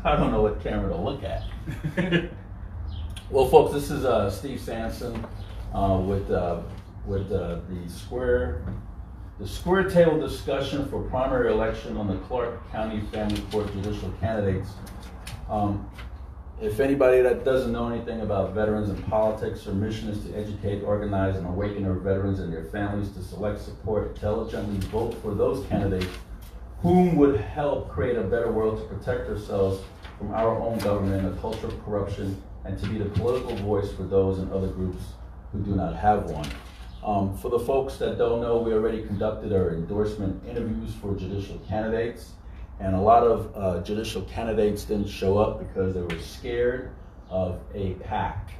I don't know what camera to look at. Well, folks, this is Steve Sampson with the square table discussion for primary election on the Clark County Family Court Judicial candidates. If anybody that doesn't know anything about veterans and politics, our mission is to educate, organize, and awaken our veterans and their families to select, support, intelligently vote for those candidates whom would help create a better world to protect ourselves from our own government, a culture of corruption, and to be the political voice for those and other groups who do not have one. For the folks that don't know, we already conducted our endorsement interviews for judicial candidates, and a lot of judicial candidates didn't show up because they were scared of a PAC.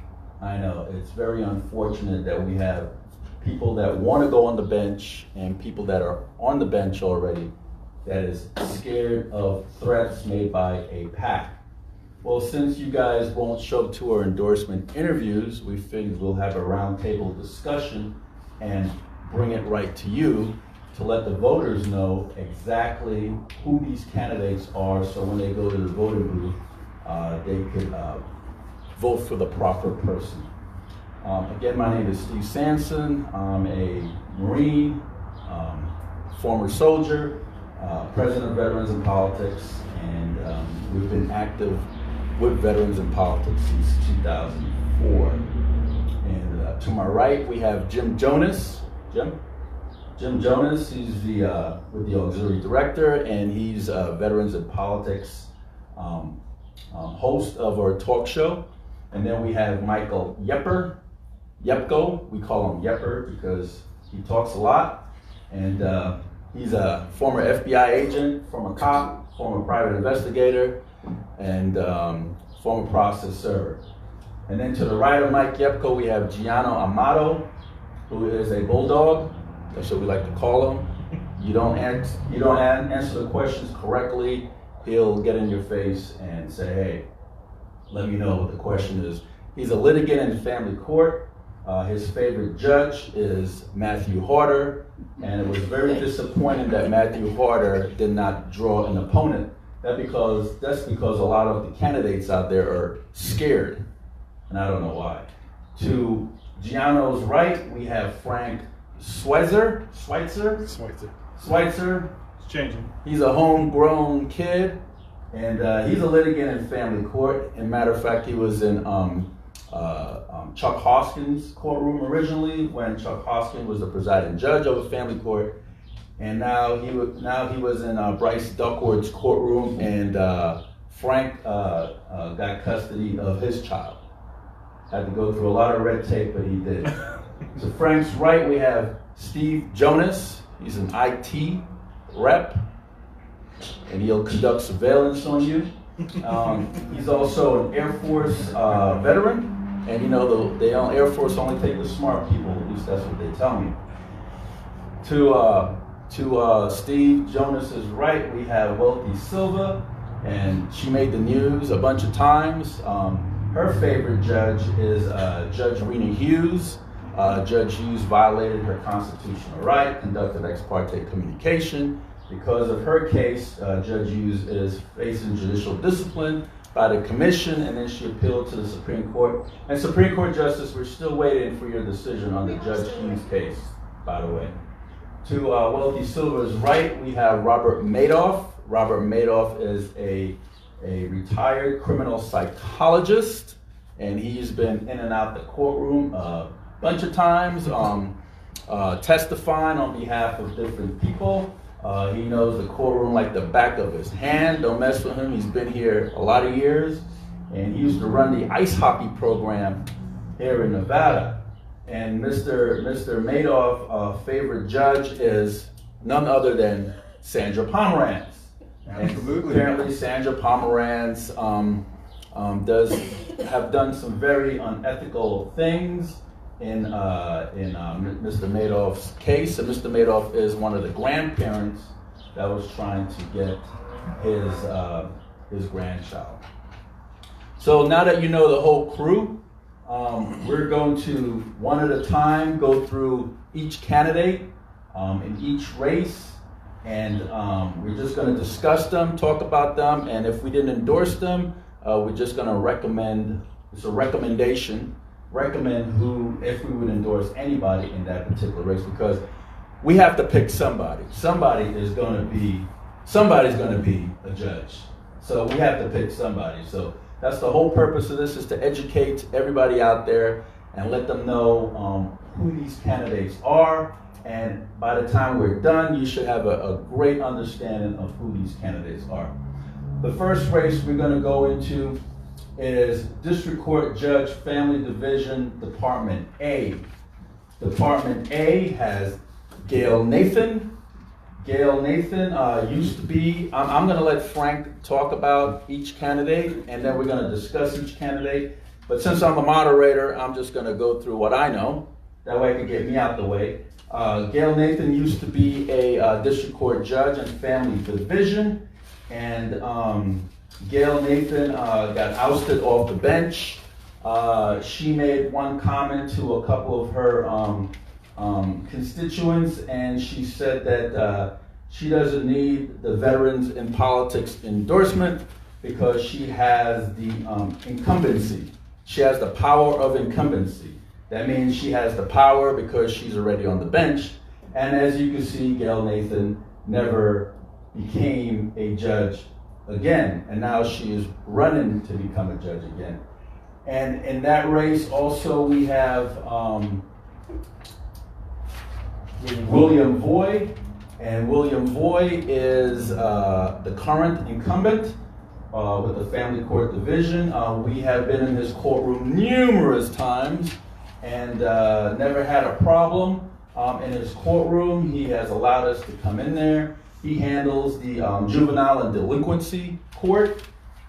I know, it's very unfortunate that we have people that want to go on the bench and people that are on the bench already that is scared of threats made by a PAC. Well, since you guys won't show up to our endorsement interviews, we figured we'll have a roundtable discussion and bring it right to you to let the voters know exactly who these candidates are, so when they go to the voting booth, they could vote for the proper person. Again, my name is Steve Sampson. I'm a Marine, former soldier, president of Veterans in Politics, and we've been active with veterans in politics since 2004. And to my right, we have Jim Jonas. Jim Jonas, he's with the auxiliary director, and he's Veterans in Politics host of our talk show. And then we have Michael Yepko. We call him Yepper because he talks a lot. And he's a former FBI agent, former cop, former private investigator, and former process server. And then to the right of Mike Yepko, we have Giano Amato, who is a bulldog. That's what we like to call him. You don't answer the questions correctly, he'll get in your face and say, hey, let me know what the question is. He's a litigant in family court. His favorite judge is Matthew Harder, and it was very disappointing that Matthew Harder did not draw an opponent. That's because a lot of the candidates out there are scared, and I don't know why. To Giano's right, we have Frank Schweitzer. It's changing. He's a homegrown kid, and he's a litigant in family court. As a matter of fact, he was in Chuck Hoskins' courtroom originally when Chuck Hoskins was the presiding judge of a family court, and now he was in Bryce Duckworth's courtroom, and Frank got custody of his child. Had to go through a lot of red tape, but he did. To Frank's right, we have Steve Jonas. He's an IT rep, and he'll conduct surveillance on you. He's also an Air Force veteran, and you know the Air Force only take the smart people. At least that's what they tell me. To Steve Jonas's right, we have Wealthy Silva, and she made the news a bunch of times. Her favorite judge is Judge RENEE Hughes. Judge Hughes violated her constitutional right, conducted ex parte communication. Because of her case, Judge Hughes is facing judicial discipline by the commission, and then she appealed to the Supreme Court. And Supreme Court Justice, we're still waiting for your decision on the Judge Hughes case, by the way. To Wealthy Silver's right, we have Robert Madoff. Robert Madoff is a retired criminal psychologist, and he's been in and out the courtroom a bunch of times, testifying on behalf of different people. He knows the courtroom like the back of his hand. Don't mess with him. He's been here a lot of years, and he used to run the ice hockey program here in Nevada. And Mr. Madoff's favorite judge is none other than Sandra Pomerantz. Absolutely. And apparently Sandra Pomerantz does have done some very unethical things in Mr. Madoff's case. And Mr. Madoff is one of the grandparents that was trying to get his grandchild. So now that you know the whole crew, we're going to one at a time go through each candidate in each race And we're just going to discuss them, talk about them, and if we didn't endorse them, we're just going to recommend, it's a recommendation, recommend who, if we would endorse anybody in that particular race, because we have to pick somebody. Somebody's going to be a judge. So we have to pick somebody. So that's the whole purpose of this, is to educate everybody out there and let them know who these candidates are. And by the time we're done, you should have a great understanding of who these candidates are. The first race we're going to go into is District Court Judge, Family Division, Department A. Department A has Gail Nathan. Gail Nathan used to be, I'm going to let Frank talk about each candidate, and then we're going to discuss each candidate. But since I'm the moderator, I'm just going to go through what I know. That way it can get me out the way. Gail Nathan used to be a district court judge in family division, and Gail Nathan got ousted off the bench. She made one comment to a couple of her constituents, and she said that she doesn't need the Veterans in Politics endorsement because she has the incumbency. She has the power of incumbency. That means she has the power because she's already on the bench. And as you can see, Gail Nathan never became a judge again. And now she is running to become a judge again. And in that race also we have William Voy. And William Voy is the current incumbent with the Family Court Division. We have been in his courtroom numerous times and never had a problem in his courtroom. He has allowed us to come in there. He handles the juvenile and delinquency court.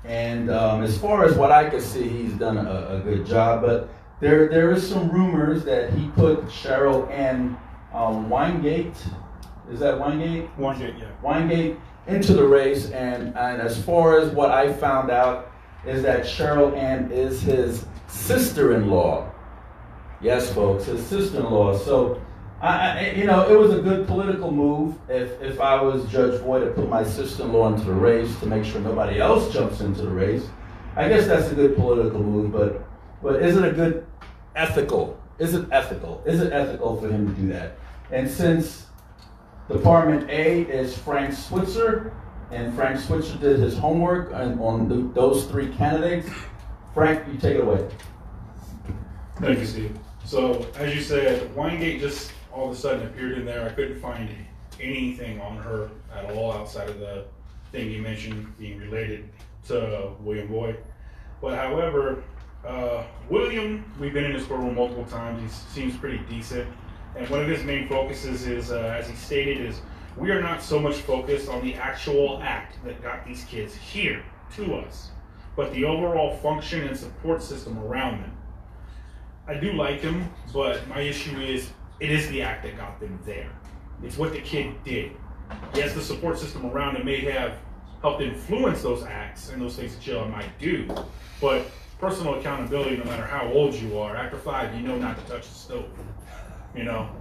And as far as what I can see, he's done a good job. But there is some rumors that he put Cheryl Ann Weingate, is that Weingate? Weingate, yeah. Weingate into the race. And as far as what I found out is that Cheryl Ann is his sister-in-law. Yes, folks, his sister-in-law. So, it was a good political move if I was Judge Voy to put my sister-in-law into the race to make sure nobody else jumps into the race. I guess that's a good political move, but is it a good ethical? Is it ethical? Is it ethical for him to do that? And since Department A is Frank Switzer, and Frank Switzer did his homework on those three candidates, Frank, you take it away. Thank you, Steve. So, as you said, Weingate just all of a sudden appeared in there. I couldn't find anything on her at all outside of the thing you mentioned being related to William Voy. But however, William, we've been in his courtroom multiple times. He seems pretty decent. And one of his main focuses is, as he stated, is we are not so much focused on the actual act that got these kids here to us, but the overall function and support system around them. I do like him, but my issue is, it is the act that got them there. It's what the kid did. Yes, the support system around him may have helped influence those acts and those things that you might do, but personal accountability, no matter how old you are, after 5, you know not to touch the stove.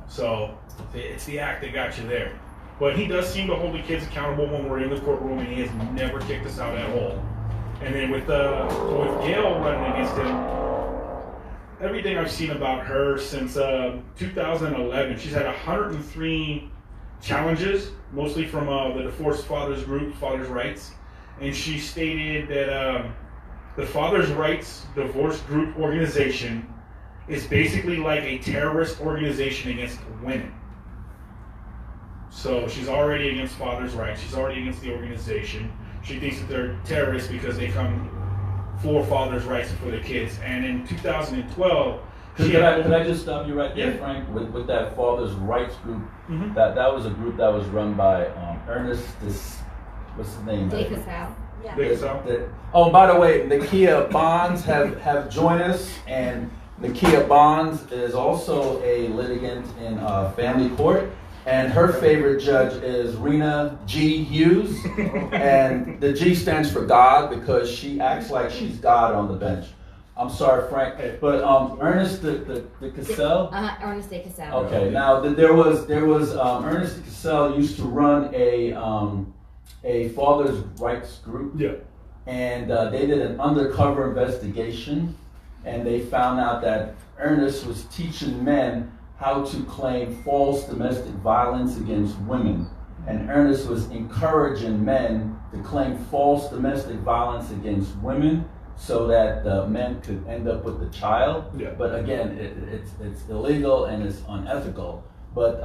So it's the act that got you there. But he does seem to hold the kids accountable when we're in the courtroom, and he has never kicked us out at all. And then with Gail running against him, everything I've seen about her since 2011, she's had 103 challenges, mostly from the divorced fathers group, Fathers' Rights. And she stated that the Fathers' Rights divorce group organization is basically like a terrorist organization against women. So she's already against Fathers' Rights. She's already against the organization. She thinks that they're terrorists because they come for fathers' rights for their kids. And in 2012, could I just stop you right there, yeah, Frank? With that fathers' rights group, mm-hmm. that was a group that was run by Ernest. What's his name? Davis Howe. Yeah. Oh, by the way, Nakia Bonds have joined us, and Nakia Bonds is also a litigant in family court. And her favorite judge is Rena G. Hughes. And the G stands for God because she acts like she's God on the bench. I'm sorry, Frank, but Ernest the Cassell. Ernest de Cassell. Okay, now there was Ernest de Cassell used to run a father's rights group. Yeah. And they did an undercover investigation, and they found out that Ernest was teaching men how to claim false domestic violence against women. And Ernest was encouraging men to claim false domestic violence against women so that the men could end up with the child. Yeah. But again, it's illegal and it's unethical. But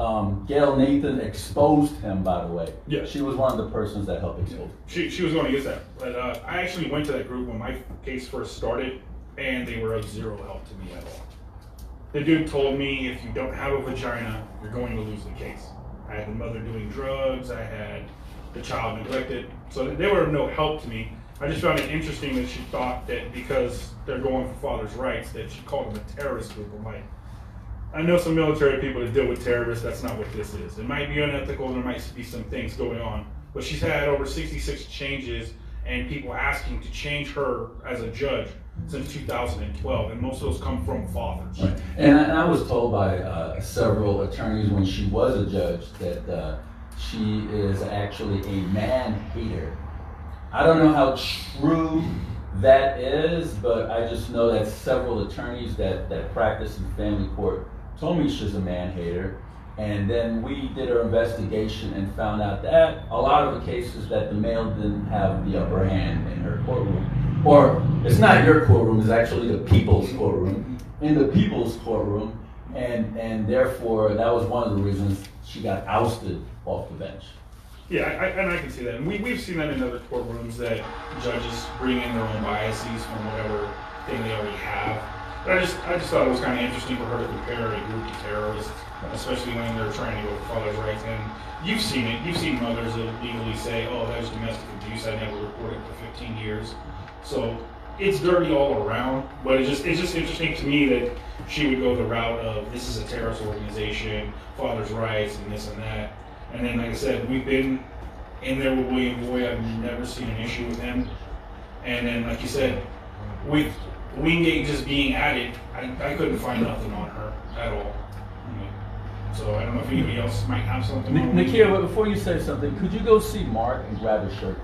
Gail Nathan exposed him, by the way. Yeah. She was one of the persons that helped expose him. She was going to use that. But I actually went to that group when my case first started, and they were of zero help to me at all. The dude told me, if you don't have a vagina, you're going to lose the case. I had the mother doing drugs, I had the child neglected, so they were of no help to me. I just found it interesting that she thought that because they're going for father's rights, that she called them a terrorist group. I'm like, I know some military people that deal with terrorists, that's not what this is. It might be unethical, there might be some things going on, but she's had over 66 changes and people asking to change her as a judge since 2012, and most of those come from fathers. Right. And I was told by several attorneys when she was a judge that she is actually a man-hater. I don't know how true that is, but I just know that several attorneys that practice in family court told me she's a man-hater. And then we did our investigation and found out that a lot of the cases that the male didn't have the upper hand in her courtroom. Or it's not your courtroom, it's actually the people's courtroom. In the people's courtroom, and therefore that was one of the reasons she got ousted off the bench. Yeah, I can see that. And we've seen that in other courtrooms, that judges bring in their own biases from whatever thing they already have. But I just thought it was kind of interesting for her to compare a group to terrorists, especially when they're trying to go for father's rights. And you've seen it. You've seen mothers that legally say, oh, that was domestic abuse, I never reported it for 15 years. So it's dirty all around, but it's just interesting to me that she would go the route of, this is a terrorist organization, father's rights, and this and that. And then, like I said, we've been in there with William Boyd. I've never seen an issue with him. And then, like you said, with Wingate just being added, I couldn't find nothing on her at all. So I don't know if anybody else might have something. Nakia, before you say something, could you go see Mark and grab his shirt?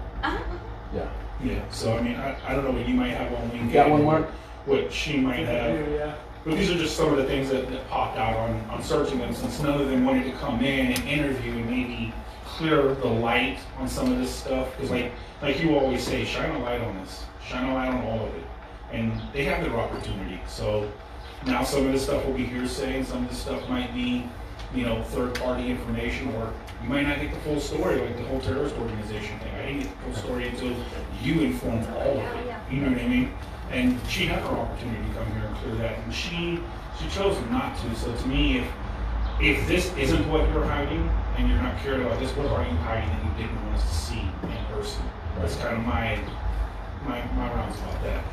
Yeah. Yeah. So I mean, I don't know what you might have on Wingate. Got one, Mark? What she might have. Yeah. But these are just some of the things that popped out on searching them, since none of them wanted to come in and interview and maybe clear the light on some of this stuff. Because like you always say, shine a light on this, shine a light on all of it. And they have their opportunity. So now some of this stuff will be hearsay, and some of this stuff might be, third-party information, or you might not get the full story, like the whole terrorist organization thing. I didn't get the full story until you informed all of it. You know what I mean? And she had her opportunity to come here and clear that, and she chose not to. So to me, if this isn't what you're hiding, and you're not caring about this, what are you hiding that you didn't want us to see in person? That's kind of my rounds about that.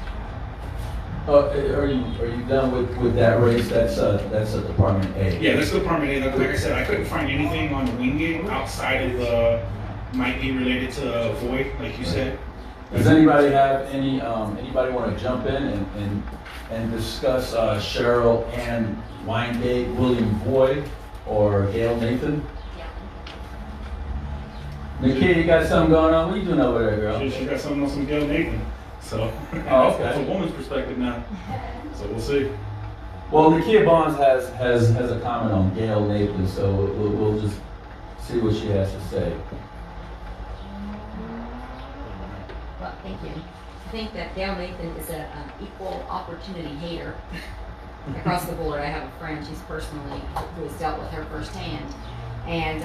Are you done with that race? That's a Department A. Yeah, that's Department A. Like I said, I couldn't find anything on Wingate outside of the might be related to Voight, like you said. Does anybody have anybody want to jump in and discuss Cheryl Ann Weingate, William Boyd, or Gail Nathan? Yeah. Nakia, you got something going on? What are you doing over there, girl? She got something on some Gail Nathan. So okay. That's a woman's perspective now. So we'll see. Well, Nakia Bonds has a comment on Gail Nathan, so we'll just see what she has to say. Well, thank you. I think that Gail Nathan is an equal opportunity hater across the board. I have a friend who has dealt with her firsthand, and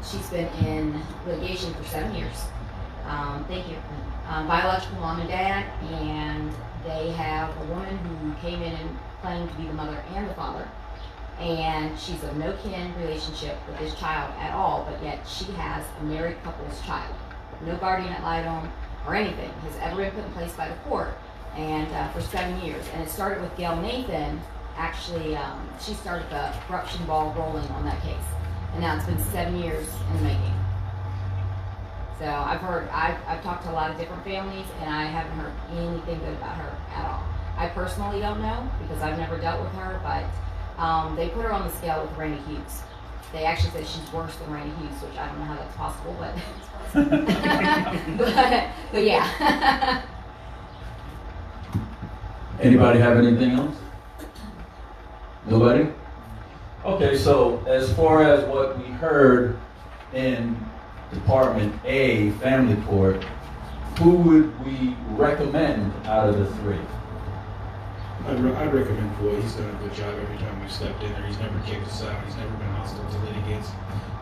she's been in litigation for 7 years. Thank you. Biological mom and dad, and they have a woman who came in and claimed to be the mother and the father, and she's of no kin relationship with this child at all, but yet she has a married couple's child. No guardian ad litem or anything has ever been put in place by the court, and for 7 years. And it started with Gail Nathan. Actually, she started the corruption ball rolling on that case, and now it's been 7 years in the making. So I've talked to a lot of different families, and I haven't heard anything good about her at all. I personally don't know because I've never dealt with her, but they put her on the scale with RENEE Hughes. They actually said she's worse than RENEE Hughes, which I don't know how that's possible, but but yeah. Anybody have anything else? Nobody? Okay, so as far as what we heard in Department A, Family Court, who would we recommend out of the three? I'd recommend Floyd. He's done a good job every time we've stepped in there. He's never kicked us out. He's never been hostile to litigants.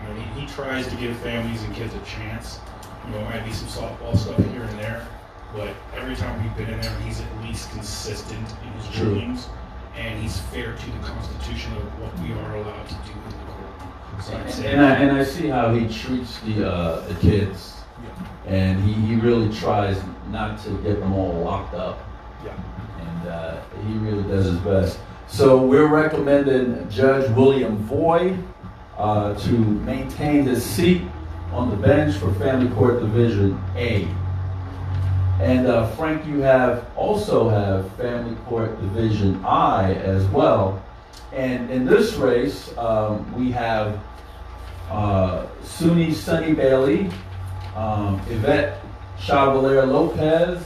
You know, he tries to give families and kids a chance. You know, might be some softball stuff here and there, but every time we've been in there, he's at least consistent in his rulings, and he's fair to the Constitution of what we are allowed to do in the court. So I'd say, And I see how he treats the kids, and he really tries not to get them all locked up. Yeah. And he really does his best. So we're recommending Judge William Voigt to maintain his seat on the bench for Family Court Division A. And Frank, you also have Family Court Division I as well. And in this race, we have Sunny Bailey, Yvette Chevalier Lopez,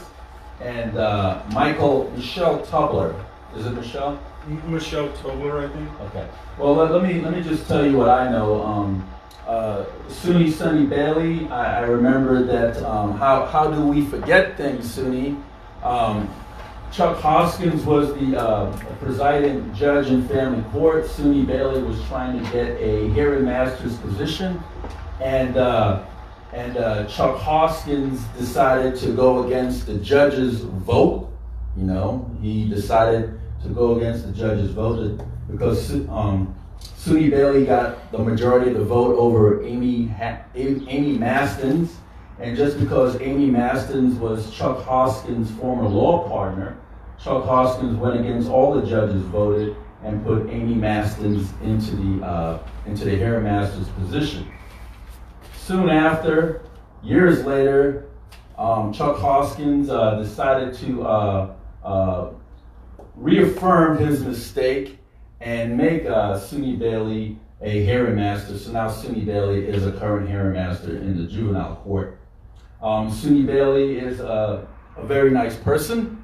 and Michelle Tubler. Is it Michelle? Michelle Tobler, I think. Okay. Well, let me just tell you what I know. Sunny Bailey, I remember that. How do we forget things, Sunny? Chuck Hoskins was the presiding judge in family court. Sunny Bailey was trying to get a hearing master's position, and Chuck Hoskins decided to go against the judge's vote. You know, he decided to go against the judge's vote because Sunny Bailey got the majority of the vote over Amy Mastins. And just because Amy Mastins was Chuck Hoskins' former law partner, Chuck Hoskins went against all the judges voted and put Amy Mastins into the hearing master's position. Soon after, years later, Chuck Hoskins decided to reaffirm his mistake and make Sunny Bailey a hearing master. So now Sunny Bailey is a current hearing master in the juvenile court. Sunny Bailey is a very nice person.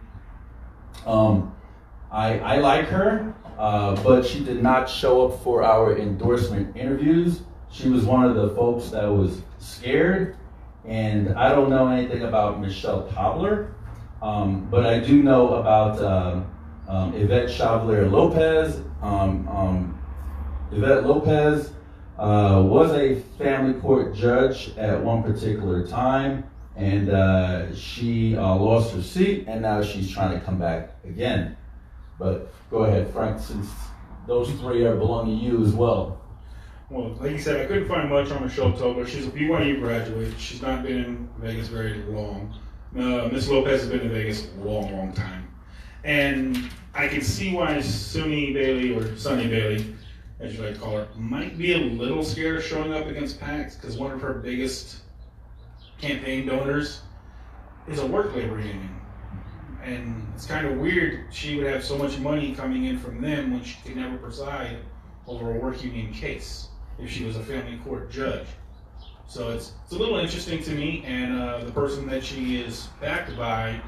I like her, but she did not show up for our endorsement interviews. She was one of the folks that was scared, and I don't know anything about Michelle Tobler, but I do know about Yvette Chevalier Lopez. Yvette Lopez was a family court judge at one particular time, and she lost her seat, and now she's trying to come back again. But go ahead, Frank, since those three belong to you as well. Well, like you said, I couldn't find much on Michelle Tobler. She's a BYU graduate. She's not been in Vegas very long. Miss Lopez has been in Vegas a long time. And I can see why Sunny Bailey, or Sunny Bailey, as you like to call her, might be a little scared of showing up against PACS because one of her biggest campaign donors is a work labor union. And it's kind of weird she would have so much money coming in from them when she could never preside over a work union case if she was a family court judge. So it's a little interesting to me, and the person that she is backed by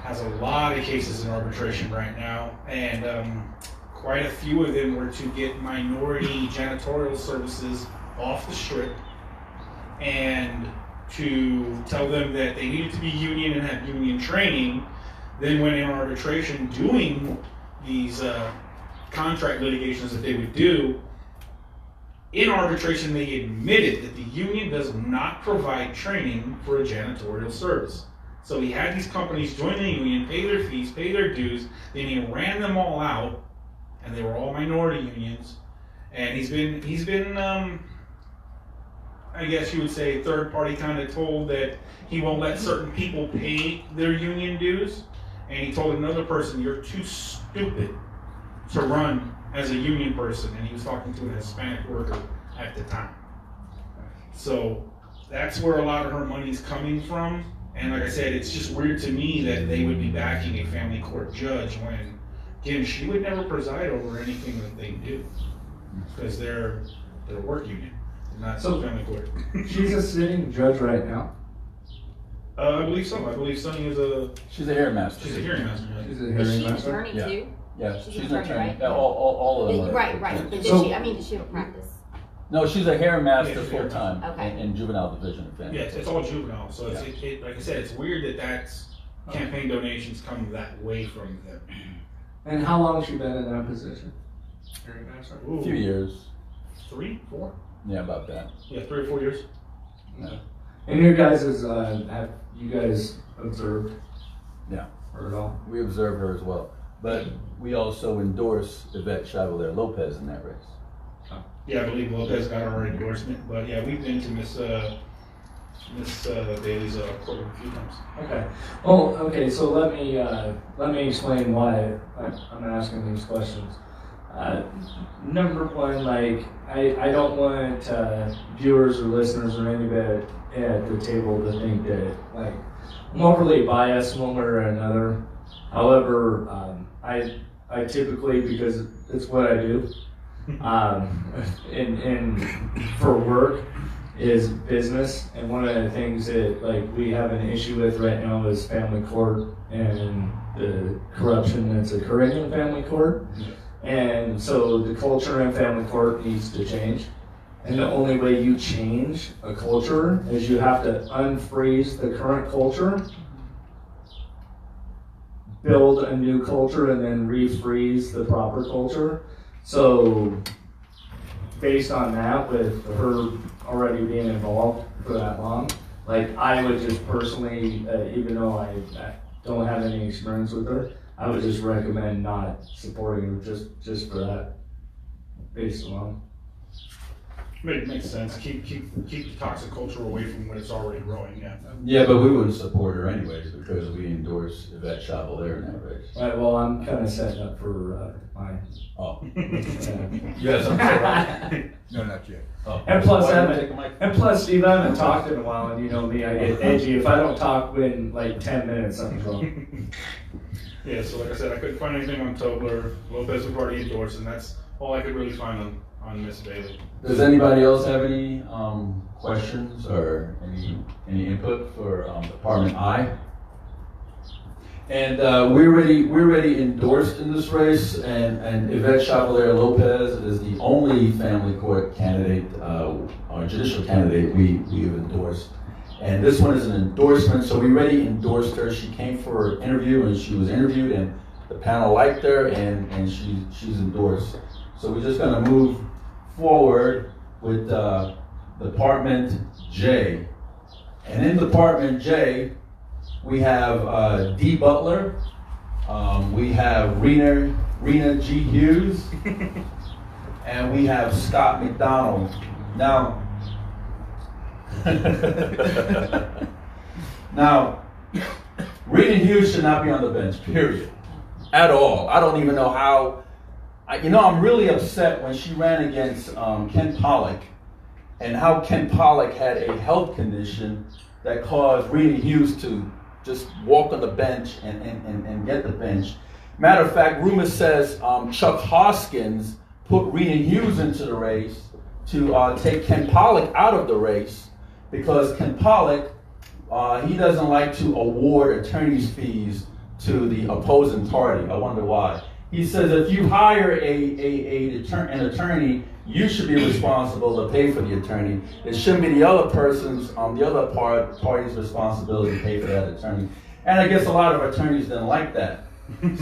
has a lot of cases in arbitration right now, and quite a few of them were to get minority janitorial services off the strip and to tell them that they needed to be union and have union training. Then when in arbitration doing these contract litigations that they would do, in arbitration they admitted that the union does not provide training for a janitorial service. So he had these companies join the union, pay their fees, pay their dues, then he ran them all out, and they were all minority unions. And he's been I guess you would say third party kind of told that he won't let certain people pay their union dues. And he told another person, you're too stupid to run as a union person. And he was talking to a Hispanic worker at the time. So that's where a lot of her money's coming from. And like I said, it's just weird to me that they would be backing a family court judge when, again, she would never preside over anything that they do. Because they're a work union, not So- family court. She's a sitting judge right now. I believe so. I believe Sunny is She's a hair master. she's a hearing master. She's a Is hearing she an master. attorney Yeah. too? Yeah, She's she's an an attorney, attorney. right? Yeah, all of them are. Right. But does So- does she have a practice? No, she's a hair master Yeah, she's a hair full-time Okay. in juvenile division of family. Yeah, it's all juvenile. So it's, Yeah. it, like I said, it's weird that that's campaign donations come that way from them. And how long has she been in that position? Hearing master. A few years. 3, 4? Yeah, about that. Yeah, 3 or 4 years. And you guys have you guys observed? Yeah. Or at all? We observe her as well. But we also endorse Yvette Chevalier Lopez in that race. Yeah, I believe Lopez got our endorsement, but yeah, we've been to Miss Bailey's court a few times. Okay. Well, okay. So let me explain why I'm asking these questions. Number one, like I don't want viewers or listeners or anybody at the table to think that like I'm overly biased one way or another. However, I typically, because it's what I do, and for work is business, and one of the things that like we have an issue with right now is family court and the corruption that's occurring in family court. And so the culture in family court needs to change. And the only way you change a culture is you have to unfreeze the current culture, build a new culture, and then refreeze the proper culture. So based on that, with her already being involved for that long, like I would just personally, even though I don't have any experience with her, I would just recommend not supporting her just for that base alone. Makes sense. Keep the toxic culture away from what it's already growing. Yeah. Yeah, but we wouldn't support her anyways because we endorse Yvette Chevalier in that race. Right, well, I'm kind of setting up for mine. Oh. Yes, I'm sorry. No, not yet. Oh. And plus, Why I don't you haven't- take a mic? And plus, Steve, I haven't talked in a while, and you know me, I get edgy. If I don't talk in like 10 minutes, something's wrong. Yeah. So like I said, I couldn't find anything on Tobler. Lopez was already endorsed, and that's all I could really find on Miss Bailey. Does anybody else have any questions or any input for Department I? And we're already endorsed in this race, and Yvette Chevalier Lopez is the only family court candidate, or judicial candidate we've endorsed. And this one is an endorsement, so we already endorsed her. She came for an interview, and she was interviewed, and the panel liked her, and she's endorsed. So we're just gonna move forward with Department J. And in Department J, we have D. Butler, we have Rena G. Hughes, and we have Scott MacDonald. Now, Rena Hughes should not be on the bench, period. At all. I don't even know how. I'm really upset when she ran against Ken Pollock, and how Ken Pollock had a health condition that caused Rena Hughes to just walk on the bench and get the bench. Matter of fact, rumor says Chuck Hoskins put Rena Hughes into the race to take Ken Pollock out of the race because Ken Pollock, he doesn't like to award attorney's fees to the opposing party. I wonder why. He says if you hire an attorney, you should be responsible to pay for the attorney. It shouldn't be the other person's, the other party's responsibility to pay for that attorney. And I guess a lot of attorneys didn't like that.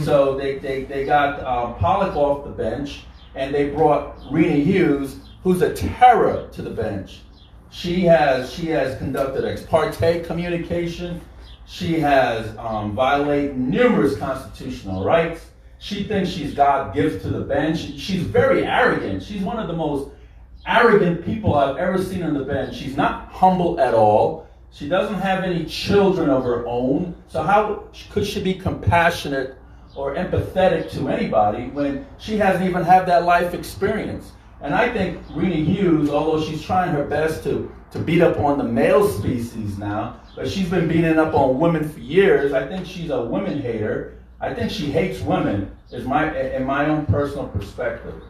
So they got Pollock off the bench, and they brought Rena Hughes, who's a terror to the bench. She has conducted ex parte communication. She has violated numerous constitutional rights. She thinks she's God gift to the bench. She's very arrogant. She's one of the most arrogant people I've ever seen on the bench. She's not humble at all. She doesn't have any children of her own. So how could she be compassionate or empathetic to anybody when she hasn't even had that life experience? And I think RENEE Hughes, although she's trying her best to beat up on the male species now, but she's been beating up on women for years. I think she's a women hater. I think she hates women, in my own personal perspective.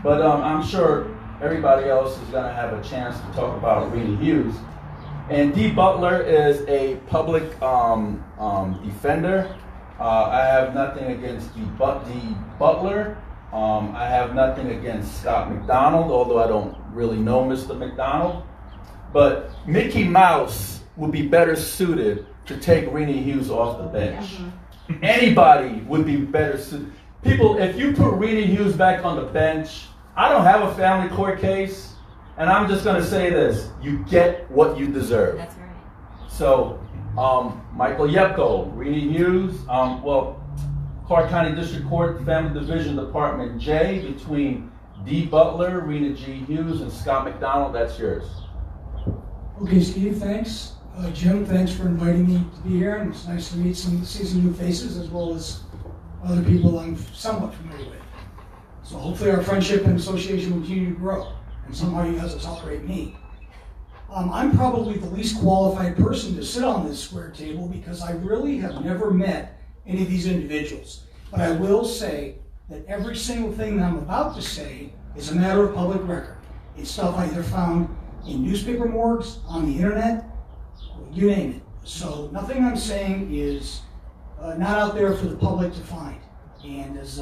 But I'm sure everybody else is gonna have a chance to talk about RENEE Hughes. And Dee Butler is a public defender. I have nothing against Dee Butler. I have nothing against Scott MacDonald, although I don't really know Mr. MacDonald. But Mickey Mouse would be better suited to take RENEE Hughes off the bench. Anybody would be better suited. People, if you put RENEE Hughes back on the bench, I don't have a family court case, and I'm just going to say this: you get what you deserve. That's right. So, Michael Yepko, RENEE Hughes, Clark County District Court, Family Division, Department J, between Dee Butler, RENEE G. Hughes, and Scott MacDonald. That's yours. Okay, Steve, thanks. Jim, thanks for inviting me to be here, and it's nice to see some new faces as well as other people I'm somewhat familiar with. So hopefully our friendship and association will continue to grow, and somehow you guys will tolerate me. I'm probably the least qualified person to sit on this square table because I really have never met any of these individuals. But I will say that every single thing that I'm about to say is a matter of public record. It's stuff I either found in newspaper morgues, on the internet, you name it. So nothing I'm saying is not out there for the public to find. And as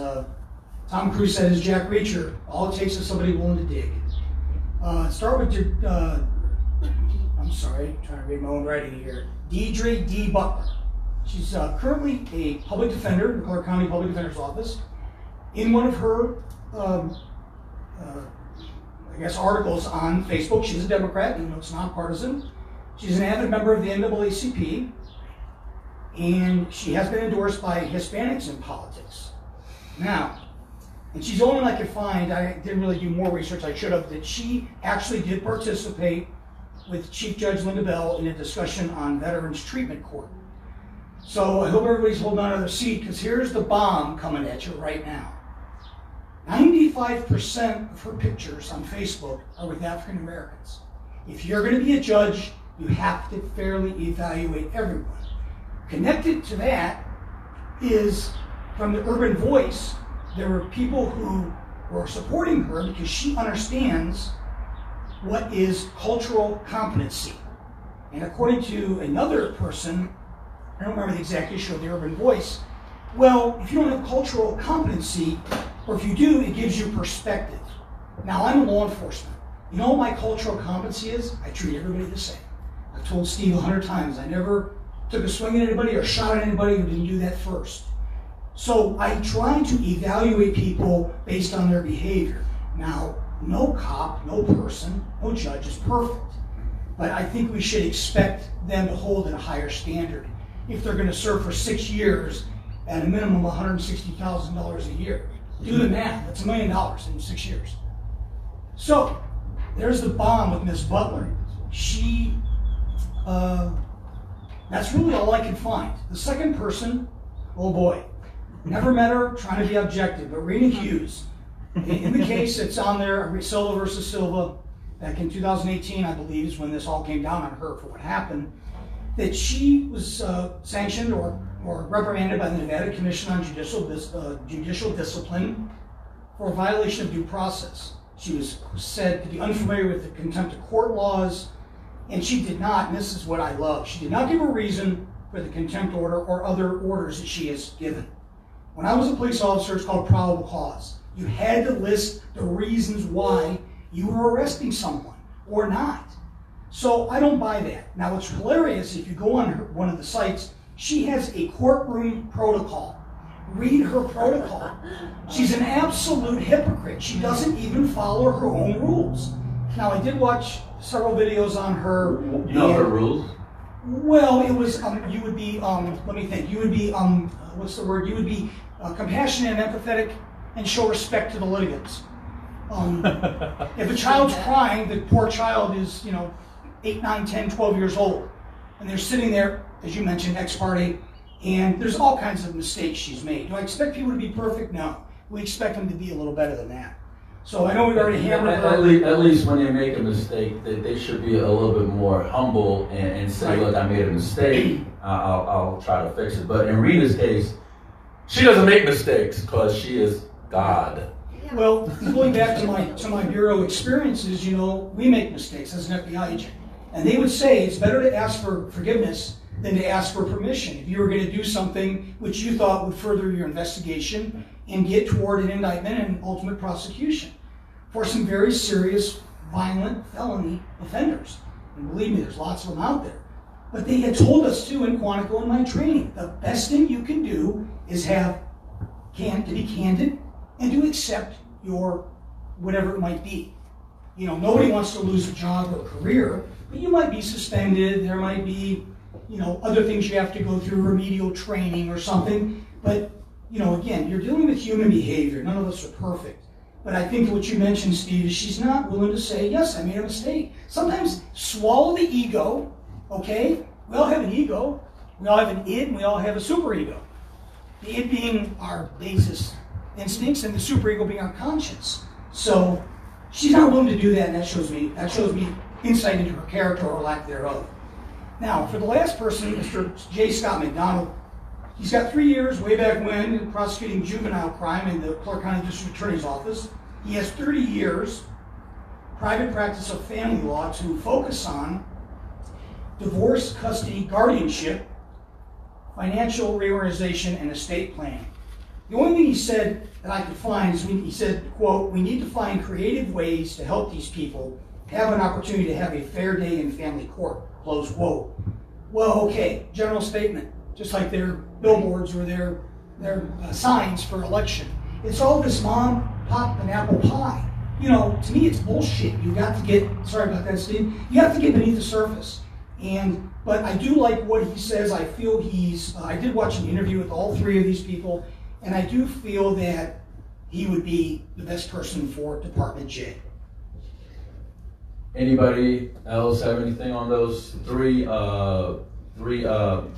Tom Cruise said as Jack Reacher, all it takes is somebody willing to dig. Start with your, I'm sorry, trying to read my own writing here. Deidre D. Butler. She's currently a public defender in the Clark County Public Defender's Office. In one of her, articles on Facebook, she's a Democrat, even though it's nonpartisan. She's an avid member of the NAACP, and she has been endorsed by Hispanics in politics. Now, and she's the only one I could find, I didn't really do more research, I should have, that she actually did participate with Chief Judge NEVILLE in a discussion on Veterans Treatment Court. So I hope everybody's holding on to their seat, because here's the bomb coming at you right now. 95% of her pictures on Facebook are with African Americans. If you're going to be a judge, you have to fairly evaluate everyone. Connected to that is, from the Urban Voice, there were people who were supporting her because she understands what is cultural competency. And according to another person, I don't remember the exact issue of the Urban Voice, well, if you don't have cultural competency, or if you do, it gives you perspective. Now, I'm law enforcement. You know what my cultural competency is? I treat everybody the same. I've told Steve 100 times, I never took a swing at anybody or shot at anybody who didn't do that first. So I try to evaluate people based on their behavior. Now, no cop, no person, no judge is perfect. But I think we should expect them to hold at a higher standard. If they're going to serve for 6 years at a minimum of $160,000 a year. Do the math, that's $1 million in 6 years. So, there's the bomb with Ms. Butler. She, that's really all I can find. The second person, oh boy, never met her, trying to be objective, but RENEE Hughes. In the case that's on there, Silva versus Silva, back in 2018, I believe, is when this all came down on her for what happened, that she was sanctioned or reprimanded by the Nevada Commission on Judicial Discipline for a violation of due process. She was said to be unfamiliar with the contempt of court laws, and she did not, and this is what I love, she did not give a reason for the contempt order or other orders that she has given. When I was a police officer, it's called probable cause. You had to list the reasons why you were arresting someone or not. So I don't buy that. Now what's hilarious, if you go on one of the sites, she has a courtroom protocol. Read her protocol. She's an absolute hypocrite. She doesn't even follow her own rules. Now I did watch several videos on her. You know her rules? Well, it was, you would be, let me think, you would be, what's the word? You would be compassionate and empathetic and show respect to the litigants. If a child's crying, the poor child is, 8, 9, 10, 12 years old. And they're sitting there, as you mentioned, ex parte, and there's all kinds of mistakes she's made. Do I expect people to be perfect? No. We expect them to be a little better than that. So I know we already hammered At least when they make a mistake, they should be a little bit more humble and say, look, I made a mistake, I'll try to fix it. But in Rena's case, she doesn't make mistakes because she is God. Well, going back to my bureau experiences, you know, we make mistakes as an FBI agent. And they would say it's better to ask for forgiveness than to ask for permission. If you were going to do something which you thought would further your investigation and get toward an indictment and ultimate prosecution for some very serious, violent felony offenders. And believe me, there's lots of them out there. But they had told us too in Quantico in my training, the best thing you can do is to be candid and to accept your whatever it might be. You know, nobody wants to lose a job or a career, but you might be suspended, there might be, you know, other things you have to go through, remedial training or something. But, you know, again, you're dealing with human behavior. None of us are perfect. But I think what you mentioned, Steve, is she's not willing to say, yes, I made a mistake. Sometimes swallow the ego, okay? We all have an ego. We all have an id, and we all have a superego. The id being our basis instincts, and the superego being our conscience. So she's not willing to do that, and that shows me insight into her character or lack thereof. Now, for the last person, Mr. J. Scott MacDonald, he's got 3 years way back when prosecuting juvenile crime in the Clark County District Attorney's Office. He has 30 years private practice of family law to focus on divorce, custody, guardianship, financial reorganization, and estate planning. The only thing he said that I could find is he said, quote, "We need to find creative ways to help these people have an opportunity to have a fair day in family court," close quote. Well, okay, general statement, just like their billboards or their signs for election. It's all this mom, pop, and apple pie. You know, to me, it's bullshit. You got to get, sorry about that, Steve, you have to get beneath the surface. But I do like what he says. I feel I did watch an interview with all three of these people, and I do feel that he would be the best person for Department J. Anybody else have anything on those three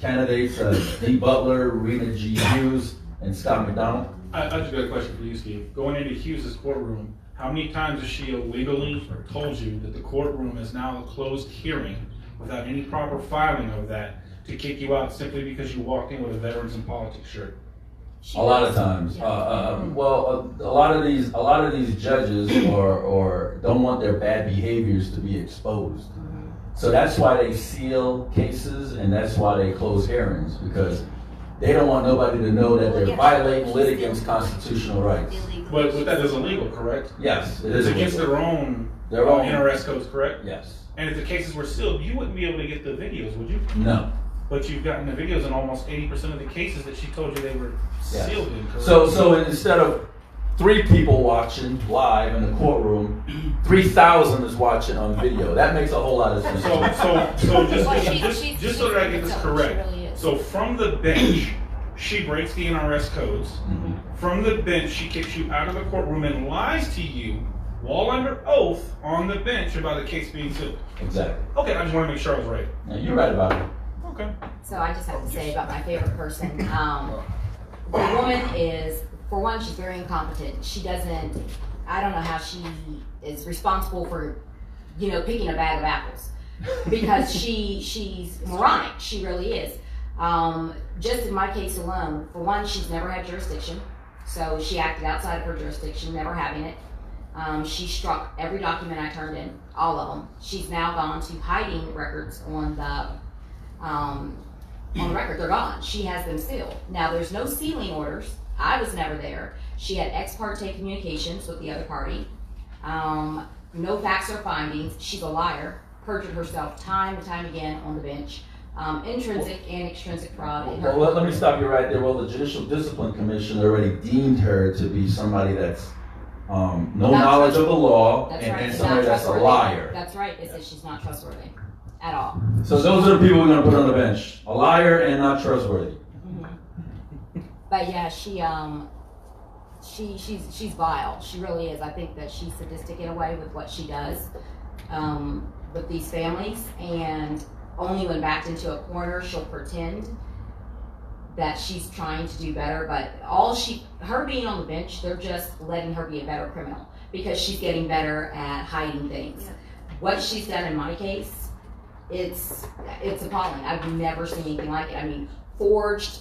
candidates, D. Butler, Rena G. Hughes, and Scott MacDonald? I just got a question for you, Steve. Going into Hughes' courtroom, how many times has she illegally told you that the courtroom is now a closed hearing without any proper filing of that to kick you out simply because you walked in with a Veterans in Politics shirt? A lot of times. Well, a lot of these judges or don't want their bad behaviors to be exposed. So that's why they seal cases and that's why they close hearings, because they don't want nobody to know that they're violating litigants' constitutional rights. But that is illegal, correct? Yes, it It's is against illegal. their own NRS codes, correct? Yes. And if the cases were sealed, you wouldn't be able to get the videos, would you? No. But you've gotten the videos in almost 80% of the cases that she told you they were Yes. sealed in, correct? So instead of 3 people watching live in the courtroom, 3,000 is watching on video. That makes a whole lot of sense. So Well, just so that I get this correct. So from the bench, she breaks the NRS codes. Mhm. From the bench, she kicks you out of the courtroom and lies to you while under oath on the bench about the case being sealed. Exactly. Okay, I just want to make sure I was right. Now, you're right about it. Okay. So I just have to say about my favorite person. The woman is, for one, she's very incompetent. She doesn't, I don't know how she is responsible for, picking a bag of apples. Because she's moronic. She really is. Just in my case alone, for one, she's never had jurisdiction. So she acted outside of her jurisdiction, never having it. She struck every document I turned in, all of them. She's now gone to hiding records on the record. They're gone. She has them sealed. Now, there's no sealing orders. I was never there. She had ex parte communications with the other party. No facts or findings. She's a liar. Perjured herself time and time again on the bench. Intrinsic and extrinsic fraud in her. Well, let me stop you right there. Well, the Judicial Discipline Commission already deemed her to be somebody that's no knowledge of the law and somebody that's a liar. That's right. It says she's not trustworthy at all. So those are the people we're going to put on the bench. A liar and not trustworthy. Mm-hmm. But yeah, she's vile. She really is. I think that she's sadistic in a way with what she does with these families, and only when backed into a corner she'll pretend that she's trying to do better. But her being on the bench, they're just letting her be a better criminal. because she's getting better at hiding things. What she's done in my case, it's appalling. I've never seen anything like it. I mean, forged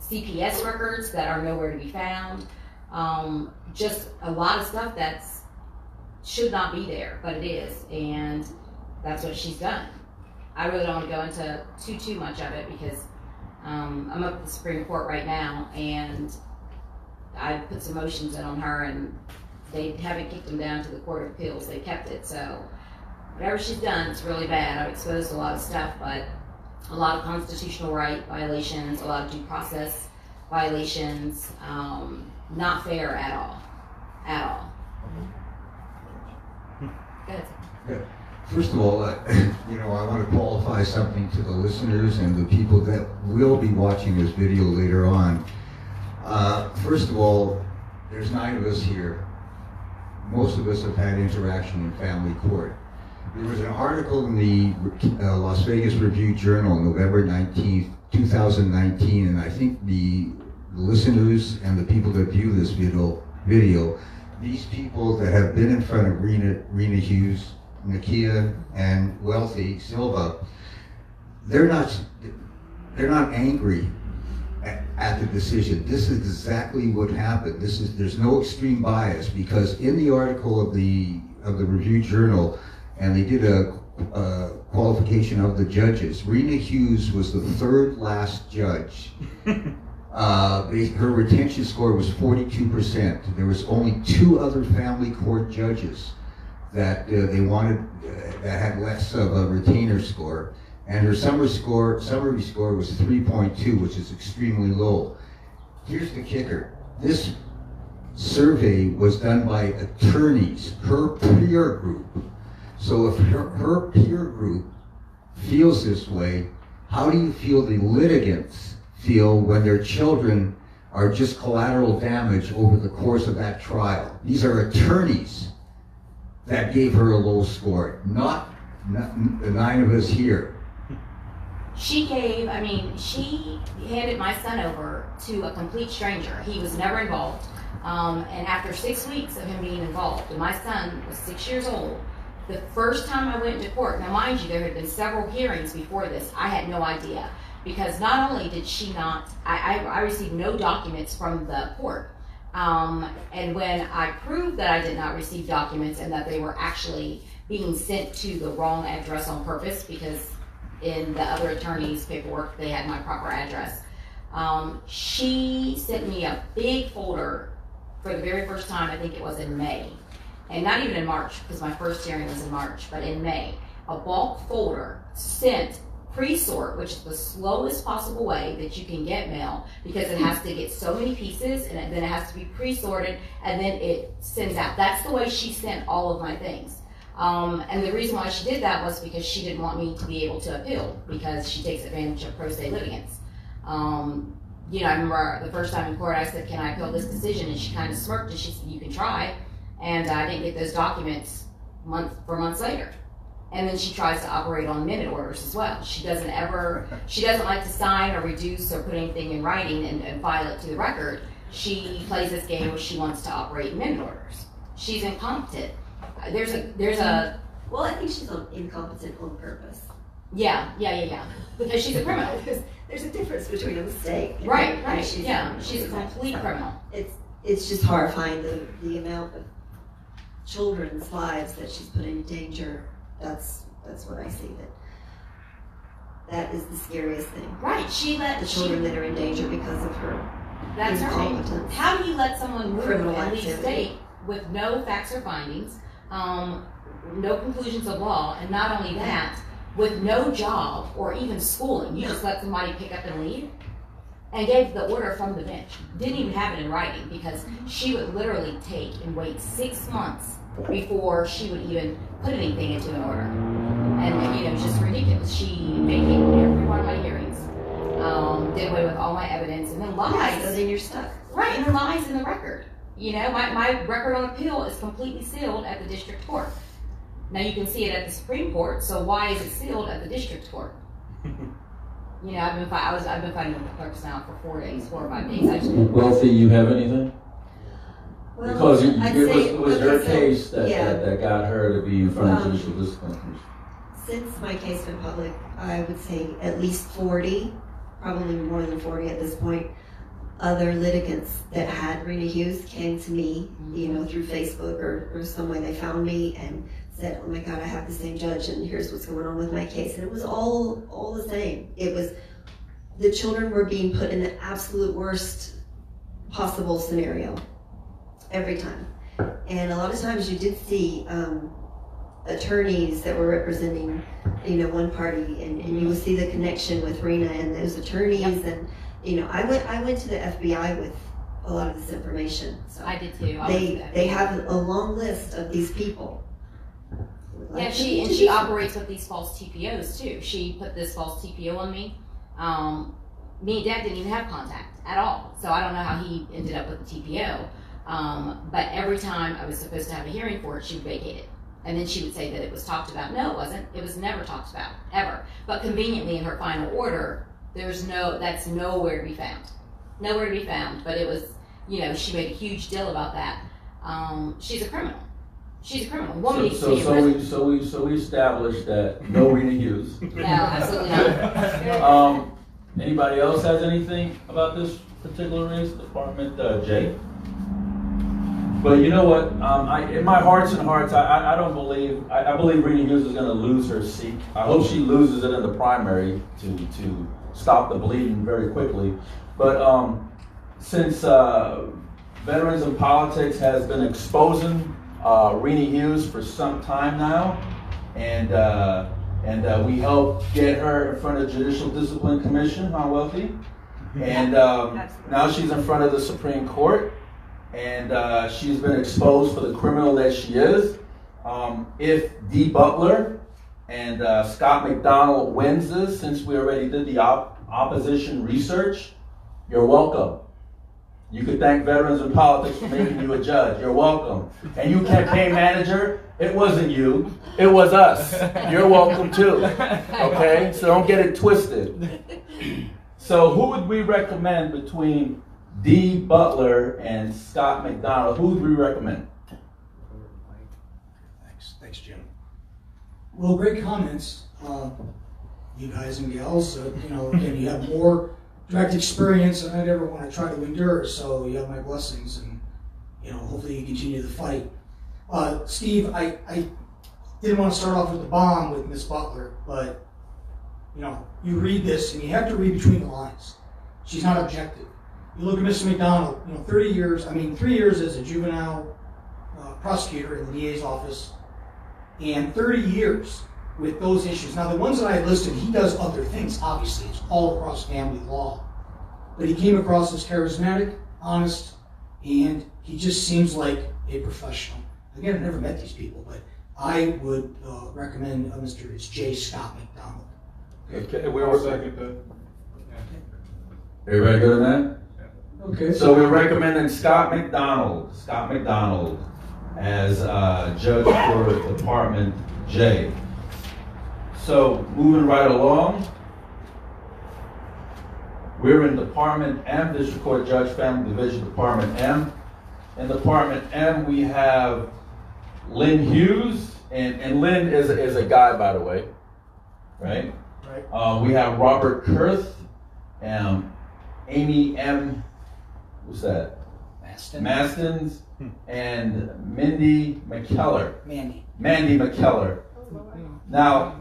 CPS records that are nowhere to be found. Just a lot of stuff that's should not be there, but it is, and that's what she's done. I really don't want to go into too much of it because I'm up at the Supreme Court right now, and I put some motions in on her, and they haven't kicked them down to the Court of Appeals. They kept it, so whatever she's done, it's really bad. I've exposed a lot of stuff, but a lot of constitutional right violations, a lot of due process violations, not fair at all, at all. Good. Yeah. First of all, I want to qualify something to the listeners and the people that will be watching this video later on. First of all, there's 9 of us here. Most of us have had interaction in family court. There was an article in the Las Vegas Review-Journal, November 19th, 2019, and I think the listeners and the people that view this video, these people that have been in front of Rena Hughes, Nakia, and Wealthy Silva, they're not angry at the decision. This is exactly what happened. There's no extreme bias, because in the article of the Review-Journal, and they did a qualification of the judges, Rena Hughes was the 3rd last judge. Her retention score was 42%. There was only 2 other family court judges that they wanted that had less of a retainer score, and her summary score was 3.2, which is extremely low. Here's the kicker: this survey was done by attorneys, her peer group. So if her peer group feels this way, how do you feel the litigants feel when their children are just collateral damage over the course of that trial? These are attorneys that gave her a low score, not the 9 of us here. She handed my son over to a complete stranger. He was never involved. And after 6 weeks of him being involved, and my son was 6 years old, the first time I went to court, now mind you, there had been several hearings before this, I had no idea. Because not only did she not, I received no documents from the court. And when I proved that I did not receive documents and that they were actually being sent to the wrong address on purpose, because in the other attorney's paperwork they had my proper address, she sent me a big folder for the very first time. I think it was in May, and not even in March, because my first hearing was in March, but in May, a bulk folder sent pre-sort, which is the slowest possible way that you can get mail, because it has to get so many pieces, and then it has to be pre-sorted, and then it sends out. That's the way she sent all of my things. And the reason why she did that was because she didn't want me to be able to appeal, because she takes advantage of pro se litigants. I remember the first time in court, I said, "Can I appeal this decision?" And she kind of smirked, and she said, "You can try." And I didn't get those documents months later. And then she tries to operate on minute orders as well. She doesn't like to sign or reduce or put anything in writing and file it to the record. She plays this game where she wants to operate minute orders. She's incompetent. There's a Well, I think she's incompetent on purpose. Yeah. Because she's a criminal. Because there's a difference between a mistake. Right. She's a complete criminal. It's just horrifying, the amount of children's lives that she's put in danger. That's what I see. That is the scariest thing. Right. The children that are in danger because of her That's incompetence. right. How do you let someone move Criminal and leave activity. state with no facts or findings, no conclusions of law, and not only that, with no job or even schooling? You just let somebody pick up and leave? And gave the order from the bench. Didn't even have it in writing, because she would literally take and wait 6 months before she would even put anything into an order. And it was just ridiculous. She vacated every one of my hearings, did away with all my evidence, and then lies. So then you're stuck. Right, and then lies in the record. My record on appeal is completely sealed at the district court. Now you can see it at the Supreme Court, so why is it sealed at the district court? I've been fighting with the clerks now for 4 or 5 days. Wealthy, you have anything? Well, Because I'd it say- was her okay, so, case that, yeah. that got her to be in front of Judicial Discipline Commission. Since my case went public, I would say at least 40, probably more than 40 at this point, other litigants that had RENEE Hughes came to me, through Facebook or some way they found me and said, oh my God, I have the same judge and here's what's going on with my case. And it was all the same. It was, the children were being put in the absolute worst possible scenario every time. And a lot of times you did see attorneys that were representing, one party, and you would see the connection with RENA and those attorneys. Yep. And I went to the FBI with a lot of this information. So I did too. They have a long list of these people. Yeah, she operates with these false TPOs too. She put this false TPO on me. Me and Dad didn't even have contact at all, so I don't know how he ended up with the TPO. But every time I was supposed to have a hearing for it, she would vacate it. And then she would say that it was talked about. No, it wasn't. It was never talked about, ever. But conveniently in her final order, that's nowhere to be found. Nowhere to be found. But it was, she made a huge deal about that. She's a criminal. She's a criminal. Woman needs to be in prison. So we established that no RENEE Hughes. No, absolutely not. Anybody else has anything about this particular race? Department J? But you know what? In my hearts and hearts, I don't believe, I believe RENEE Hughes is going to lose her seat. I hope she loses it in the primary to stop the bleeding very quickly. But since Veterans in Politics has been exposing RENEE Hughes for some time now, and we helped get her in front of Judicial Discipline Commission, huh, Wealthy? And now she's in front of the Supreme Court. And she's been exposed for the criminal that she is. If D. Butler and Scott MacDonald wins this, since we already did the opposition research, you're welcome. You could thank Veterans in Politics for making you a judge. You're welcome. And you campaign manager, it wasn't you, it was us. You're welcome too. Okay? So don't get it twisted. So who would we recommend between D. Butler and Scott MacDonald? Who would we recommend? Thanks, Jim. Well, great comments, you guys and gals. Again, you have more direct experience than I'd ever want to try to endure, so you have my blessings, and hopefully you continue the fight. Steve, I didn't want to start off with the bomb with Miss Butler, but you read this and you have to read between the lines. She's not objective. You look at Mr. MacDonald, 3 years as a juvenile prosecutor in the DA's office, and 30 years with those issues. Now, the ones that I listed, he does other things, obviously. It's all across family law. But he came across as charismatic, honest, and he just seems like a professional. Again, I've never met these people, but I would recommend Mr. J. Scott MacDonald. Okay, I'll second that. Everybody good on that? Okay. So we're recommending Scott MacDonald as judge for Department J. So moving right along, we're in Department M, District Court Judge, Family Division, Department M. In Department M, we have Lynn Hughes, and Lynn is a guy, by the way, right? Right. We have Robert Kurth, Amy M. What's that? Mastins, and Mandy McKellar. Mandy McKellar. Now,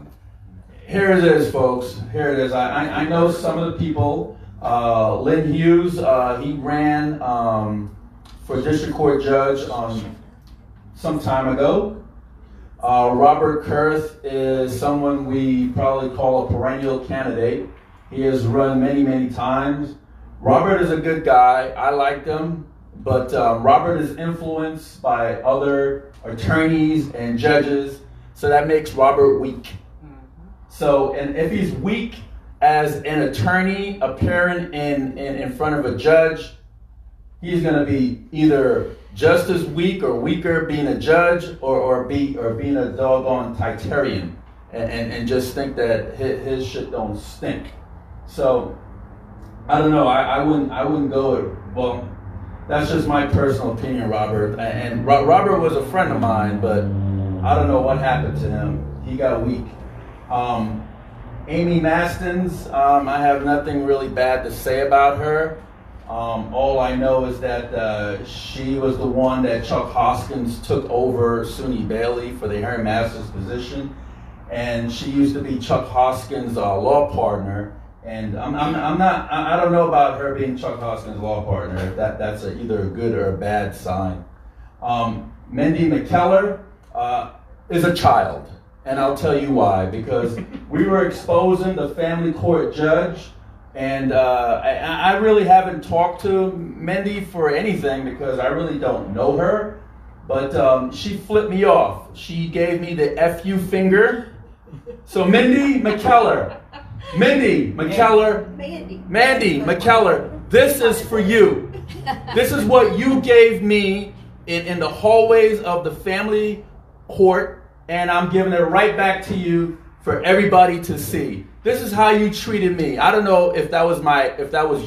here it is, folks. Here it is. I know some of the people. Lynn Hughes, he ran for District Court Judge some time ago. Robert Kurth is someone we probably call a perennial candidate. He has run many, many times. Robert is a good guy. I like him. But Robert is influenced by other attorneys and judges, so that makes Robert weak. So, and if he's weak as an attorney appearing in front of a judge, he's going to be either just as weak or weaker being a judge or being a doggone Titarian and just think that his shit don't stink. So, I don't know. I wouldn't go. Well, That's just my personal opinion, Robert. And Robert was a friend of mine, but I don't know what happened to him. He got weak. Amy Mastins, I have nothing really bad to say about her. All I know is that she was the one that Chuck Hoskins took over SUNY Bailey for the hearing master's position. And she used to be Chuck Hoskins' law partner. And I don't know about her being Chuck Hoskins' law partner, if that's either a good or a bad sign. Mindy McKellar is a child, and I'll tell you why. Because we were exposing the family court judge, and I really haven't talked to Mindy for anything because I really don't know her. But she flipped me off. She gave me the FU finger. So Mindy McKellar. Mandy McKellar, this is for you. This is what you gave me in the hallways of the family court, and I'm giving it right back to you for everybody to see. This is how you treated me. I don't know if that was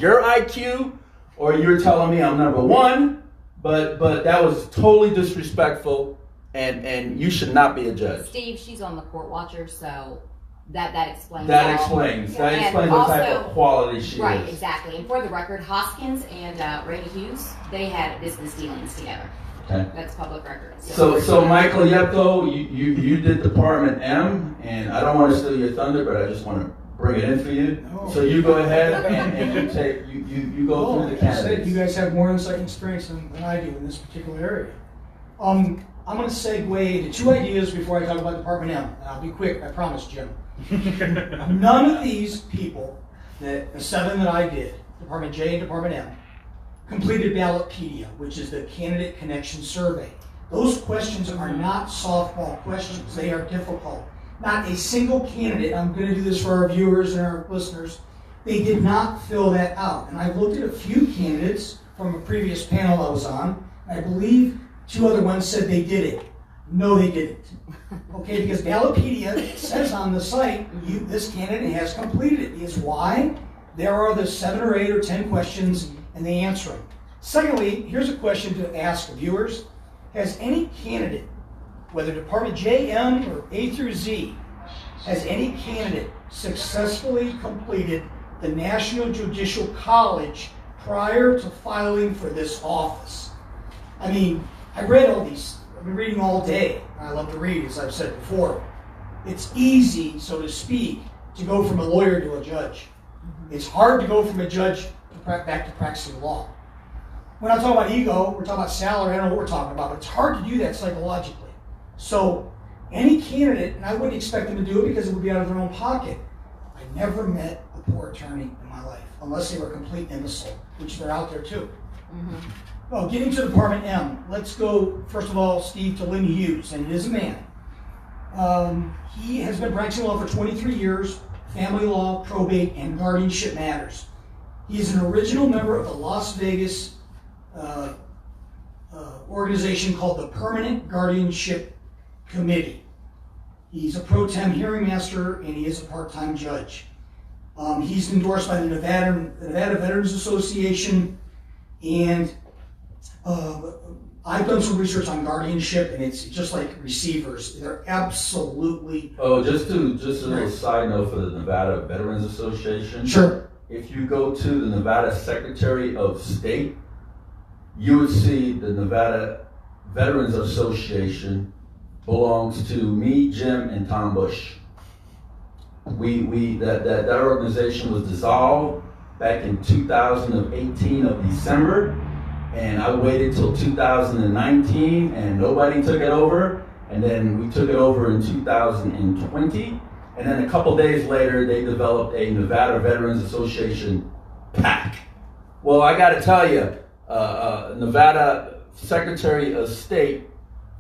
your IQ or you're telling me I'm number one, but that was totally disrespectful, and you should not be a judge. Steve, she's on the court watcher, so that explains. That explains the type of quality she is. Right, exactly. And for the record, Hoskins and RENEE Hughes, they had business dealings together. Okay. That's public record. So Michael Yepko, you did Department M, and I don't want to steal your thunder, but I just want to bring it in for you. No. So you go ahead and you go through the candidates. You guys have more insight and experience than I do in this particular area. I'm going to segue into two ideas before I talk about Department M. And I'll be quick, I promise, Jim. None of these people, the 7 that I did, Department J and Department M, completed Ballotpedia, which is the candidate connection survey. Those questions are not softball questions. They are difficult. Not a single candidate, I'm going to do this for our viewers and our listeners, they did not fill that out. And I've looked at a few candidates from a previous panel I was on. I believe 2 other ones said they did it. No, they didn't. Okay, because Ballotpedia says on the site, this candidate has completed it. Because why? There are the 7 or 8 or 10 questions, and they answer them. Secondly, here's a question to ask viewers. Has any candidate, whether Department J, M, or A through Z, has any candidate successfully completed the National Judicial College prior to filing for this office? I mean, I read all these. I've been reading all day. I love to read, as I've said before. It's easy, so to speak, to go from a lawyer to a judge. It's hard to go from a judge back to practicing law. We're not talking about ego, we're talking about salary, I don't know what we're talking about, but it's hard to do that psychologically. So any candidate, and I wouldn't expect them to do it because it would be out of their own pocket. I never met a poor attorney in my life, unless they were a complete imbecile, which they're out there too. Mm-hmm. Well, getting to Department M, let's go, first of all, Steve, to Lynn Hughes, and it is a man. He has been practicing law for 23 years, family law, probate, and guardianship matters. He is an original member of the Las Vegas organization called the Permanent Guardianship Committee. He's a pro tem hearing master, and he is a part-time judge. He's endorsed by the Nevada Veterans Association, and I've done some research on guardianship, and it's just like receivers. They're absolutely... Oh, just a little side note for the Nevada Veterans Association. Sure. If you go to the Nevada Secretary of State, you would see the Nevada Veterans Association belongs to me, Jim, and Tom Bush. That organization was dissolved back in 2018 of December. And I waited till 2019, and nobody took it over. And then we took it over in 2020. And then a couple days later, they developed a Nevada Veterans Association PAC. Well, I got to tell you, Nevada Secretary of State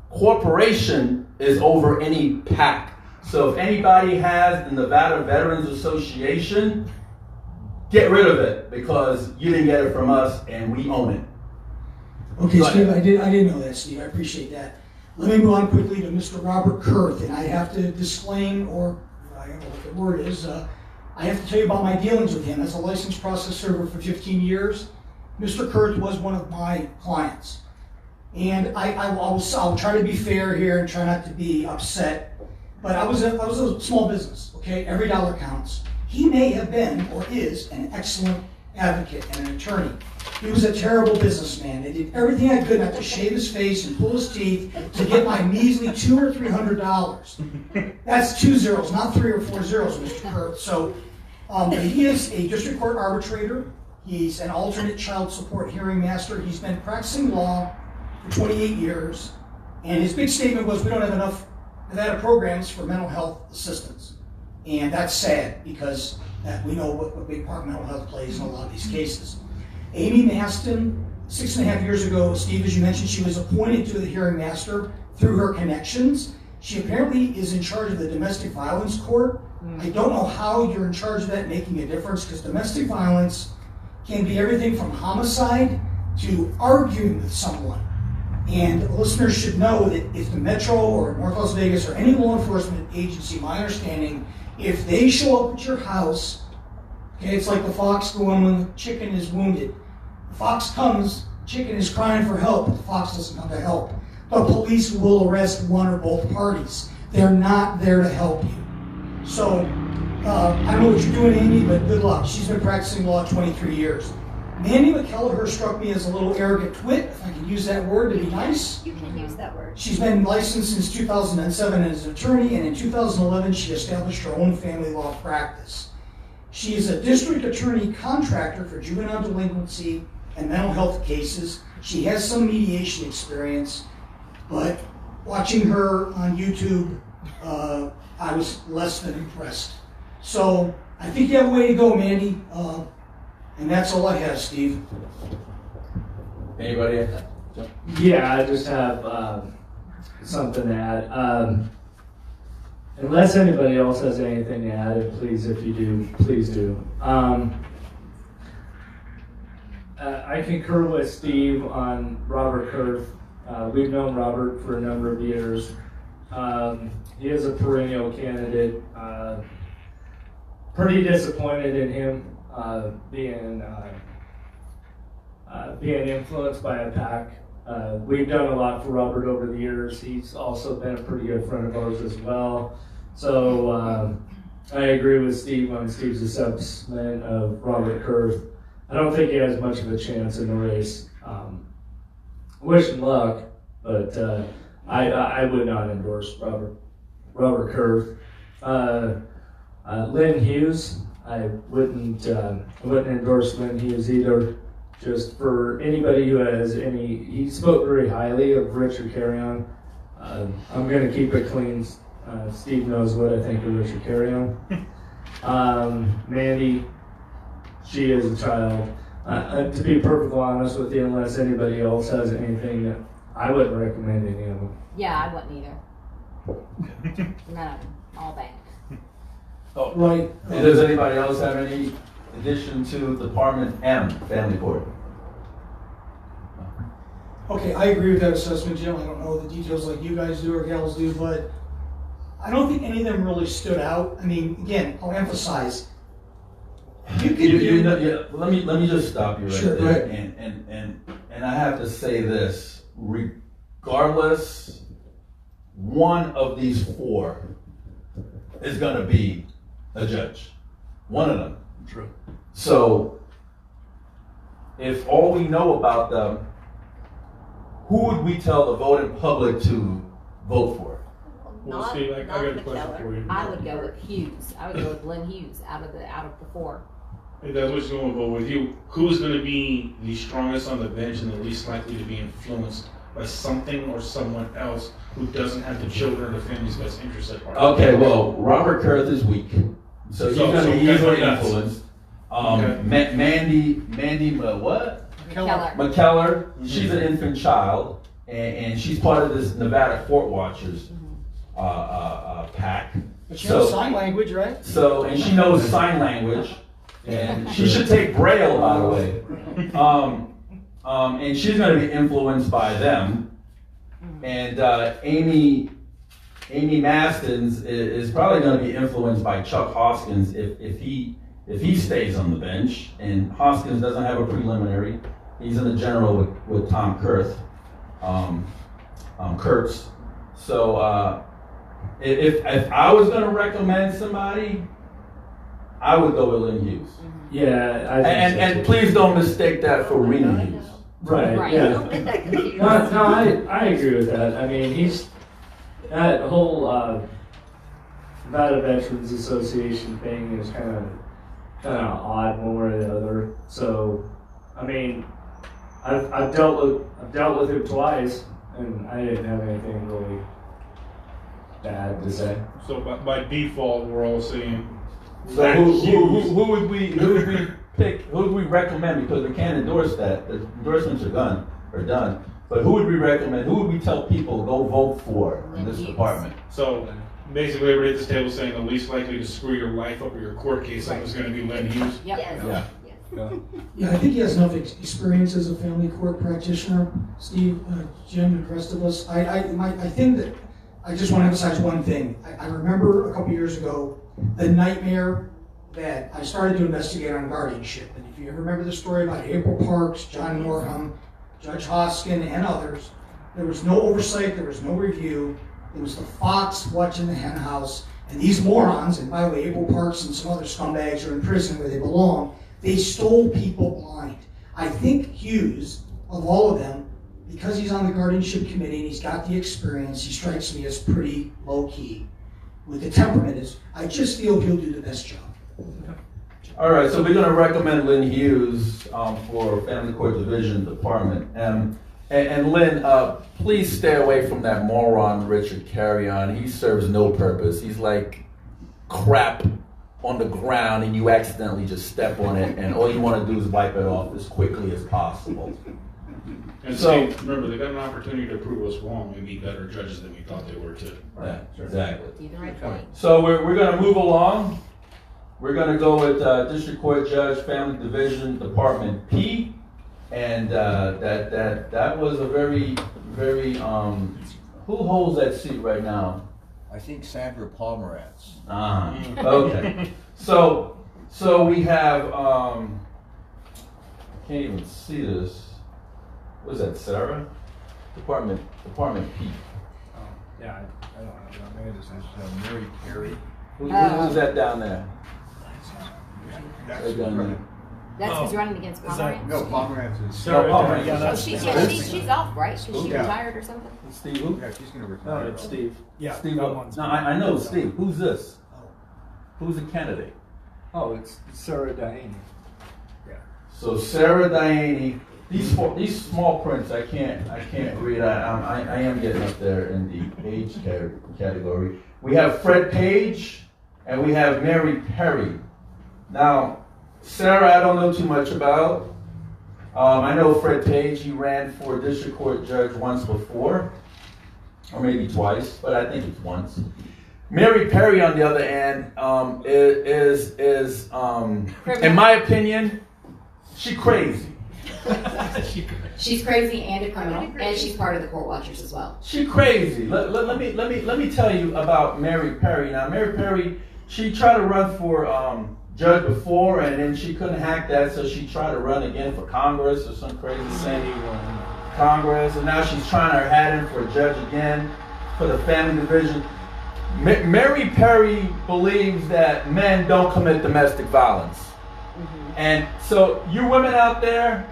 corporation is over any PAC. So if anybody has the Nevada Veterans Association, get rid of it, because you didn't get it from us, and we own it. Okay, Steve, I didn't know that, Steve. I appreciate that. Let me move on quickly to Mr. Robert Kurth, and I have to disclaim, or I don't know what the word is, I have to tell you about my dealings with him. As a licensed process server for 15 years, Mr. Kurth was one of my clients. And I'll try to be fair here and try not to be upset, but I was a small business, okay? Every dollar counts. He may have been, or is, an excellent advocate and an attorney. He was a terrible businessman. I did everything I could not to shave his face and pull his teeth to get my measly $200 or $300. That's 2 zeros, not 3 or 4 zeros, Mr. Kurth. So, but he is a district court arbitrator. He's an alternate child support hearing master. He's been practicing law for 28 years. And his big statement was, we don't have enough Nevada programs for mental health assistance. And that's sad, because we know what big part mental health plays in a lot of these cases. Amy Maston, 6.5 years ago, Steve, as you mentioned, she was appointed to the hearing master through her connections. She apparently is in charge of the domestic violence court. I don't know how you're in charge of that making a difference, because domestic violence can be everything from homicide to arguing with someone. And listeners should know that if the Metro or North Las Vegas or any law enforcement agency, my understanding, if they show up at your house, okay, it's like the fox going when the chicken is wounded. The fox comes, chicken is crying for help, but the fox doesn't come to help. The police will arrest one or both parties. They're not there to help you. So, I don't know what you're doing, Amy, but good luck. She's been practicing law 23 years. Mandy McKellar struck me as a little arrogant twit, if I can use that word to be nice. You can use that word. She's been licensed since 2007 as an attorney, and in 2011 she established her own family law practice. She is a district attorney contractor for juvenile delinquency and mental health cases. She has some mediation experience, but watching her on YouTube, I was less than impressed. So I think you have a way to go, Mandy. And that's all I have, Steve. Anybody? Yeah, I just have something to add. Unless anybody else has anything to add, and please, if you do, please do. I concur with Steve on Robert Kurth. We've known Robert for a number of years. He is a perennial candidate. Pretty disappointed in him being influenced by a PAC. We've done a lot for Robert over the years. He's also been a pretty good friend of ours as well. So I agree with Steve on Steve's assessment of Robert Kurth. I don't think he has much of a chance in the race. Wish him luck, but I would not endorse Robert Kurth. Lynn Hughes, I wouldn't endorse Lynn Hughes either. Just for anybody who has he spoke very highly of Richard Carrion. I'm going to keep it clean. Steve knows what I think of Richard Carrion. Mandy, she is a child. To be perfectly honest with you, unless anybody else has anything, I wouldn't recommend any of them. Yeah, I wouldn't either. None of them. All bad. Oh, Right. Does anybody else have any addition to Department M, Family Court? Okay, I agree with that assessment, Jim. I don't know the details like you guys do or gals do, but I don't think any of them really stood out. I mean, again, I'll emphasize. Let me just stop you right Sure, there. right. And I have to say this, regardless, one of these four is gonna be a judge. One of them. True. So if all we know about them, who would we tell the voting public to vote for? Well, Steve, I got a question for you. I would go with Hughes. I would go with Lynn Hughes out of the four. If that's what you're going to vote with you, who's going to be the strongest on the bench and the least likely to be influenced by something or someone else who doesn't have the children or the family's best interests at heart? Okay, well, Robert Kurth is weak, so he's going to be easily influenced. Okay. Mandy, what? Keller. McKellar, she's an infant child, and she's part of this Nevada Court Watchers PAC. But you know sign language, right? So, and she knows sign language, and she should take Braille, by the way. And she's going to be influenced by them. And Amy Mastins is probably going to be influenced by Chuck Hoskins if he stays on the bench, and Hoskins doesn't have a preliminary. He's in the general with Tom Kurtz. So if I was going to recommend somebody, I would go with Lynn Hughes. Yeah, I think so And too. please don't mistake that for RENEE Hughes. Right, Right. yeah. Don't get that confused. No, I agree with that. I mean, that whole Nevada Veterans Association thing is kind of odd one way or the other. So, I mean, I've dealt with him twice, and I didn't have anything really bad to say. So by default, we're all saying. So who would we pick? Who would we recommend? Because we can't endorse that. The endorsements are done. But who would we recommend? Who would we tell people go vote for in this department? So basically, everybody at this table is saying the least likely to screw your life up or your court case up is going to be Lynn Hughes. Yep. Yes. Yeah. Yes. Yeah, I think he has enough experience as a family court practitioner, Steve, Jim, and the rest of us. I think that I just want to emphasize one thing. I remember a couple years ago the nightmare that I started to investigate on guardianship. And if you ever remember the story about April Parks, John Norham, Judge Hoskin, and others, there was no oversight, there was no review. It was the fox watching the hen house. And these morons, and by the way, April Parks and some other scumbags are in prison where they belong, they stole people blind. I think Hughes, of all of them, because he's on the guardianship committee and he's got the experience, he strikes me as pretty low-key. With the temperament is, I just feel he'll do the best job. All right, so we're going to recommend Lynn Hughes for Family Court Division Department. And Lynn, please stay away from that moron Richard Carrion. He serves no purpose. He's like crap on the ground and you accidentally just step on it and all you want to do is wipe it off as quickly as possible. And So- so remember, they got an opportunity to prove us wrong and be better judges than we thought they were too. Yeah, exactly. Do the right thing. So we're going to move along. We're going to go with District Court Judge, Family Division, Department P. And that was a very, who holds that seat right now? I think Sandra Pomerantz. Okay. So we have, can't even see this. What is that, Sarah? Department P. Yeah, I don't have that. Maybe this is Mary Perry. Who's that down there? That's Right down there. That's who's running against Pomerantz? No, Pomerantz is. No, Pomerantz. Yeah, Oh, that's. she's off, right? Is she Yeah. retired or something? Steve who? Yeah, she's gonna No, retire. it's Steve. Yeah, Steve, that no, one's. I know Steve. Who's this? Who's the candidate? Oh, it's Sarah Diane. So Sarah Diane, these small prints I can't read. I am getting up there in the age category. We have Fred Page and we have Mary Perry. Now, Sarah, I don't know too much about. I know Fred Page. He ran for district court judge once before, or maybe twice, but I think it's once. Mary Perry, on the other hand, is in my opinion, she crazy. She's crazy and a criminal, and she's part of the court watchers as well. She crazy. Let me tell you about Mary Perry. Now, Mary Perry, she tried to run for judge before, and then she couldn't hack that, so she tried to run again for Congress or some crazy thing. Congress, and now she's trying her hat in for a judge again for the family division. Mary Perry believes that men don't commit domestic violence. And so you women out there,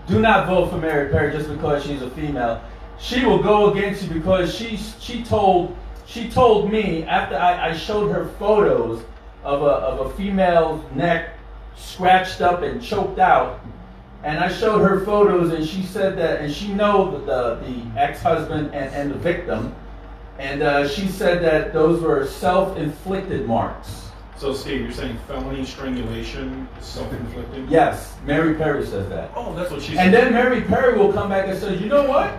do not vote for Mary Perry just because she's a female. She will go against you because she told me after I showed her photos of a female's neck scratched up and choked out, and I showed her photos, and she said that, and she know the ex-husband and the victim, and she said that those were self-inflicted marks. So Steve, you're saying felony strangulation is self-inflicted? Yes, Mary Perry says that. Oh, that's what she said. And then Mary Perry will come back and say, you know what?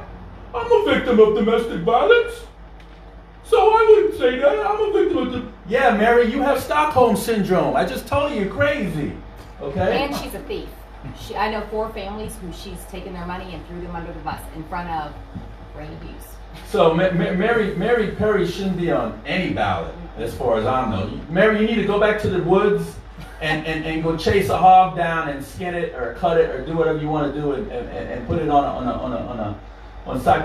I'm a victim of domestic violence. So I wouldn't say that. I'm a victim of Yeah, Mary, you have Stockholm Syndrome. I just told you, you're crazy. Okay? And she's a thief. I know 4 families who she's taken their money and threw them under the bus in front of RENEE Hughes. So Mary Perry shouldn't be on any ballot, as far as I know. Mary, you need to go back to the woods and go chase a hog down and skin it or cut it or do whatever you want to do and put it on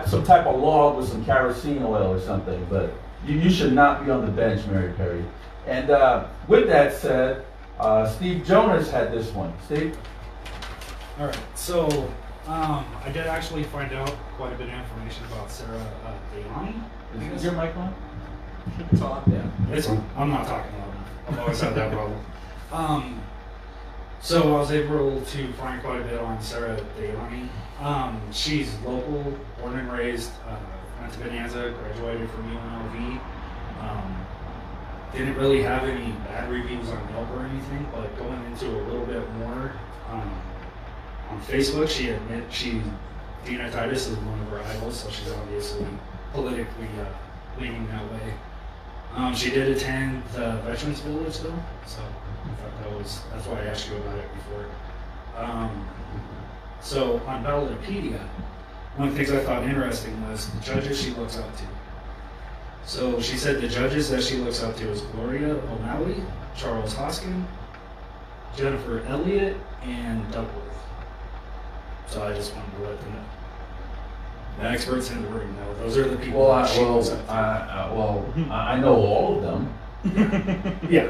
some type of log with some kerosene oil or something. But you should not be on the bench, Mary Perry. And with that said, Steve Jonas had this one. Steve? All right, so I did actually find out quite a bit of information about Sarah Daylani. Is your mic on? Talk. Yeah, I'm not talking loud enough. I've always had that problem. So I was able to find quite a bit on Sarah Daylani. She's local, born and raised, went to Bonanza, graduated from UNLV. Didn't really have any bad reviews on Yelp or anything, but going into a little bit more, on Facebook, she admits Dina Titus is one of her idols, so she's obviously politically leaning that way. She did attend the Veterans Village though, so I thought that's why I asked you about it before. So on Ballotopedia, one of the things I thought interesting was the judges she looks up to. So she said the judges that she looks up to is Gloria O'Malley, Charles Hoskin, Jennifer Elliott, and Duckworth. So I just wanted to let them know. The experts in the room know. Those are the people that she looks up to. I know all of them. Yeah.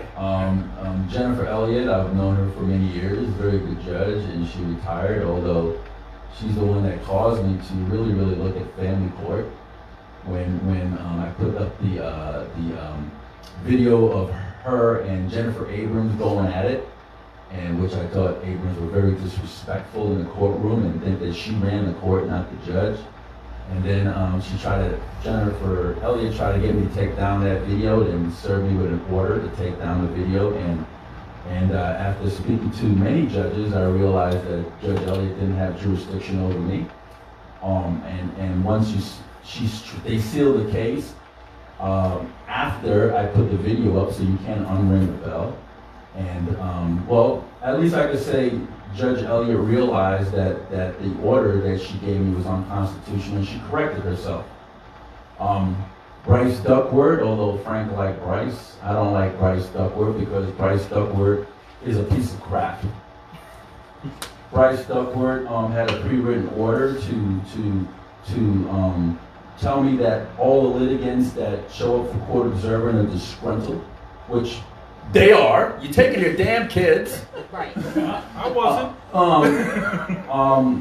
Jennifer Elliott, I've known her for many years, very good judge, and she retired, although she's the one that caused me to really, really look at family court. When I put up the video of her and Jennifer Abrams going at it, and which I thought Abrams were very disrespectful in the courtroom and think that she ran the court, not the judge. And then Jennifer Elliott tried to get me to take down that video, then served me with an order to take down the video. And after speaking to many judges, I realized that Judge Elliott didn't have jurisdiction over me. And once they sealed the case after I put the video up, so you can't unring the bell. And well, at least I could say Judge Elliott realized that the order that she gave me was unconstitutional, and she corrected herself. Bryce Duckworth, although Frank liked Bryce, I don't like Bryce Duckworth because Bryce Duckworth is a piece of crap. Bryce Duckworth had a pre-written order to tell me that all the litigants that show up for court observing are disgruntled, which they are. You're taking your damn kids. Right. I wasn't.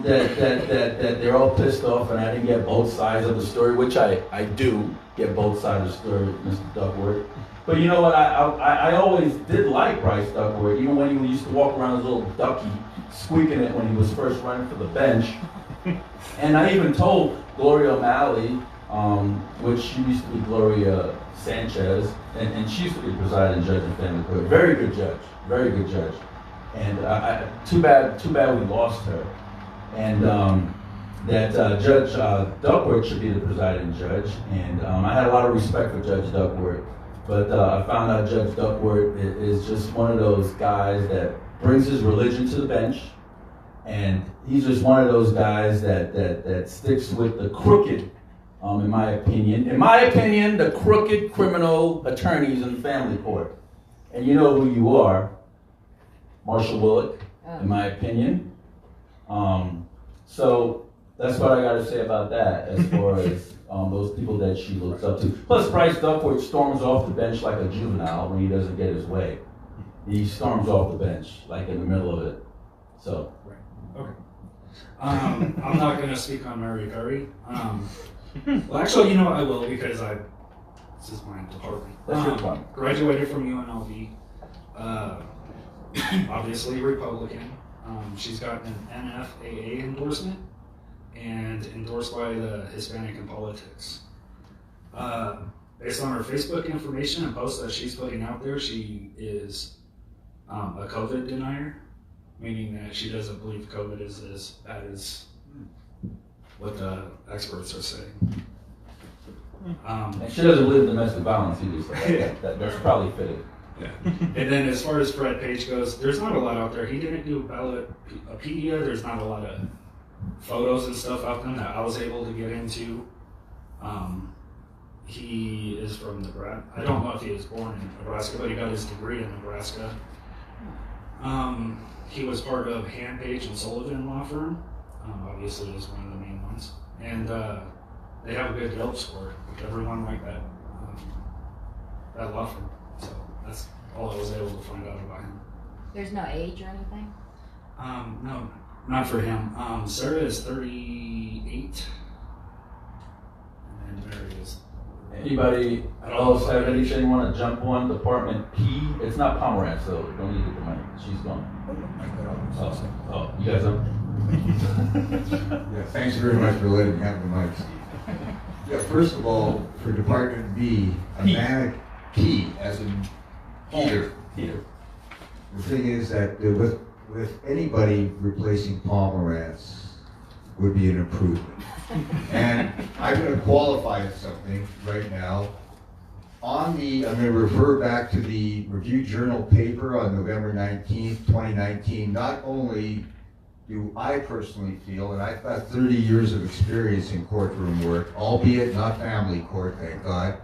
That they're all pissed off, and I didn't get both sides of the story, which I do get both sides of the story, Mr. Duckworth. But you know what? I always did like Bryce Duckworth, even when he used to walk around his little ducky, squeaking it when he was first running for the bench. And I even told Gloria O'Malley, which she used to be Gloria Sanchez, and she used to be the presiding judge in family court. Very good judge, very good judge. And too bad we lost her. And that Judge Duckworth should be the presiding judge. And I had a lot of respect for Judge Duckworth, but I found out Judge Duckworth is just one of those guys that brings his religion to the bench, and he's just one of those guys that sticks with the crooked. In my opinion, the crooked criminal attorneys in family court. And you know who you are, Marshall Willick, in my opinion. So that's what I got to say about that as far as those people that she looks up to. Plus, Bryce Duckworth storms off the bench like a juvenile when he doesn't get his way. He storms off the bench, like in the middle of it. So. Right. Okay. I'm not going to speak on Mary Perry. Well, actually, you know what, I will, because this is my department. That's your department. Graduated from UNLV. Obviously Republican. She's got an NFAA endorsement and endorsed by the Hispanic in Politics. Based on her Facebook information and posts that she's putting out there, she is a COVID denier, meaning that she doesn't believe COVID is as bad as what the experts are saying. And she doesn't believe in domestic violence either, so that's probably fitting. Yeah. And then as far as Fred Page goes, there's not a lot out there. He didn't do Ballotopedia. There's not a lot of photos and stuff out there that I was able to get into. He is from Nebraska. I don't know if he was born in Nebraska, but he got his degree in Nebraska. He was part of Hand, Page, and Sullivan law firm. Obviously, is one of the main ones. And they have a good Yelp score. Everyone like that law firm. So that's all I was able to find out about him. There's no age or anything? No, not for him. Sarah is 38. And Mary is... Anybody else have anything want to jump on Department P? It's not Pomerantz, so don't need to get the money. She's gone. Oh, you guys have? Yeah, thanks very much for letting me have the mic, Steve. Yeah, first of all, for Department B, a manic P, as in Peter. Peter. The thing is that with anybody replacing Pomerantz would be an improvement. And I'm going to qualify something right now. I'm going to refer back to the Review Journal paper on November 19th, 2019. Not only do I personally feel, and I've got 30 years of experience in courtroom work, albeit not family court, thank God,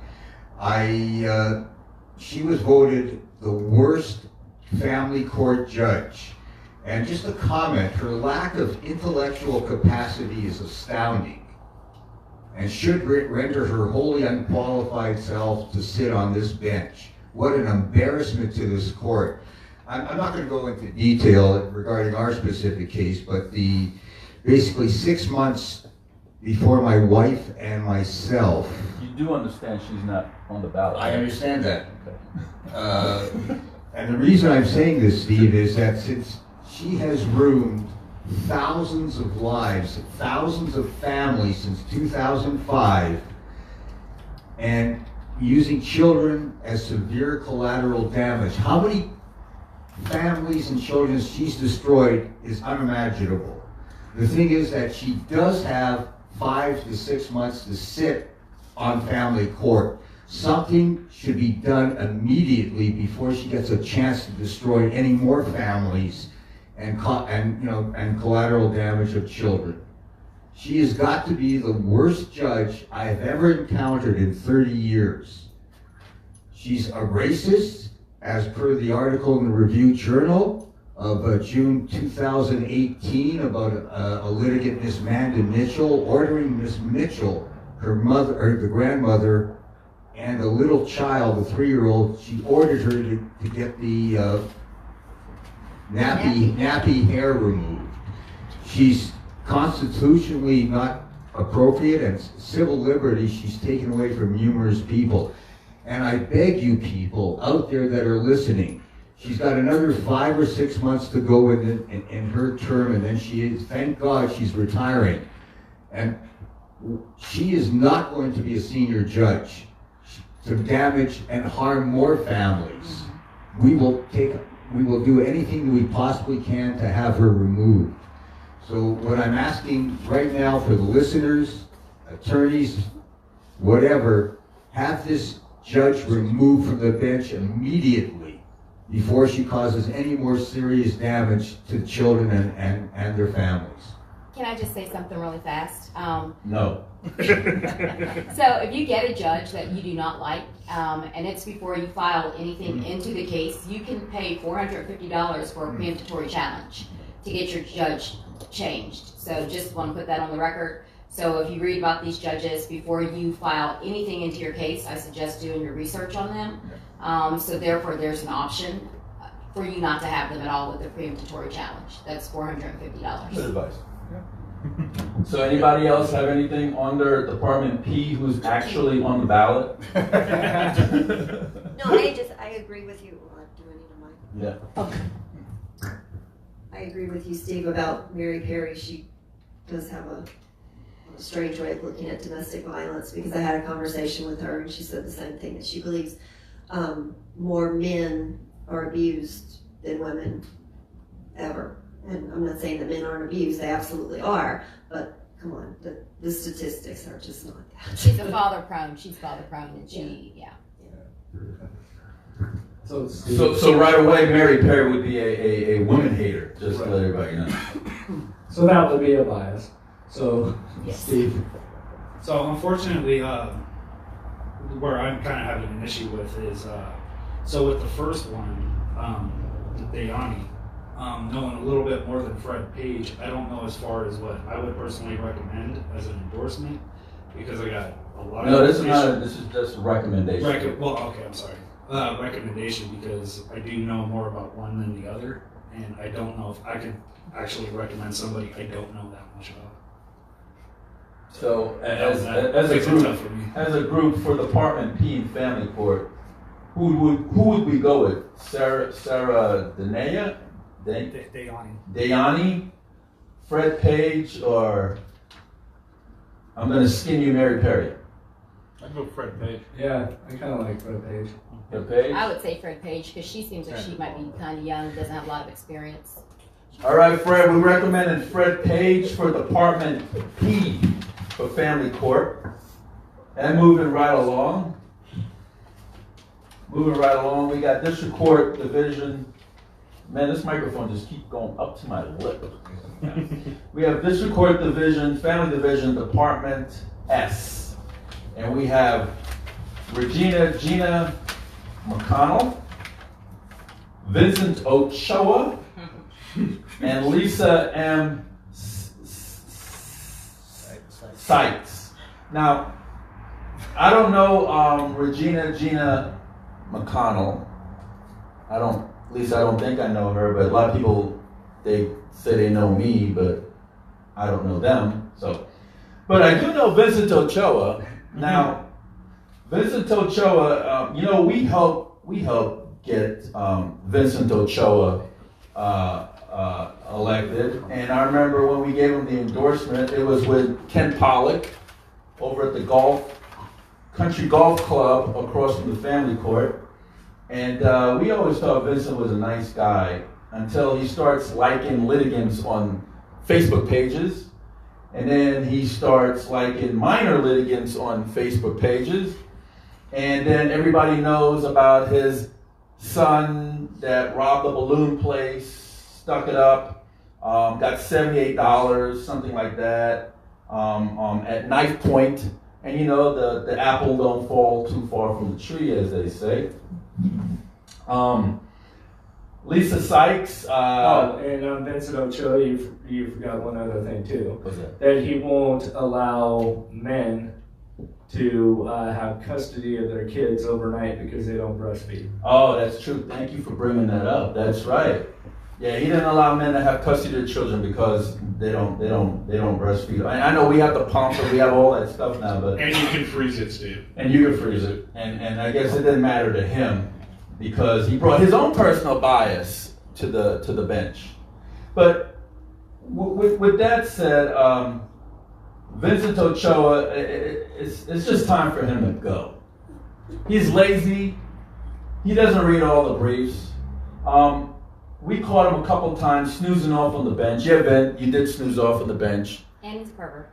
she was voted the worst family court judge. And just a comment, her lack of intellectual capacity is astounding and should render her wholly unqualified self to sit on this bench. What an embarrassment to this court. I'm not going to go into detail regarding our specific case, but basically 6 months before my wife and myself. You do understand she's not on the ballot. I understand that. And the reason I'm saying this, Steve, is that since she has ruined thousands of lives, thousands of families since 2005, and using children as severe collateral damage. How many families and children she's destroyed is unimaginable. The thing is that she does have 5 to 6 months to sit on family court. Something should be done immediately before she gets a chance to destroy any more families and collateral damage of children. She has got to be the worst judge I have ever encountered in 30 years. She's a racist, as per the article in the Review Journal of June 2018 about a litigant, Miss Amanda Mitchell, ordering Miss Mitchell, her mother, or the grandmother, and a little child, a 3-year-old, she ordered her to get the nappy hair removed. She's constitutionally not appropriate, and civil liberty she's taken away from numerous people. And I beg you people out there that are listening, she's got another 5 or 6 months to go in her term, and then thank God she's retiring. And she is not going to be a senior judge to damage and harm more families. We will do anything that we possibly can to have her removed. So what I'm asking right now for the listeners, attorneys, whatever, have this judge removed from the bench immediately before she causes any more serious damage to children and their families. Can I just say something really fast? No. So if you get a judge that you do not like, and it's before you file anything into the case, you can pay $450 for a preemptory challenge to get your judge changed. So just want to put that on the record. So if you read about these judges before you file anything into your case, I suggest doing your research on them. So therefore there's an option for you not to have them at all with a preemptory challenge. That's $450. Good advice. So anybody else have anything under Department P who's actually on the ballot? No, I agree with you. Do I need a mic? Yeah. Okay. I agree with you, Steve, about Mary Perry. She does have a strange way of looking at domestic violence, because I had a conversation with her and she said the same thing, that she believes more men are abused than women ever. And I'm not saying that men aren't abused, they absolutely are, but come on, the statistics are just not that. She's a father prone, and she, yeah. So right away, Mary Perry would be a woman hater, just to let everybody know. So that would be a bias. So, yes. Steve. So unfortunately, where I'm kind of having an issue with is, so with the first one, Dayani, knowing a little bit more than Fred Page, I don't know as far as what I would personally recommend as an endorsement, because I got a lot No, of this is information. not, this is just a recommendation. Well, okay, I'm sorry. Recommendation, because I do know more about one than the other, and I don't know if I could actually recommend somebody I don't know that much about. So, That as makes a it group, tough for me. as a group for Department P in Family Court, who would we go with? Sarah Denea? Dayani, Fred Page, or I'm gonna skin you, Mary Perry. I'd go Fred Page. Yeah, I kind of like Fred Page. Fred Page. I would say Fred Page, because she seems like she might be kind of young, doesn't have a lot of experience. All right, Fred. We recommended Fred Page for Department P for Family Court. And moving right along, we got District Court Division. Man, this microphone just keeps going up to my lip. We have District Court Division, Family Division, Department S. And we have Gina McConnell, Vincent Ochoa, and Lisa M. SZYC. Now, I don't know Gina McConnell. I don't think I know her, but a lot of people, they say they know me, but I don't know them. So, but I do know Vincent Ochoa. Now, Vincent Ochoa, we helped get Vincent Ochoa elected, and I remember when we gave him the endorsement, it was with Ken Pollock over at the Country Golf Club across from the Family Court. And we always thought Vincent was a nice guy until he starts liking litigants on Facebook pages. And then he starts liking minor litigants on Facebook pages. And then everybody knows about his son that robbed a balloon place, stuck it up, got $78, something like that, at knife point. And the apple don't fall too far from the tree, as they say. Lisa SZYC. And Vincent Ochoa, you forgot one other thing too. What's that? That he won't allow men to have custody of their kids overnight because they don't breastfeed. Oh, that's true. Thank you for bringing that up. That's right. Yeah, he didn't allow men to have custody of their children because they don't breastfeed. I know we have the pump and we have all that stuff now, but And you can freeze it, Steve. and you can freeze it. And I guess it didn't matter to him because he brought his own personal bias to the bench. But with that said, Vincent Ochoa, it's just time for him to go. He's lazy. He doesn't read all the briefs. We caught him a couple times snoozing off on the bench. Yeah, Ben, you did snooze off on the bench. And he's a pervert.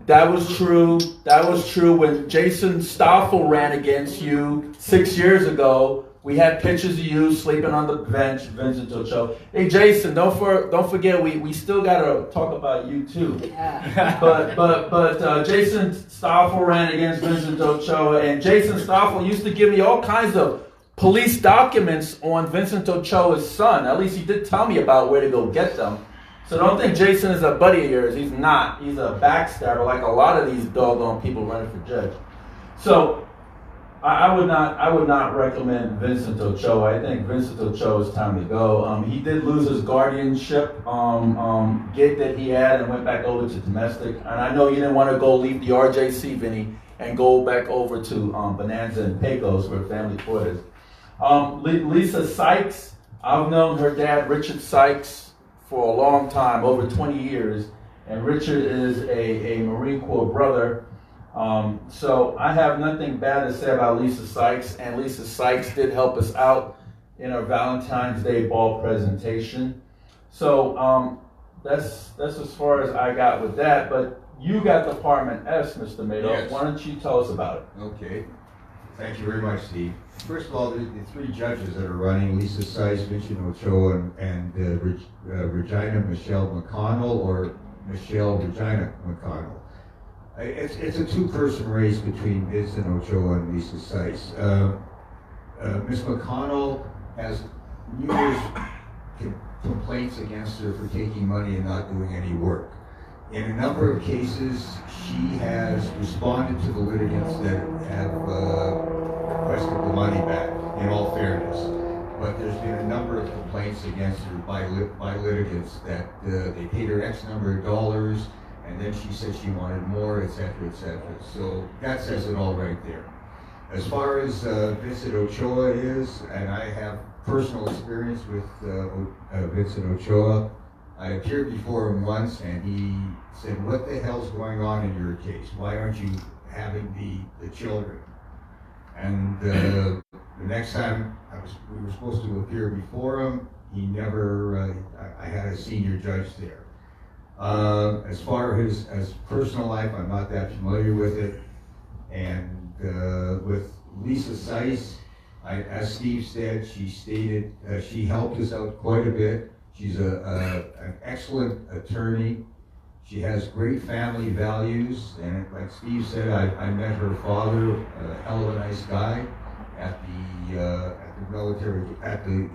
That was true. That was true when Jason Stoffel ran against you 6 years ago. We had pictures of you sleeping on the bench, Vincent Ochoa. Hey, Jason, don't forget we still got to talk about you too. Yeah. But Jason Stoffel ran against Vincent Ochoa, and Jason Stoffel used to give me all kinds of police documents on Vincent Ochoa's son. At least he did tell me about where to go get them. So don't think Jason is a buddy of yours. He's not. He's a backstabber like a lot of these doggone people running for judge. So I would not recommend Vincent Ochoa. I think Vincent Ochoa is time to go. He did lose his guardianship gig that he had and went back over to domestic. And I know you didn't want to go leave the RJC, Vinny, and go back over to Bonanza and Pecos where family court is. Lisa SZYC, I've known her dad, Richard SZYC, for a long time, over 20 years. And Richard is a Marine Corps brother. So I have nothing bad to say about Lisa SZYC, and Lisa SZYC did help us out in our Valentine's Day ball presentation. So that's as far as I got with that. But you got Department S, Mr. Madoff. Yes. Why don't you tell us about it? Okay. Thank you very much, Steve. First of all, the three judges that are running, Lisa SZYC, Vincent Ochoa, and Regina Michelle McConnell, or Michelle Regina McConnell. It's a two-person race between Vincent Ochoa and Lisa SZYC. Ms. McConnell has numerous complaints against her for taking money and not doing any work. In a number of cases, she has responded to the litigants that have requested the money back, in all fairness. But there's been a number of complaints against her by litigants that they paid her X number of dollars, and then she said she wanted more, etc., etc. So that says it all right there. As far as Vincent Ochoa is, and I have personal experience with Vincent Ochoa, I appeared before him once, and he said, "What the hell's going on in your case? Why aren't you having the children?" And the next time we were supposed to appear before him, he never. I had a senior judge there. As far as personal life, I'm not that familiar with it. And with Lisa SZYC, as Steve said, she helped us out quite a bit. She's an excellent attorney. She has great family values, and like Steve said, I met her father, a hell of a nice guy, at the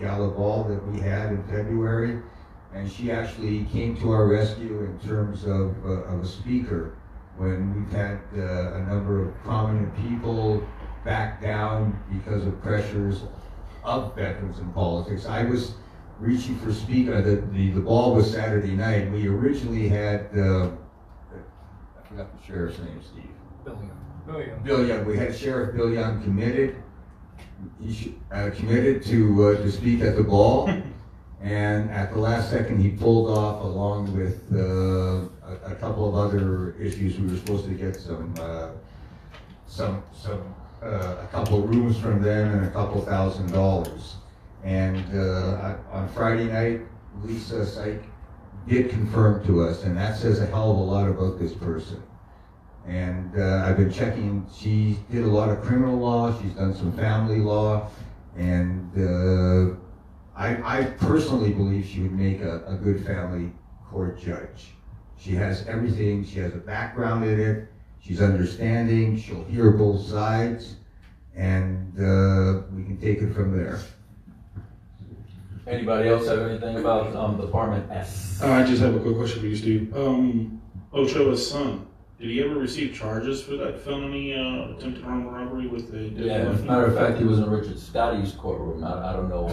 gala ball that we had in February, and she actually came to our rescue in terms of a speaker when we've had a number of prominent people back down because of pressures of veterans in politics. I was reaching for speaker. The ball was Saturday night. We originally had, I forgot the sheriff's name, Steve. Bill Young. We had Sheriff Bill Young committed. Committed to speak at the ball, and at the last second he pulled off, along with a couple of other issues. We were supposed to get a couple rooms from them and a couple $1,000. And on Friday night, Lisa SZYC did confirm to us, and that says a hell of a lot about this person. And I've been checking, she did a lot of criminal law, she's done some family law, and I personally believe she would make a good family court judge. She has everything, she has a background in it, she's understanding, she'll hear both sides, and we can take it from there. Anybody else have anything about Department S? I just have a quick question for you, Steve. Ochoa's son, did he ever receive charges for that felony attempted armed robbery with the... Yeah, as a matter of fact, he was in Richard Scotty's courtroom. I don't know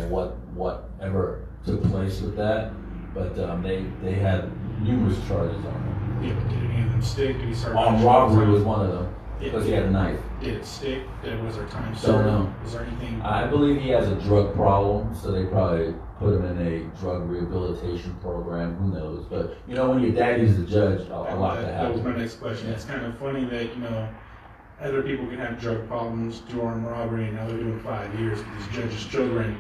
what ever took place with that, but they had numerous charges on him. Yeah, but did any of them stick? Did he start... Armed robbery was one of them, because he had a knife. Did it stick? Was there time Don't served? know. Was there anything... I believe he has a drug problem, so they probably put him in a drug rehabilitation program. Who knows? But you know, when your daddy's the judge, a lot to happen. That was my next question. It's kind of funny that, you know, other people can have drug problems, do armed robbery, and now they're doing 5 years. But these judges' children,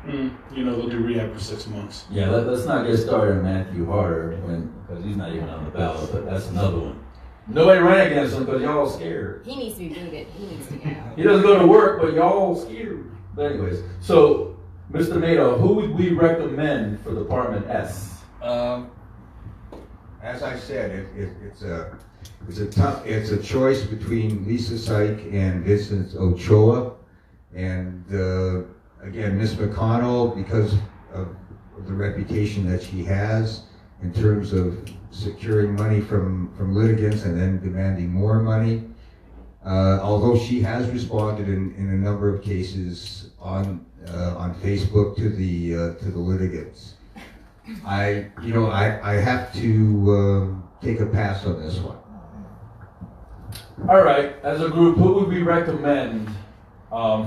you know, they'll do rehab for 6 months. Yeah, let's not get started on Matthew Harder because he's not even on the ballot. But that's another one. Nobody ran against him because y'all scared. He needs to be booted. He needs to go. He doesn't go to work, but y'all scared. But anyways, so Mr. Madoff, who would we recommend for Department S? As I said, it's a choice between Lisa SZYC and Vincent Ochoa, and again, Ms. McConnell, because of the reputation that she has in terms of securing money from litigants and then demanding more money. Although she has responded in a number of cases on Facebook to the litigants, I have to take a pass on this one. All right, as a group, who would we recommend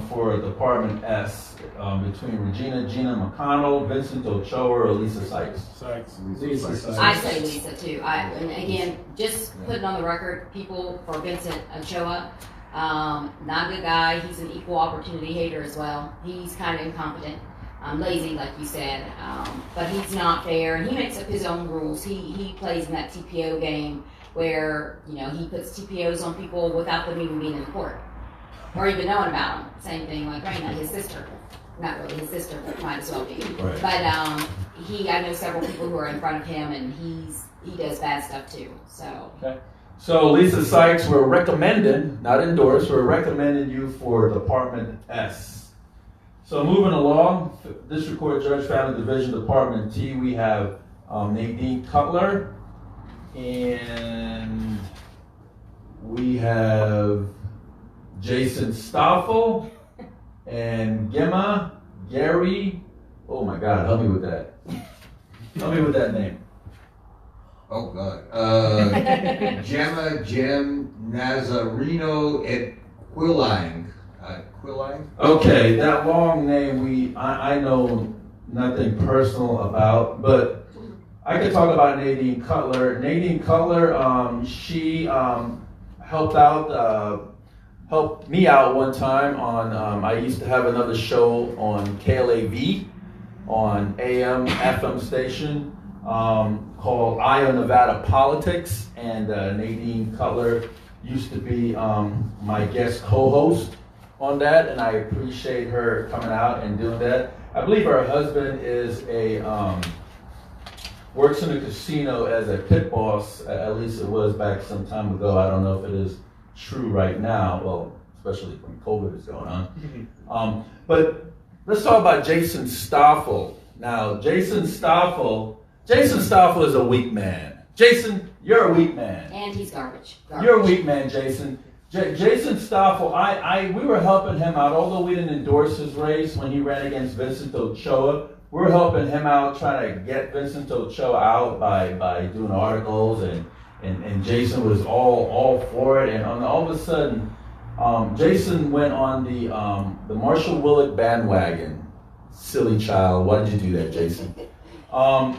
for Department S between Gina McConnell, Vincent Ochoa, or Lisa SZYC? Lisa SZYC. I say Lisa too. And again, just putting on the record, people, for Vincent Ochoa, not a good guy. He's an equal opportunity hater as well. He's kind of incompetent, lazy, like you said, but he's not fair, and he makes up his own rules. He plays in that TPO game where, you know, he puts TPOs on people without them even being in court or even knowing about them. Same thing like Raina, his sister. Not really his sister, but might as well be. Right. But I know several people who are in front of him, and he does bad stuff too. So. Okay. So Lisa SZYC, we're recommending, not endorsed, we're recommending you for Department S. So moving along, District Court Judge, Family Division, Department T, we have Nadine Cutler, and we have Jason Stoffel, and Gemma, Gary, oh my God, help me with that. Help me with that name. Oh God. Gemma, Jem, Nazarino, and Quillang. Quillang? Okay, that long name I know nothing personal about, but I could talk about Nadine Cutler. Nadine Cutler, she helped me out one time on, I used to have another show on KLAV, on AM, FM station, called Iowa Nevada Politics, and Nadine Cutler used to be my guest co-host on that, and I appreciate her coming out and doing that. I believe her husband is works in a casino as a pit boss, at least it was back some time ago. I don't know if it is true right now, well, especially when COVID is going on. But let's talk about Jason Stoffel. Now, Jason Stoffel is a weak man. Jason, you're a weak man. And he's garbage. You're a weak man, Jason. Jason Stoffel, we were helping him out, although we didn't endorse his race when he ran against Vincent Ochoa. We were helping him out, trying to get Vincent Ochoa out by doing articles, and Jason was all for it. And all of a sudden, Jason went on the Marshall Willick bandwagon. Silly child, why did you do that, Jason? All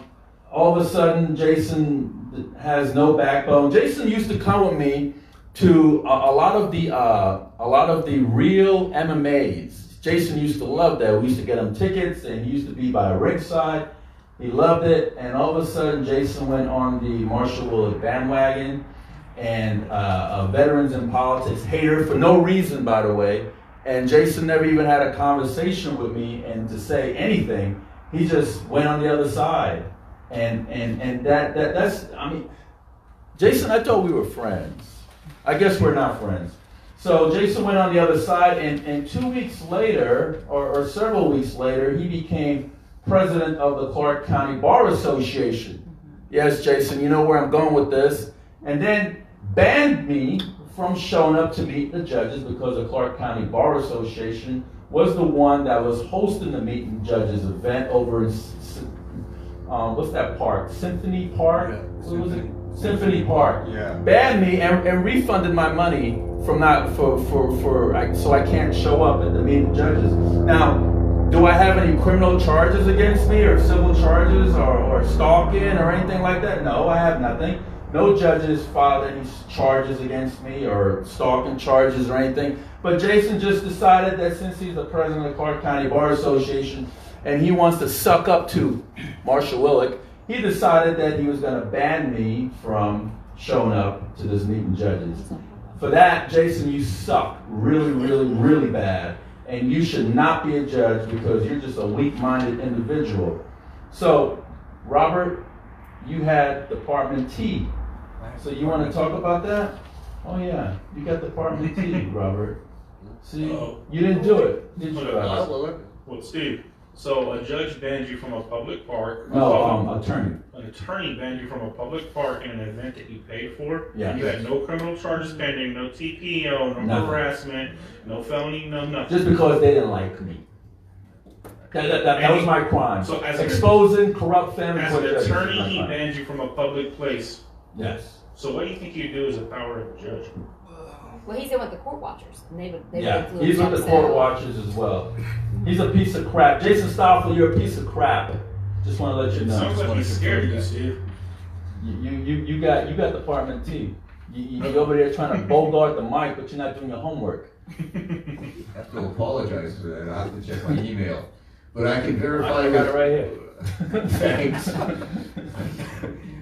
of a sudden, Jason has no backbone. Jason used to come with me to a lot of the real MMAs. Jason used to love that. We used to get him tickets, and he used to be by ringside. He loved it, and all of a sudden, Jason went on the Marshall Willick bandwagon, and a veterans in politics hater for no reason, by the way. And Jason never even had a conversation with me and to say anything. He just went on the other side, and that's I mean, Jason, I thought we were friends. I guess we're not friends. So Jason went on the other side, and 2 weeks later, or several weeks later, he became president of the Clark County Bar Association. Yes, Jason, you know where I'm going with this. And then banned me from showing up to meet the judges because the Clark County Bar Association was the one that was hosting the meeting judges event over in, what's that park? Symphony Park? Yeah, What was it? Symphony Park. Yeah. Banned me and refunded my money from that so I can't show up at the meeting judges. Now, do I have any criminal charges against me, or civil charges, or stalking, or anything like that? No, I have nothing. No judges filed any charges against me, or stalking charges, or anything. But Jason just decided that since he's the president of the Clark County Bar Association, and he wants to suck up to Marshall Willick, he decided that he was going to ban me from showing up to this meeting judges. For that, Jason, you suck really, really, really bad, and you should not be a judge because you're just a weak-minded individual. So, Robert, you had Department T. So you want to talk about that? Oh yeah, you got Department T, Robert. See, you didn't do it, did you, Robert? Well, Steve, so a judge banned you from a public park. No, attorney. An attorney banned you from a public park in an event that you paid for. Yeah. You had no criminal charges pending, no TPO, no harassment, no felony, no nothing. Just because they didn't like me. That was my crime. So as exposing corrupt family. As an attorney, he banned you from a public place. Yes. So what do you think you do as a power of judge? Well, he's in with the court watchers, and they would Yeah, influence he's with the him, court so- watchers as well. He's a piece of crap. Jason Stoffel, you're a piece of crap. Just want to let you know. Sounds like he's scared of you, Steve. You got Department T. You're over there trying to bogart the mic, but you're not doing your homework. I have to apologize for that. I have to check my email. But I can verify. I got it right here. Thanks.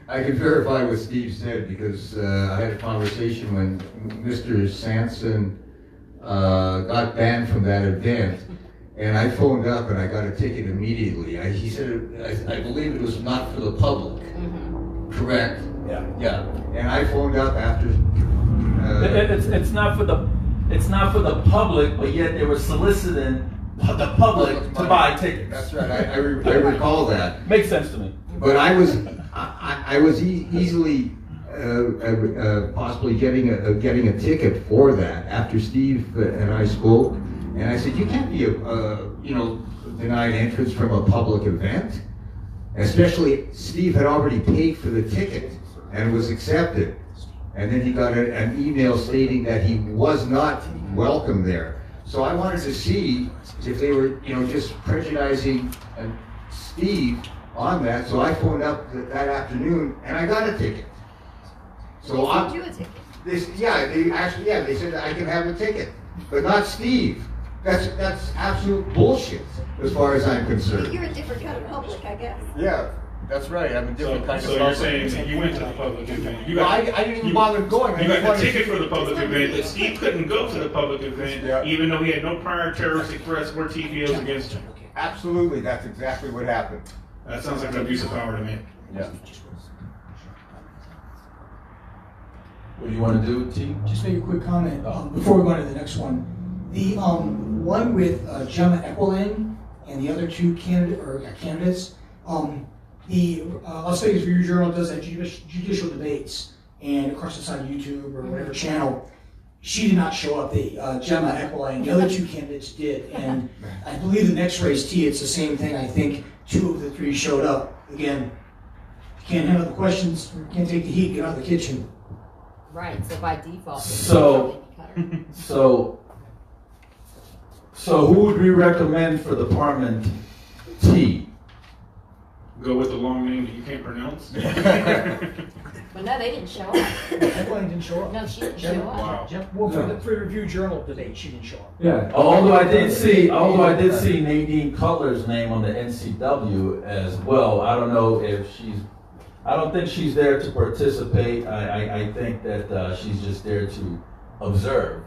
I can verify what Steve said because I had a conversation when Mr. Sampson got banned from that event, and I phoned up and I got a ticket immediately. He said, I believe it was not for the public. Mm-hmm. Correct? Yeah. Yeah. And I phoned up after. It's not for the public, but yet they were soliciting the public to buy tickets. That's right, I recall that. Makes sense to me. But I was easily possibly getting a ticket for that after Steve and I spoke, and I said, you can't be denied entrance from a public event, especially Steve had already paid for the ticket and was accepted, and then he got an email stating that he was not welcome there. So I wanted to see if they were just prejudicing Steve on that, so I phoned up that afternoon and I got a ticket. So They sent you a ticket. they said that I can have a ticket, but not Steve. That's absolute bullshit as far as I'm concerned. You're a different kind of public, I guess. Yeah, that's right. I'm a different kind of So you're public. saying that you went to the public event. I didn't even bother going. You got the ticket for the public event, but Steve couldn't go to the public event, even though he had no prior terroristic threats or TPOs against him. Absolutely, that's exactly what happened. That sounds like an abuse of power to me. Yeah. What do you want to do, T? Just make a quick comment before we go on to the next one. The one with Gemma Equilin and the other two candidates, the Las Vegas Review-Journal does that judicial debates, and of course it's on YouTube or whatever channel. She did not show up. Gemma Equilin, the other two candidates did, and I believe the next race, T, it's the same thing. I think 2 of the 3 showed up. Again, you can't handle the questions, you can't take the heat, get out of the kitchen. Right, so by default. So who would we recommend for Department T? Go with the long name that you can't pronounce. But no, they didn't show up. Equilin didn't show up. No, she didn't show up. Wow. Well, for the Review-Journal debate, she didn't show up. Yeah. Although I did see Nadine Cutler's name on the NCW as well. I don't know if I don't think she's there to participate. I think that she's just there to observe.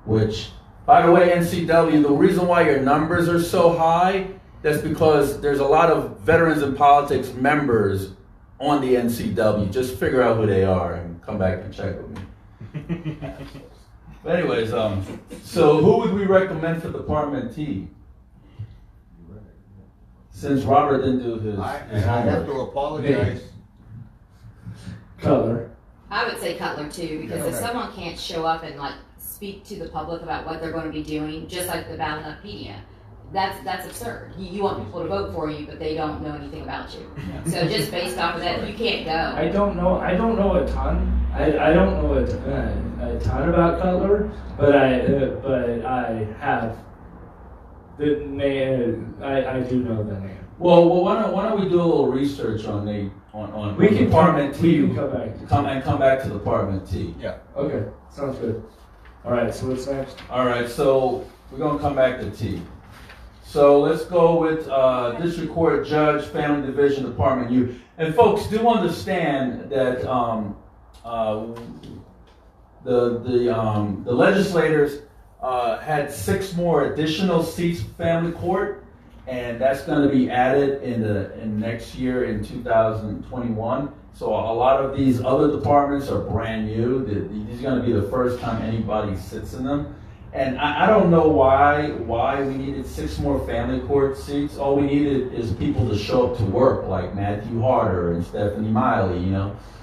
Which, by the way, NCW, the reason why your numbers are so high, that's because there's a lot of Veterans in Politics members on the NCW. Just figure out who they are and come back and check with me. But anyways, so who would we recommend for Department T? Since Robert didn't do his I have to apologize. Cutler. I would say Cutler too, because if someone can't show up and speak to the public about what they're going to be doing, just like the Ballotpedia, that's absurd. You want people to vote for you, but they don't know anything about you. So just based off of that, you can't go. I don't know a ton. I don't know a ton about Cutler, but I have the name. I do know the name. Well, why don't we do a little research on Department T? We can come back. Come back to Department T. Yeah. Okay, sounds good. All right, so what's next? All right, so we're gonna come back to T. So let's go with District Court Judge, Family Division, Department U. And folks, do understand that the legislators had 6 more additional seats for family court, and that's going to be added in next year in 2021. So a lot of these other departments are brand new. These are going to be the first time anybody sits in them. And I don't know why we needed 6 more family court seats. All we needed is people to show up to work, like Matthew Harder and Stephanie Miley,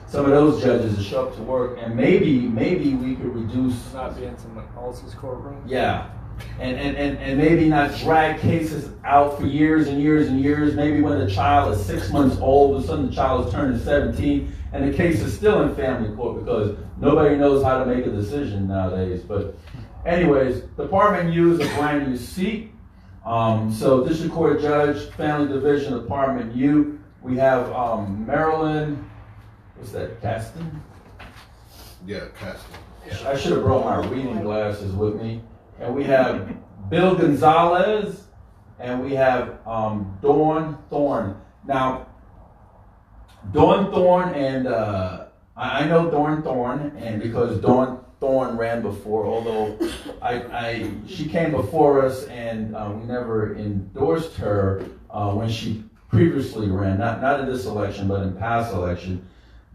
some of those judges to show up to work, and maybe we could reduce. Not be in someone else's courtroom. Yeah, and maybe not drag cases out for years and years and years. Maybe when the child is 6 months old, all of a sudden the child is turning 17, and the case is still in family court because nobody knows how to make a decision nowadays. But anyways, Department U is a brand new seat. So District Court Judge, Family Division, Department U. We have Maryland. What's that, Caston? Yeah, Caston. I should have brought my reading glasses with me. And we have Bill Gonzalez, and we have Dawn Thorne. Now, Dawn Thorne, and I know Dawn Thorne, and because Dawn Thorne ran before, although she came before us, and we never endorsed her when she previously ran, not in this election, but in past election.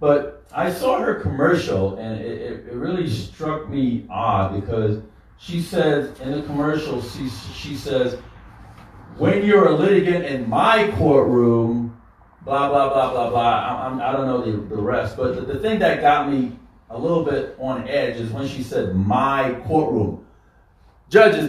But I saw her commercial, and it really struck me odd because she says in the commercial, she says, when you're a litigant in my courtroom, blah, blah, blah, blah, blah. I don't know the rest. But the thing that got me a little bit on edge is when she said my courtroom. Judges,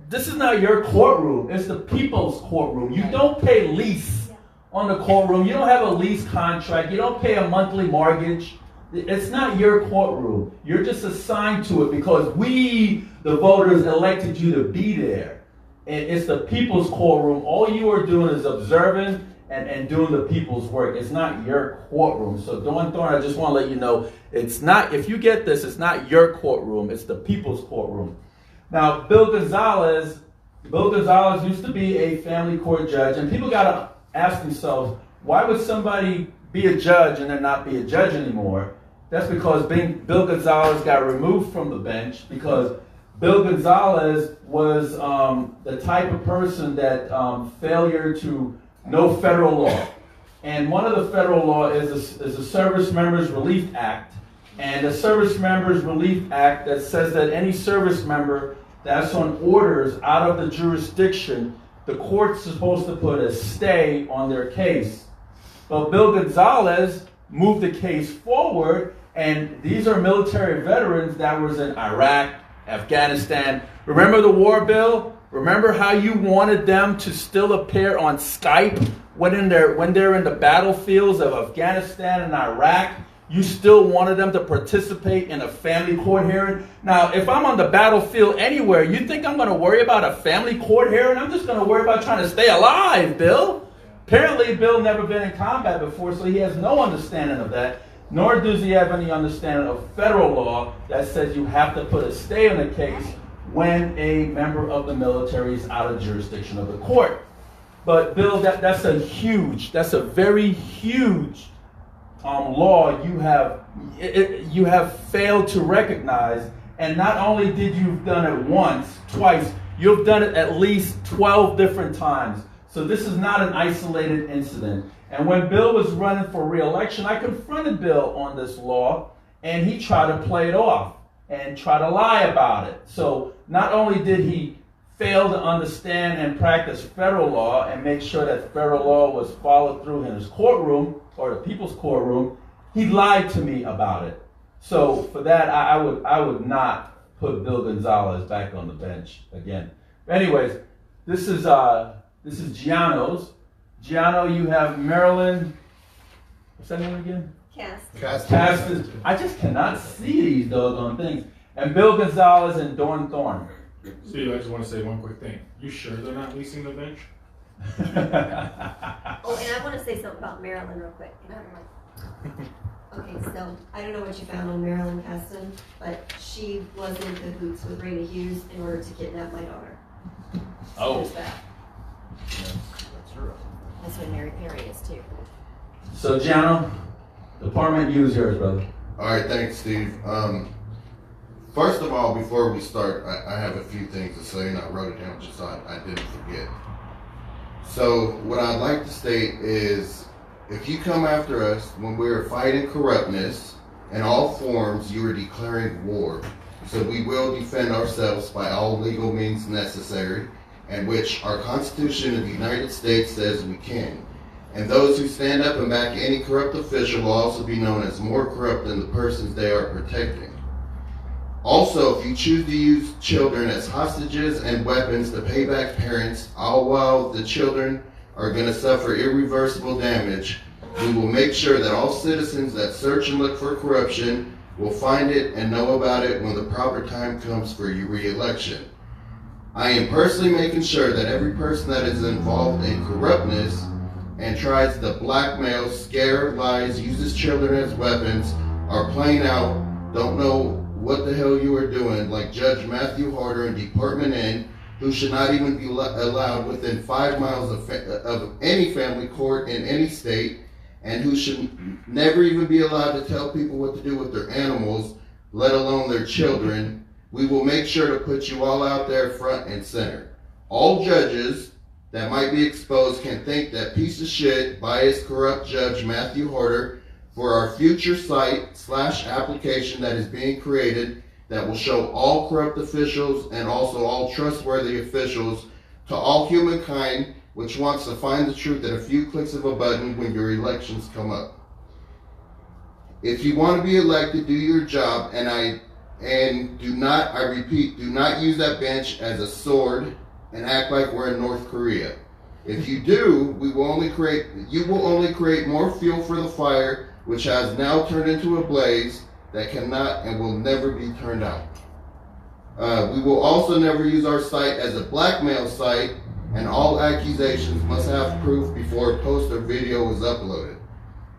this is not your courtroom. It's the people's courtroom. You don't pay lease on the courtroom. You don't have a lease contract. You don't pay a monthly mortgage. It's not your courtroom. You're just assigned to it because we, the voters, elected you to be there. And it's the people's courtroom. All you are doing is observing and doing the people's work. It's not your courtroom. So Dawn Thorne, I just want to let you know, it's not, if you get this, it's not your courtroom. It's the people's courtroom. Now, Bill Gonzalez used to be a family court judge, and people got to ask themselves, why would somebody be a judge and then not be a judge anymore? That's because Bill Gonzalez got removed from the bench because Bill Gonzalez was the type of person that failure to know federal law. And one of the federal law is the Service Members Relief Act. And the Service Members Relief Act that says that any service member that's on orders out of the jurisdiction, the court's supposed to put a stay on their case. But Bill Gonzalez moved the case forward, and these are military veterans that was in Iraq, Afghanistan. Remember the war, Bill? Remember how you wanted them to still appear on Skype when they're in the battlefields of Afghanistan and Iraq? You still wanted them to participate in a family court hearing? Now, if I'm on the battlefield anywhere, you think I'm going to worry about a family court hearing? I'm just going to worry about trying to stay alive, Bill. Apparently, Bill never been in combat before, so he has no understanding of that, nor does he have any understanding of federal law that says you have to put a stay on the case when a member of the military is out of jurisdiction of the court. But Bill, that's a very huge law you have failed to recognize. And not only did you've done it once, twice, you've done it at least 12 different times. So this is not an isolated incident. And when Bill was running for re-election, I confronted Bill on this law, and he tried to play it off and try to lie about it. So not only did he fail to understand and practice federal law and make sure that federal law was followed through in his courtroom or the people's courtroom, he lied to me about it. So for that, I would not put Bill Gonzalez back on the bench again. But anyways, this is Giano's. Giano, you have Marilyn. What's that name again? Cast. I just cannot see these doggone things. And Bill Gonzalez and Dawn Thorne. Steve, I just want to say one quick thing. You sure they're not leasing the bench? Oh, and I want to say something about Marilyn real quick. Okay, so I don't know what you found on Marilyn Caston, but she was in cahoots with RENEE Hughes in order to kidnap my daughter. Oh. There's that. That's what Mary Perry is too. So Giano, Department U's yours, brother. All right, thanks, Steve. First of all, before we start, I have a few things to say, and I wrote it down just so I didn't forget. So what I'd like to state is, if you come after us when we're fighting corruptness in all forms, you are declaring war. So we will defend ourselves by all legal means necessary, and which our Constitution of the United States says we can. And those who stand up and back any corrupt official will also be known as more corrupt than the persons they are protecting. Also, if you choose to use children as hostages and weapons to pay back parents, all while the children are going to suffer irreversible damage, we will make sure that all citizens that search and look for corruption will find it and know about it when the proper time comes for your re-election. I am personally making sure that every person that is involved in corruptness and tries to blackmail, scare, lies, uses children as weapons, are playing out, don't know what the hell you are doing, like Judge Matthew Harder in Department N, who should not even be allowed within 5 miles of any family court in any state, and who should never even be allowed to tell people what to do with their animals, let alone their children. We will make sure to put you all out there front and center. All judges that might be exposed can thank that piece of shit, biased, corrupt Judge Matthew Harder for our future site/application that is being created that will show all corrupt officials and also all trustworthy officials to all humankind which wants to find the truth at a few clicks of a button when your elections come up. If you want to be elected, do your job, and do not, I repeat, do not use that bench as a sword and act like we're in North Korea. If you do, you will only create more fuel for the fire, which has now turned into a blaze that cannot and will never be turned out. We will also never use our site as a blackmail site, and all accusations must have proof before a post or video is uploaded.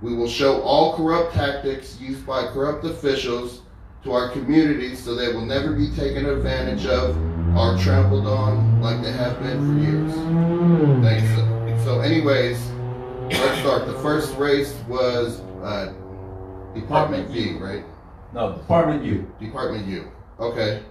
We will show all corrupt tactics used by corrupt officials to our communities so they will never be taken advantage of or trampled on like they have been for years. Thanks. So anyways, let's start. The first race was Department V, right? No, Department U. Department U. Okay.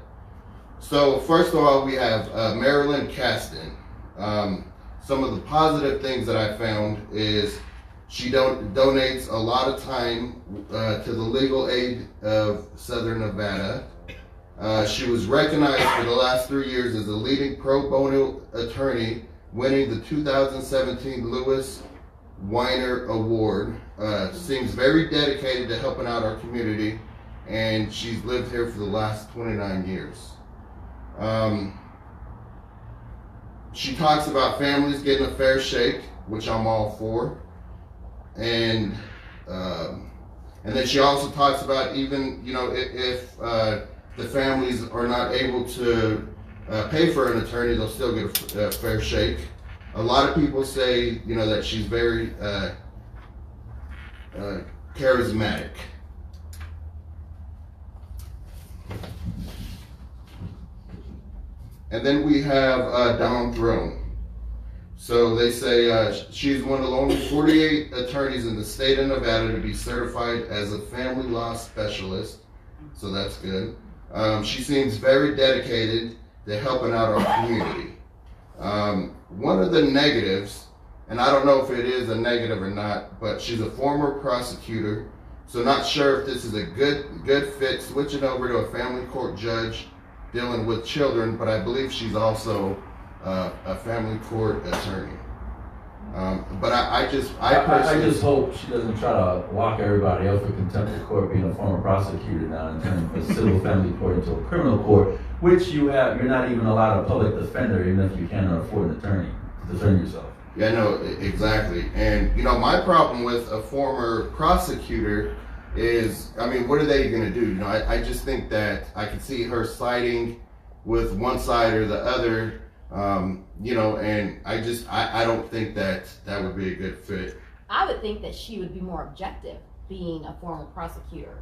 So first of all, we have Marilyn Caston. Some of the positive things that I found is she donates a lot of time to the legal aid of Southern Nevada. She was recognized for the last 3 years as a leading pro bono attorney, winning the 2017 Lewis Weiner Award. Seems very dedicated to helping out our community, and she's lived here for the last 29 years. She talks about families getting a fair shake, which I'm all for. And then she also talks about even, if the families are not able to pay for an attorney, they'll still get a fair shake. A lot of people say, that she's very charismatic. And then we have Dawn Throne. So they say she's one of the only 48 attorneys in the state of Nevada to be certified as a family law specialist. So that's good. She seems very dedicated to helping out our community. One of the negatives, and I don't know if it is a negative or not, but she's a former prosecutor. So not sure if this is a good fit switching over to a family court judge dealing with children, but I believe she's also a family court attorney. But I personally just hope she doesn't try to lock everybody up for contempt of court being a former prosecutor now and turn a civil family court into a criminal court, which you're not even allowed a public defender even if you cannot afford an attorney to defend yourself. Yeah, no, exactly. And my problem with a former prosecutor is, what are they going to do? I just think that I can see her siding with one side or the other. And I don't think that would be a good fit. I would think that she would be more objective, being a former prosecutor,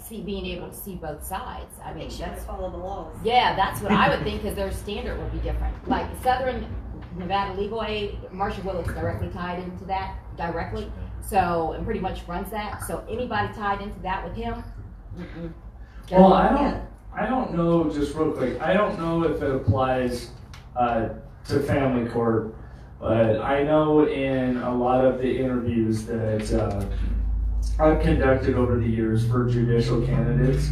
being able to see both sides. I mean, She would follow the laws. Yeah, that's what I would think, because their standard would be different. Like Southern Nevada Legal Aid, Marshall Willis directly tied into that directly, and pretty much runs that. So anybody tied into that with him. Well, I don't know. Just real quick, I don't know if it applies to family court, but I know in a lot of the interviews that I've conducted over the years for judicial candidates,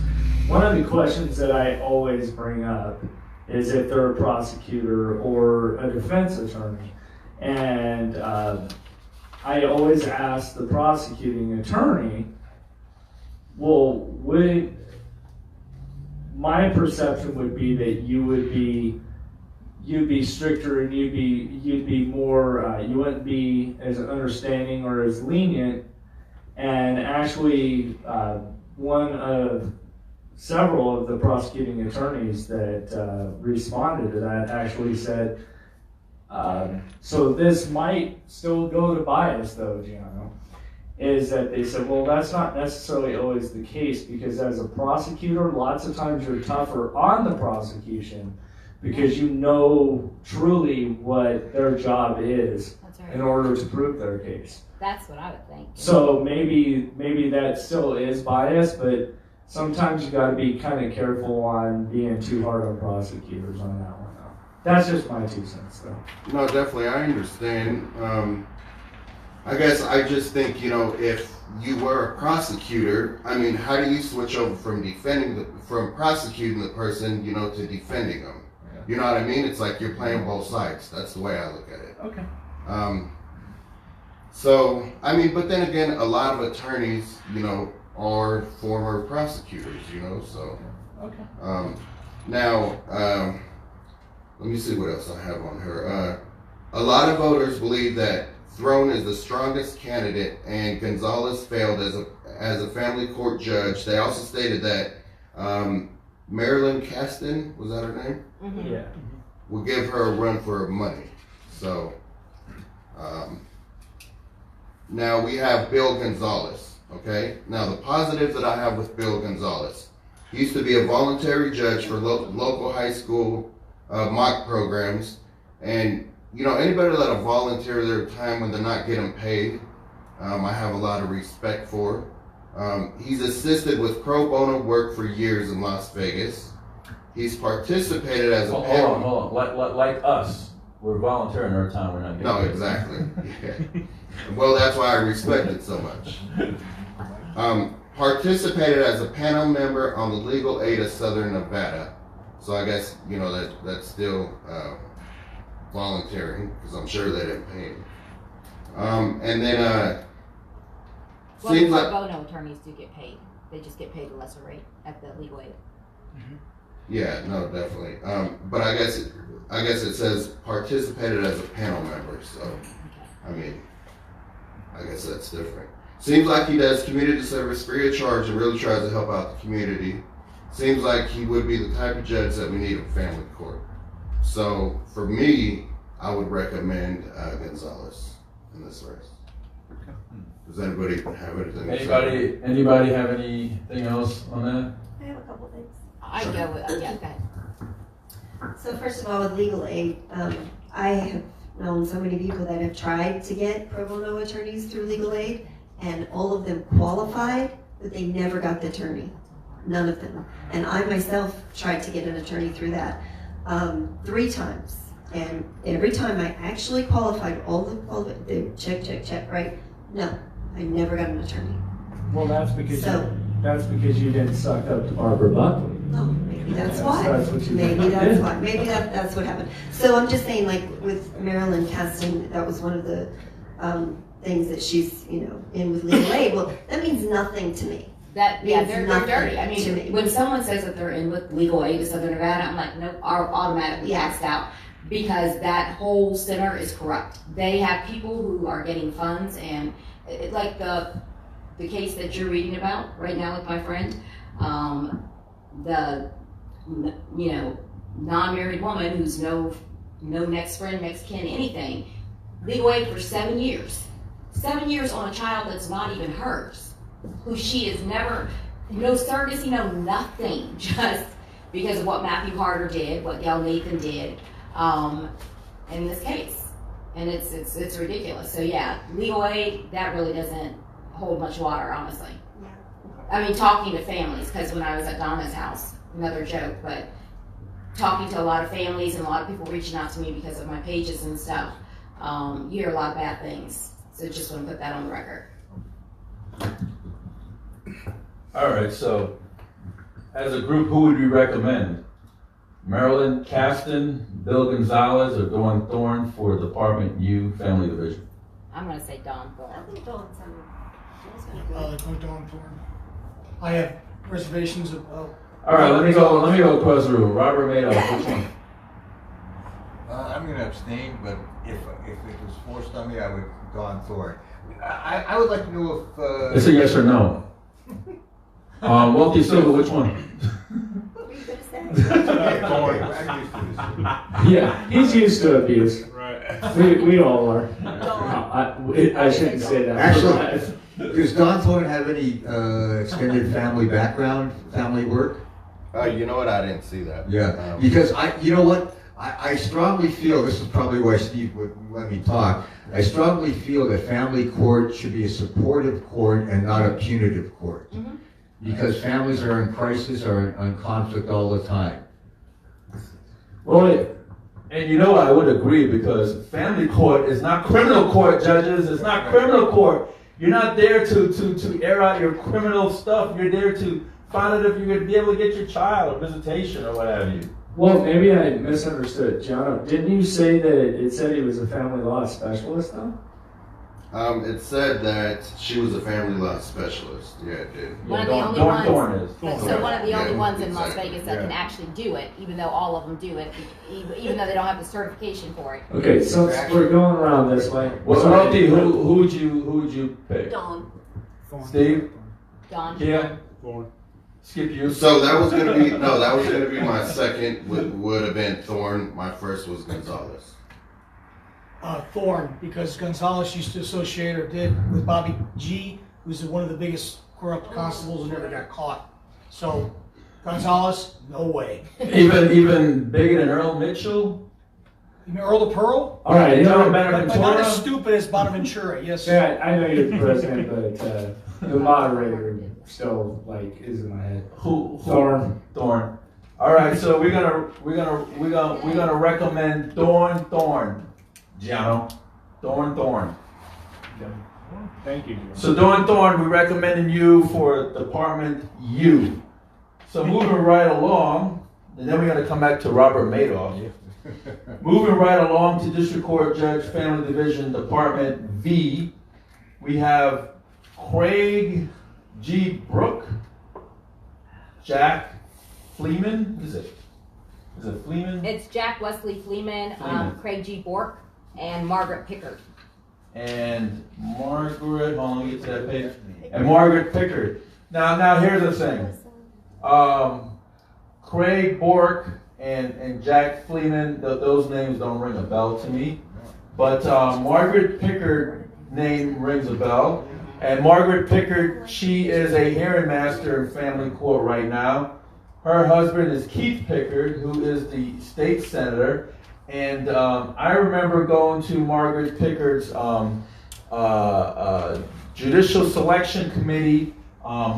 one of the questions that I always bring up is if they're a prosecutor or a defense attorney. And I always ask the prosecuting attorney, well, my perception would be that you'd be stricter, and you'd be more, you wouldn't be as understanding or as lenient. And actually, one of several of the prosecuting attorneys that responded to that actually said, so this might still go to bias though, Gianno, is that they said, well, that's not necessarily always the case, because as a prosecutor, lots of times you're tougher on the prosecution because you know truly what their job is in order to prove their case. That's what I would think. So maybe that still is bias, but sometimes you got to be kind of careful on being too hard on prosecutors on that one. That's just my 2 cents, though. No, definitely, I understand. I guess I just think, if you were a prosecutor, how do you switch over from prosecuting the person, to defending them? Yeah. You know what I mean? It's like you're playing both sides. That's the way I look at it. Okay. So, I mean, but then again, a lot of attorneys, you know, are former prosecutors, you know, so. Okay. Now, let me see what else I have on her. A lot of voters believe that Throne is the strongest candidate and Gonzalez failed as a family court judge. They also stated that Marilyn Caston, was that her name? Mm-hmm. Yeah. Will give her a run for her money. So, now we have Bill Gonzalez, okay? Now the positives that I have with Bill Gonzalez. He used to be a voluntary judge for local high school mock programs. And, you know, anybody that'll volunteer their time when they're not getting paid, I have a lot of respect for. He's assisted with pro bono work for years in Las Vegas. He's participated as a Hold on. Like us. We're volunteering our time. We're not getting No, paid. exactly. Yeah. Well, that's why I respect it so much. Participated as a panel member on the legal aid of Southern Nevada. So I guess, you know, that's still volunteering, because I'm sure they didn't pay him. And then, Well, seems pro like, bono attorneys do get paid. They just get paid a lesser rate at the legal aid. yeah, no, definitely. But I guess it says participated as a panel member, so, I mean, I guess that's different. Seems like he does community service free of charge and really tries to help out the community. Seems like he would be the type of judge that we need in family court. So for me, I would recommend Gonzalez in this race. Does anybody have anything to say? Anybody have anything else on that? I have a couple things. I go with, yeah, go ahead. So first of all, with legal aid, I have known so many people that have tried to get pro bono attorneys through legal aid, and all of them qualified, but they never got the attorney. None of them. And I myself tried to get an attorney through that 3 times. And every time I actually qualified all the check, right? No, I never got an attorney. Well, that's because So- you didn't suck up to Barbara Buckley. Oh, maybe that's why. That's what you Maybe did. that's why. Maybe that's what happened. So I'm just saying, like with Marilyn Caston, that was one of the things that she's, you know, in with legal aid. Well, that means nothing to me. That, yeah, Means they're nothing dirty. I to mean, me. when someone says that they're in with legal aid of Southern Nevada, I'm like, nope, are automatically Yeah. axed out, because that whole center is corrupt. They have people who are getting funds, and like the case that you're reading about right now with my friend, the, you know, non-married woman who's no next friend, next kin, anything, legal aid for 7 years. 7 years on a child that's not even hers, who she is never, no surrogacy, no nothing, just because of what Matthew Harder did, what Gail Nathan did, in this case. And it's ridiculous. So yeah, legal aid, that really doesn't hold much water, honestly. Yeah. I mean, talking to families, because when I was at Donna's house, another joke, but talking to a lot of families and a lot of people reaching out to me because of my pages and stuff, you hear a lot of bad things. So just want to put that on the record. All right, so as a group, who would we recommend? Marilyn Caston, Bill Gonzalez, or Dawn Thorne for Department U Family Division? I'm going to say Dawn Thorne. I think Dawn's Go Dawn Thorne. I have reservations of. All right, let me go across the room. Robert Madoff, which one? I'm going to abstain, but if it was forced on me, I would Dawn Thorne. I would like to know if. It's a yes or no. Walter Silva, which one? What were you going to say? I'm used to this. Yeah, he's used to abuse. Right. We all are. I shouldn't say that. Actually, does Dawn Thorne have any extended family background, family work? You know what? I didn't see that. Yeah, because you know what? I strongly feel, this is probably why Steve would let me talk, I strongly feel that family court should be a supportive court and not a punitive court. Mhm. Because families are in crisis, are in conflict all the time. Well, and you know I would agree, because family court is not criminal court, judges. It's not criminal court. You're not there to air out your criminal stuff. You're there to find out if you're going to be able to get your child a visitation or what have you. Well, maybe I misunderstood. John, didn't you say that it said he was a family law specialist though? It said that she was a family law specialist. Yeah, it did. One of the only Thorn ones. is. So one of the only Yeah, ones in Las exactly. Vegas that can actually do it, even though all of them do it, even though they don't have the certification for it. Okay, so we're going around this way. Well, Roti, who would you pick? Dawn. Steve? Don. Yeah. Skip you. So that was gonna be my second. Would have been Thorn. My first was Gonzalez. Thorne, because Gonzalez used to associate or did with Bobby G, who's one of the biggest corrupt constables and never got caught. So Gonzalez, no way. Even bigger than Earl Mitchell? You mean Earl the Pearl? All right, you know, But not as stupid as Bonaventura, yes. yeah, I know you're the president, but the moderator still like is in my head. Who? Thorn. Thorn. All right, so we're gonna recommend Thorn. Giano. Thorn. Thank you. So Thorn, we're recommending you for Department U. So moving right along, and then we're gonna come back to Robert Madoff. Moving right along to District Court Judge, Family Division, Department V, we have Craig G. Brook, Jack Fleeman, is it Fleeman? It's Jack Wesley Fleeman, Craig G. Bork, and Margaret Pickard. And Margaret, hold on, let me get to that page. And Margaret Pickard. Now here's the thing. Craig Bork and Jack Fleeman, those names don't ring a bell to me. But Margaret Pickard name rings a bell. And Margaret Pickard, she is a hearing master in family court right now. Her husband is Keith Pickard, who is the state senator. And I remember going to Margaret Pickard's Judicial Selection Committee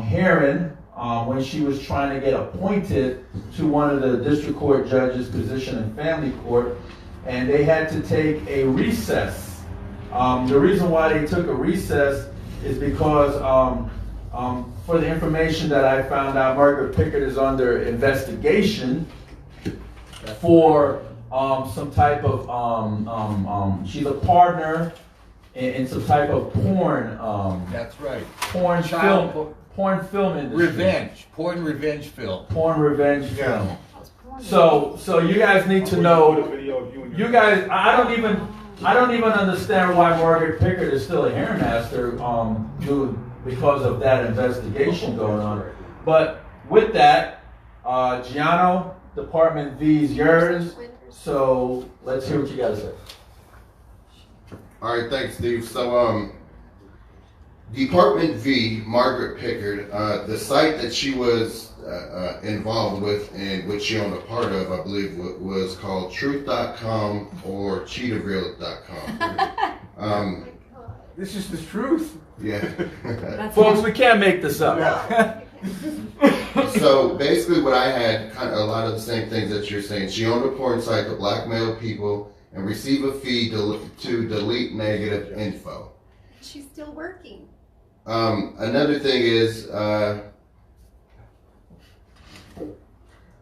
hearing when she was trying to get appointed to one of the district court judges' position in family court, and they had to take a recess. The reason why they took a recess is because for the information that I found out, Margaret Pickard is under investigation for some type of she's a partner in some type of porn. That's right. Porn film industry. Porn revenge film. Porn revenge film. So you guys need to know. You guys, I don't even understand why Margaret Pickard is still a hearing master, because of that investigation going on. But with that, Giano, Department V is yours. So let's hear what you got to say. All right, thanks, Steve. So, Department V, Margaret Pickard, the site that she was involved with and which she owned a part of, I believe, was called Truth.com or Cheetahville.com. This is the truth. Yeah. Folks, we can't make this up. So basically what I had, kind of a lot of the same things that you're saying. She owned a porn site to blackmail people and receive a fee to delete negative info. She's still working. Another thing is,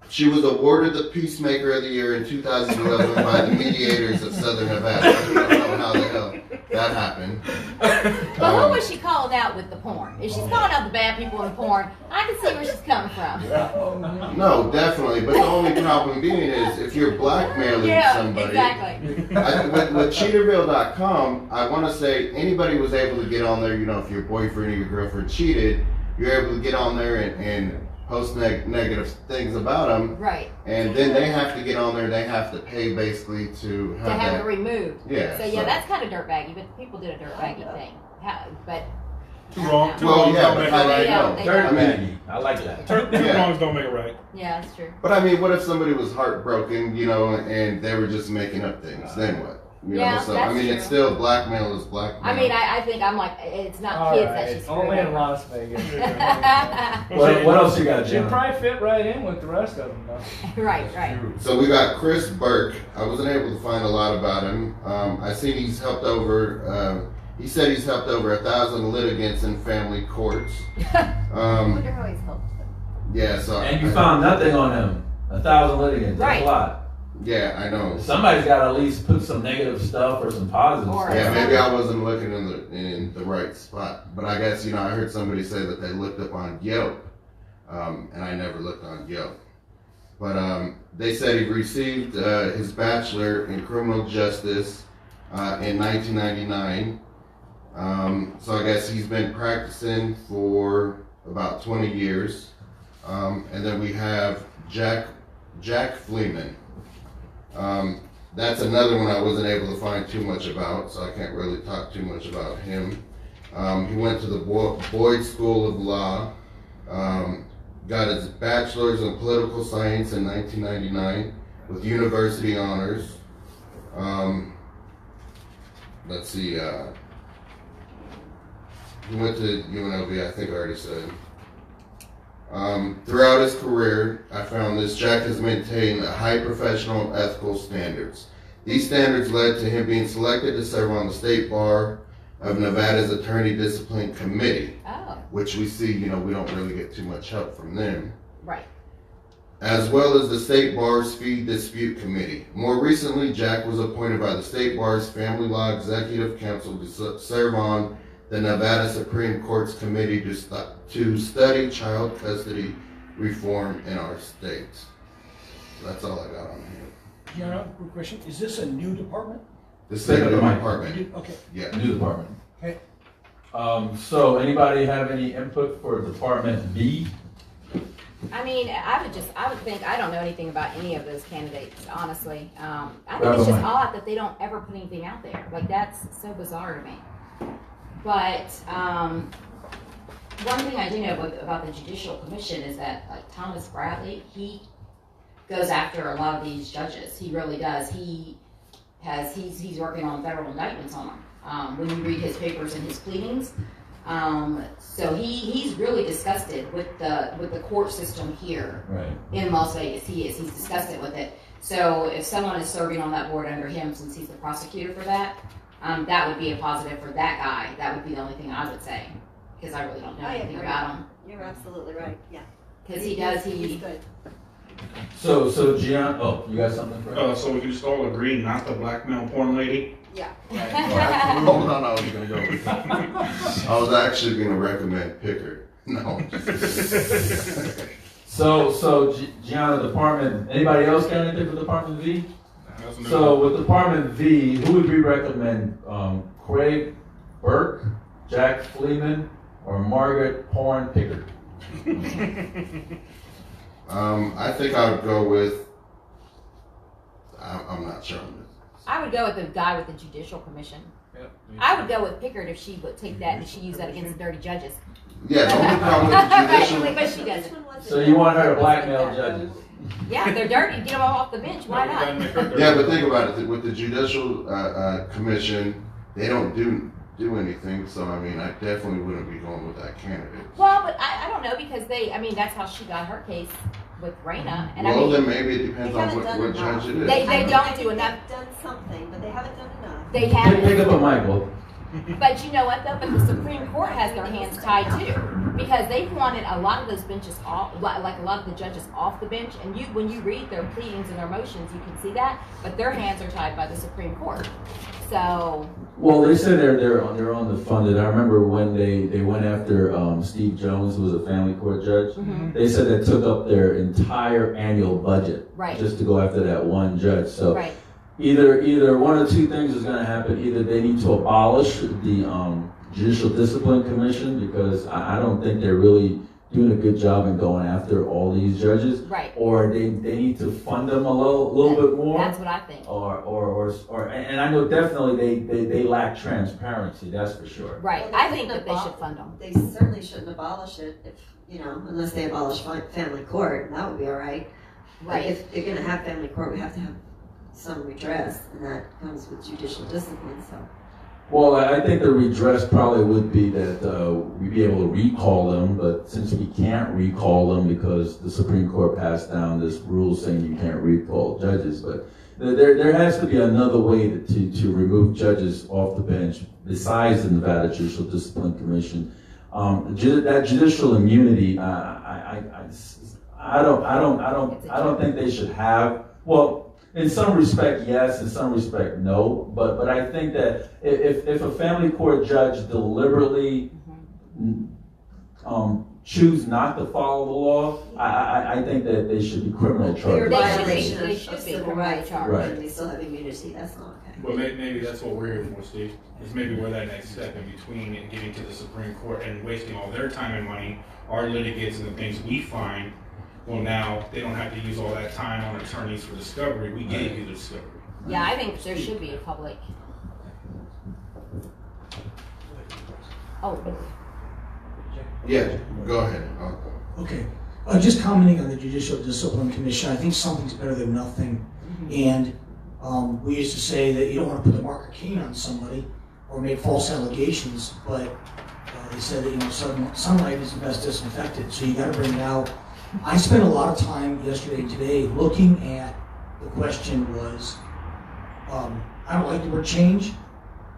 she was awarded the Peacemaker of the Year in 2011 by the Mediators of Southern Nevada. I don't know how the hell that happened. But who was she calling out with the porn? If she's calling out the bad people in porn, I can see where she's coming from. No, definitely. But the only problem being is if you're blackmailing somebody. Exactly. With Cheetahville.com, I want to say anybody was able to get on there. You know, if your boyfriend or your girlfriend cheated, you're able to get on there and post negative things about them. Right. And then they have to get on there. They have to pay basically to have it removed. Yeah. So yeah, that's kind of dirtbaggy, but people did a dirtbaggy thing. But Too wrong. Two Well, wrongs yeah, don't but make how it do right. you know? Dirtbaggy. I like that. Two wrongs don't make it right. Yeah, that's true. But I mean, what if somebody was heartbroken, you know, and they were just making up things? Then what? You Yeah, know, so that's I mean, true. it's still blackmail is blackmail. I mean, I think I'm like, it's not All kids right, that she's it's only in Las Vegas. What else you got, She'd Jim? probably fit right in with the rest of them, though. Right. So we got Chris Burke. I wasn't able to find a lot about him. I seen he's helped over. He said he's helped over 1,000 litigants in family courts. I wonder how he's helped them. Yeah. So And you found nothing on him. 1,000 litigants, that's Right. a lot. Yeah, I know. Somebody's got to at least put some negative stuff or some positive Or- stuff. Yeah, maybe I wasn't looking in the right spot. But I guess, I heard somebody say that they looked up on Yelp, and I never looked on Yelp. But they said he received his bachelor in criminal justice in 1999. So I guess he's been practicing for about 20 years. And then we have Jack FLEEMAN. That's another one I wasn't able to find too much about, so I can't really talk too much about him. He went to the Boyd School of Law, got his bachelor's in political science in 1999 with university honors. Let's see, he went to UNLV, I think I already said. Throughout his career, I found this, Jack has maintained high professional and ethical standards. These standards led to him being selected to serve on the State Bar of Nevada's Attorney Discipline Committee, which we see, we don't really get too much help from them. Right. As well as the State Bar's Fee Dispute Committee. More recently, Jack was appointed by the State Bar's Family Law Executive Council to serve on the Nevada Supreme Court's committee to study child custody reform in our state. So that's all I got on here. Gianna, quick question. Is this a new department? This is a new department. Okay. Yeah. New department. Okay. So anybody have any input for Department B? I mean, I would think, I don't know anything about any of those candidates, honestly. I think Grab it's a just mic. odd that they don't ever put anything out there. Like, that's so bizarre to me. But, one thing I do know about the Judicial Commission is that, like, Thomas Bradley, he goes after a lot of these judges. He really does. He's working on federal indictments on them. When you read his papers and his pleadings, so he's really disgusted with the court system here in Las Vegas. He's disgusted with it. So if someone is serving on that board under him, since he's the prosecutor for that, that would be a positive for that guy. That would be the only thing I would say, because I really don't know anything about him. You're absolutely right. Yeah. Because He's good. So Gian, you got something for us? So we can just all agree not the blackmail porn lady? Yeah. Hold on, I was gonna go with that. I was actually gonna recommend Pickard. No. So Gianna, Department, anybody else got anything for Department V? So with Department V, who would we recommend? Craig Burke, Jack FLEEMAN, or Margaret Porn Pickard? I think I would go with, I'm not sure on this. I would go with the guy with the Judicial Commission. I would go with Pickard if she would take that and she used that against the dirty judges. Yeah, the only problem with the Judicial. But she doesn't. So you want her to blackmail judges? Yeah, they're dirty. Get them all off the bench. Why not? Yeah, but think about it. With the Judicial Commission, they don't do anything. So I mean, I definitely wouldn't be going with that candidate. Well, but I don't know, because that's how she got her case with Rena. And Well, I mean, then maybe it depends on what judge it is. They don't do enough. They've done something, but they haven't done enough. They haven't. Pick up a mic, Will. But you know what though? But the Supreme Court has their hands tied too, because they've wanted a lot of those benches off, like a lot of the judges off the bench. And when you read their pleadings and their motions, you can see that. But their hands are tied by the Supreme Court. So. Well, they said they're underfunded. I remember when they went after Steve Jones, who was a family court judge. Mm-hmm. They said that took up their entire annual budget just to go after that one judge. So. Right. Either one of two things is going to happen. Either they need to abolish the Judicial Discipline Commission, because I don't think they're really doing a good job in going after all these judges. Right. Or they need to fund them a little bit more. That's what I think. And I know definitely they lack transparency. That's for sure. Right. Well, I think that they should fund them. They certainly shouldn't abolish it unless they abolish family court. That would be all right. Right. But if they're going to have family court, we have to have some redress, and that comes with judicial discipline. So. Well, I think the redress probably would be that we'd be able to recall them, but since we can't recall them because the Supreme Court passed down this rule saying you can't recall judges, but there has to be another way to remove judges off the bench besides the Nevada Judicial Discipline Commission. That judicial immunity, I I don't think they should have, well, in some respect, yes, in some respect, no, but I think that if a family court judge deliberately choose not to follow the law, I think that they should be criminal Clear charged. violation They of should be civil criminal rights, charged. Right. and they still have immunity, that's not okay. Well, maybe that's what we're here for, Steve, is maybe we're that next step in between and getting to the Supreme Court and wasting all their time and money, our litigants and the things we find. Well, now, they don't have to use all that time on attorneys for discovery, we gave you the discovery. Yeah, I think there should be a public. Oh, Yeah, go ahead. Okay, just commenting on the Judicial Discipline Commission, I think something's better than nothing. And we used to say that you don't want to put the mark of Cain on somebody or make false allegations, but they said that, you know, sunlight is the best disinfectant, so you got to bring it out. I spent a lot of time yesterday and today looking at the question was, I don't like the word change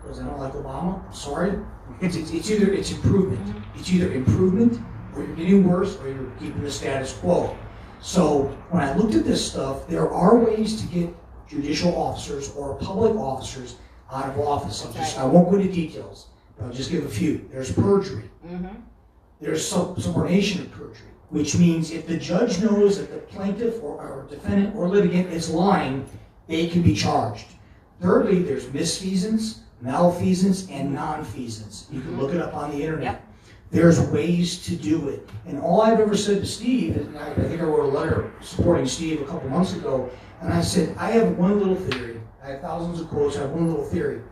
because I don't like Obama. I'm sorry. It's improvement. It's either improvement or you're getting worse or you're keeping the status quo. So when I looked at this stuff, there are ways to get judicial officers or public officers out of office. I won't go into details, but I'll just give a few. There's perjury. There's subornation of perjury, which means if the judge knows that the plaintiff or defendant or litigant is lying, they can be charged. Thirdly, there's misfeasance, malfeasance, and nonfeasance. You can look it up on the internet. Yep. There's ways to do it. And all I've ever said to Steve, and I think I wrote a letter supporting Steve a couple months ago, and I said, I have one little theory. I have thousands of quotes, I have one little theory.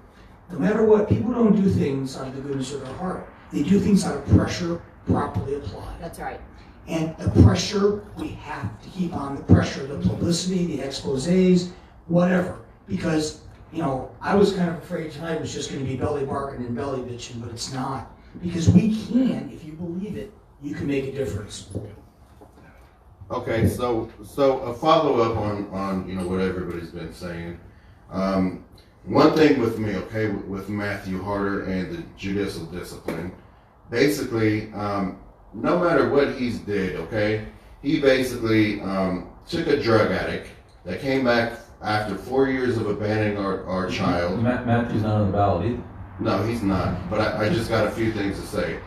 No matter what, people don't do things out of the goodness of their heart. They do things out of pressure properly applied. that's right. And the pressure, we have to keep on the pressure, the publicity, the exposés, whatever. Because, you know, I was kind of afraid tonight was just going to be belly barking and belly bitching, but it's not. Because we can, if you believe it, you can make a difference. Okay, so a follow-up on you know what everybody's been saying. One thing with me, okay, with Matthew Harder and the judicial discipline, basically, no matter what he's did, okay, he basically took a drug addict that came back after 4 years of abandoning our child. Matthew's not on the ballot either. No, he's not, but I just got a few things to say.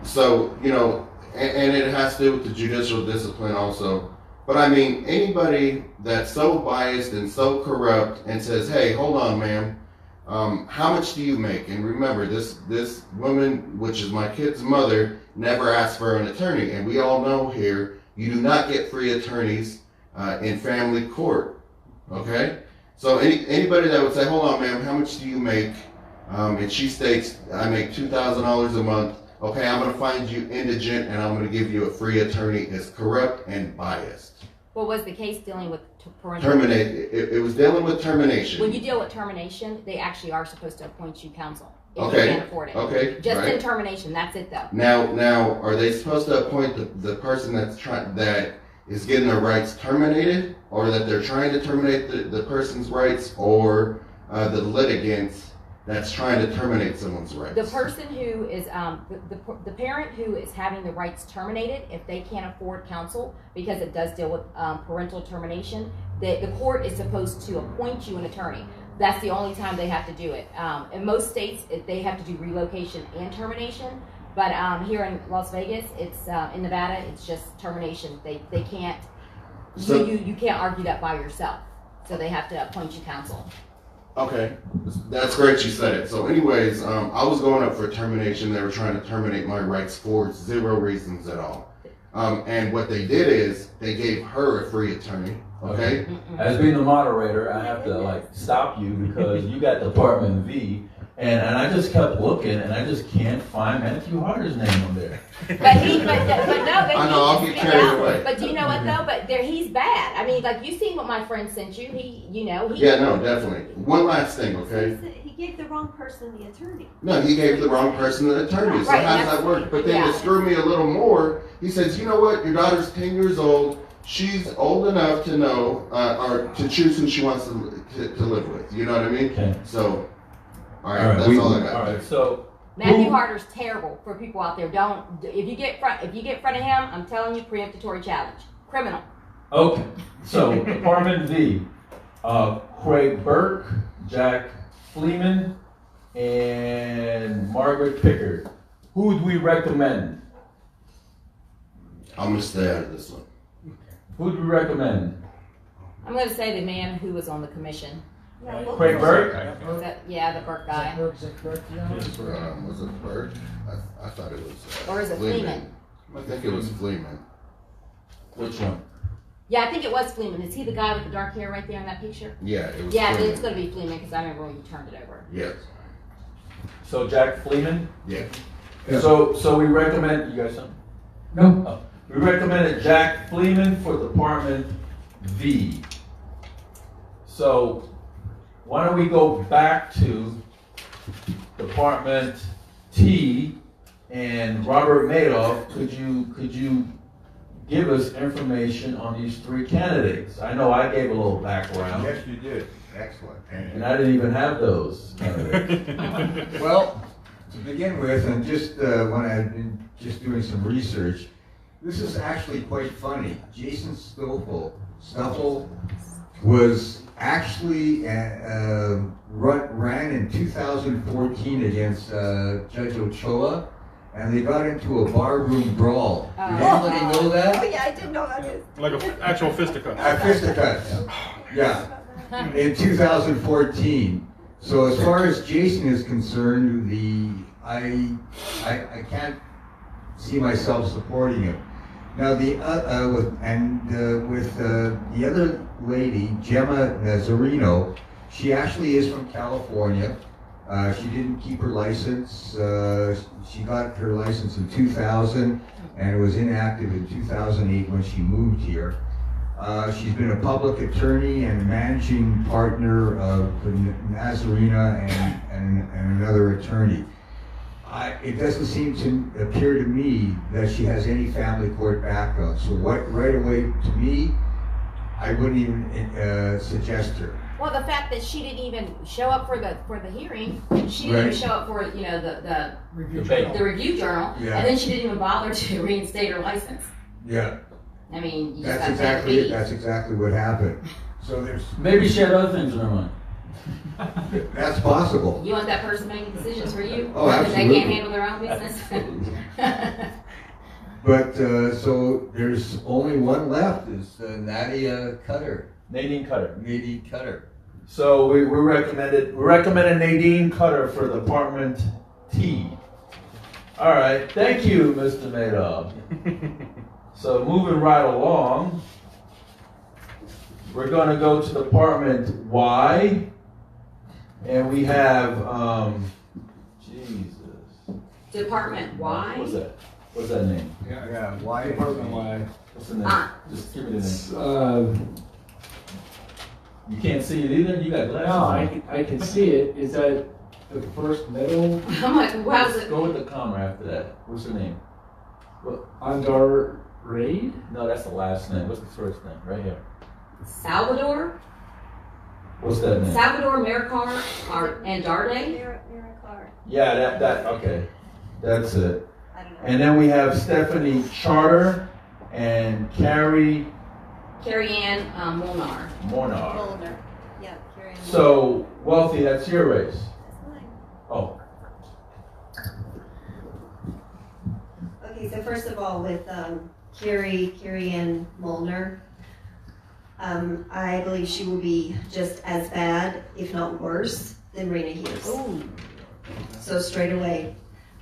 So, you know, and it has to do with the judicial discipline also. But I mean, anybody that's so biased and so corrupt and says, hey, hold on, ma'am, how much do you make? And remember, this woman, which is my kid's mother, never asked for an attorney. And we all know here, you do not get free attorneys in family court, okay? So anybody that would say, hold on, ma'am, how much do you make? And she states, I make $2,000 a month. Okay, I'm going to find you indigent and I'm going to give you a free attorney is corrupt and biased. What was the case dealing with parental? Terminate. It was dealing with termination. When you deal with termination, they actually are supposed to appoint you counsel if Okay. you can't afford it. Okay. Just right. in termination, that's it though. Now, are they supposed to appoint the person that is getting their rights terminated, or that they're trying to terminate the person's rights, or the litigants that's trying to terminate someone's rights? The person who is, the parent who is having the rights terminated, if they can't afford counsel, because it does deal with parental termination, the court is supposed to appoint you an attorney. That's the only time they have to do it. In most states, they have to do relocation and termination, but here in Las Vegas, it's in Nevada, it's just termination. They can't, So- you can't argue that by yourself, so they have to appoint you counsel. Okay, that's great you said it. So anyways, I was going up for termination. They were trying to terminate my rights for 0 reasons at all. And what they did is they gave her a free attorney, okay? As being the moderator, I have to stop you because you got Department V, and I just kept looking and I just can't find Matthew Harder's name on there. But no, I know, I'll get carried away. But do you know what though? But he's bad. I mean, like you seen what my friend sent you. Yeah, no, definitely. One last thing, okay? He gave the wrong person the attorney. No, he gave the wrong person an attorney. So Right, how does that work? But then to screw me a little more, he says, you know what? Your daughter's 10 years old. She's old enough to know, or to choose who she wants to live with. You know what I mean? Okay. So, all right, that's all I got. All right, so Matthew Harder's terrible for people out there. Don't if you get in front of him, I'm telling you, preemptory challenge. criminal. Okay, so Department V, Craig Burke, Jack Fleeman, and Margaret Pickard. Who would we recommend? I'm gonna stay out of this one. Who would we recommend? I'm gonna say the man who was on the commission. Craig Burke? Yeah, the Burke guy. Was it Burke? I thought it was. Or is it Fleeman? I think it was Fleeman. Which one? Yeah, I think it was Fleeman. Is he the guy with the dark hair right there in that picture? Yeah, it was. Yeah, Fleeman. it's gonna be Fleeman because I remember when you turned it over. Yes. So Jack Fleeman? Yeah. So we recommend, you guys something? No. Oh, we recommended Jack Fleeman for Department V. So why don't we go back to Department T and Robert Madoff? Could you give us information on these three candidates? I know I gave a little background. Yes, you did. Excellent. And I didn't even have those candidates. Well, to begin with, and just when I've been just doing some research, this is actually quite funny. Jason Stuffle was actually ran in 2014 against Judge Ochoa, and they got into a barroom brawl. Did anybody know that? Oh yeah, I did know that. Like an actual fisticuff. Fisticuffs. Yeah. In 2014. So as far as Jason is concerned, I can't see myself supporting him. Now the with the other lady, Gemma Nazarino, she actually is from California. She didn't keep her license. She got her license in 2000 and was inactive in 2008 when she moved here. She's been a public attorney and managing partner of Nazarena and another attorney. It doesn't seem to appear to me that she has any family court background. So right away, to me, I wouldn't even suggest her. Well, the fact that she didn't even show up for the hearing, she didn't even show up for the review journal, Yeah. and then she didn't even bother to reinstate her license. Yeah. I mean, you just That's gotta exactly pay it. the That's exactly what happened. So there's Maybe she had other things in her mind. that's possible. fees. You want that person making decisions for you? Oh, Because they absolutely. can't handle their own business. But so there's only one left is Nadine Cutter. Nadine Cutter. Nadine Cutter. So we recommended Nadine Cutter for Department T. All right, thank you, Mr. Madoff. So moving right along, we're going to go to Department Y, and we have Jesus. Department Y? What's that? What's that name? Yeah, why? Department Y. What's the name? Just give me the It's, name. You can't see it either. You got glasses. no, on. I can see it. Is that the first middle? I'm like, wow, is it? Go with the comma after that. What's her name? Andar Raid? No, that's the last name. What's the first name? Right here. Salvador? What's that name? Salvador Maricar and Darday? Miracar. Yeah, that. Okay, that's it. I don't know. And then we have Stephanie Charter and Carrie Carrie-Ann Molnar. Mornar. Molnar. Yeah, Carrie. So, Wealthy, that's your race. That's mine. Oh, Okay, so first of all, with Carrie-Ann Molnar, I believe she will be just as bad, if not worse, than RENEE Hughes. Ooh. So straight away,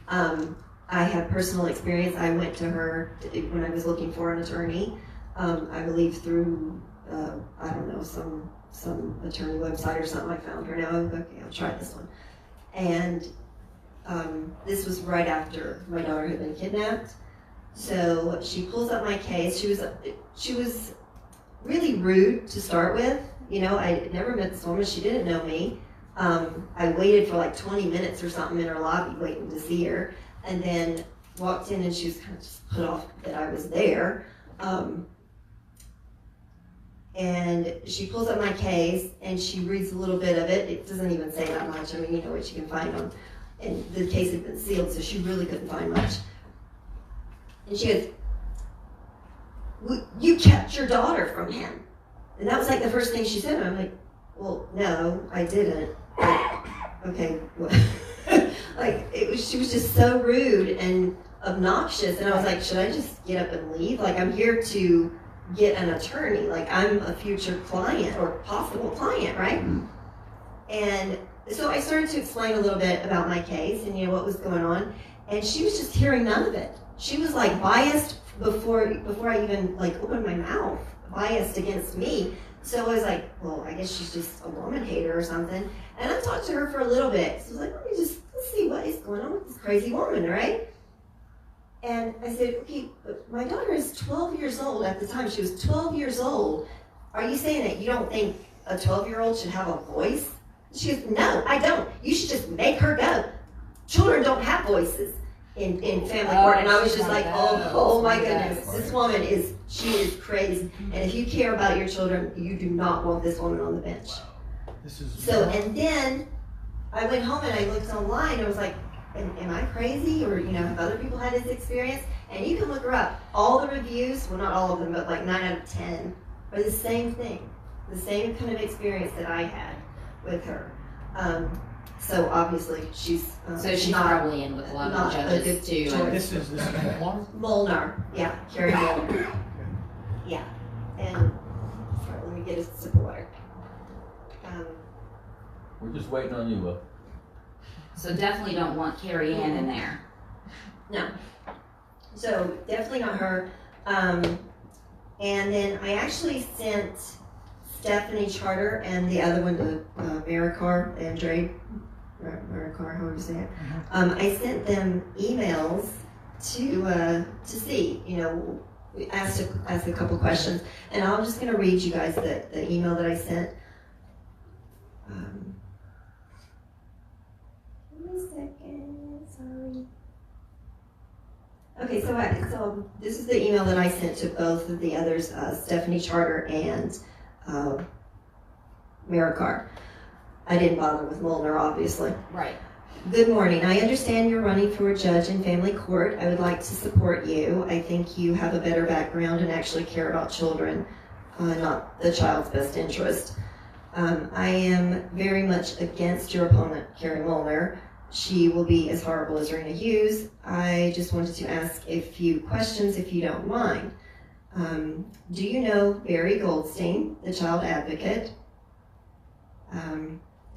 I have personal experience. I went to her when I was looking for an attorney. I believe through I don't know, some attorney website or something. I found her. Now okay, I'll try this one. And this was right after my daughter had been kidnapped. So she pulls up my case. She was really rude to start with. You know, I never met this woman. She didn't know me. I waited for like 20 minutes or something in her lobby waiting to see her, and then walked in and she was kind of just put off that I was there. And she pulls up my case and she reads a little bit of it. It doesn't even say that much. I mean, you know what you can find on, and the case had been sealed, so she really couldn't find much. And she goes, you kept your daughter from him. And that was like the first thing she said. And I'm like, well, no, I didn't. Like, okay, well, she was just so rude and obnoxious. And I was like, should I just get up and leave? Like, I'm here to get an attorney. Like, I'm a future client or possible client, right? And so I started to explain a little bit about my case and, what was going on. And she was just hearing none of it. She was like biased before I even like opened my mouth, biased against me. So I was like, well, I guess she's just a woman hater or something. And I talked to her for a little bit. So I was like, let's see what is going on with this crazy woman, right? And I said, okay, but my daughter is 12 years old at the time. She was 12 years old. Are you saying that you don't think a 12-year-old should have a voice? She goes, no, I don't. You should just make her go. Children don't have voices in family court. And I was just like, oh my goodness, this woman she is crazy. And if you care about your children, you do not want this woman on the bench. And then I went home and I looked online and I was like, am I crazy? Or, have other people had this experience? And you can look her up. All the reviews, well, not all of them, but like 9 out of 10 are the same thing. The same kind of experience that I had with her. So obviously she's she's probably in with a lot of judges too. This is Molnar. Yeah, Carrie Molnar. Yeah. And sorry, let me get a sip of water. We're just waiting on you, So definitely don't want Carrie Ann in there. No. So definitely not her. And then I actually sent Stephanie Charter and the other one to Maricar, Maricar, however you say it. I sent them emails to see, asked a couple questions, and I'm just going to read you guys the email that I sent. Give me a second, sorry. Okay, so this is the email that I sent to both of the others, Stephanie Charter and Maricar. I didn't bother with Molnar, obviously. Right. Good morning. I understand you're running for a judge in family court. I would like to support you. I think you have a better background and actually care about children, not the child's best interest. I am very much against your opponent, Carrie Molnar. She will be as horrible as RENEE Hughes. I just wanted to ask a few questions, if you don't mind. Do you know Barry Goldstein, the child advocate?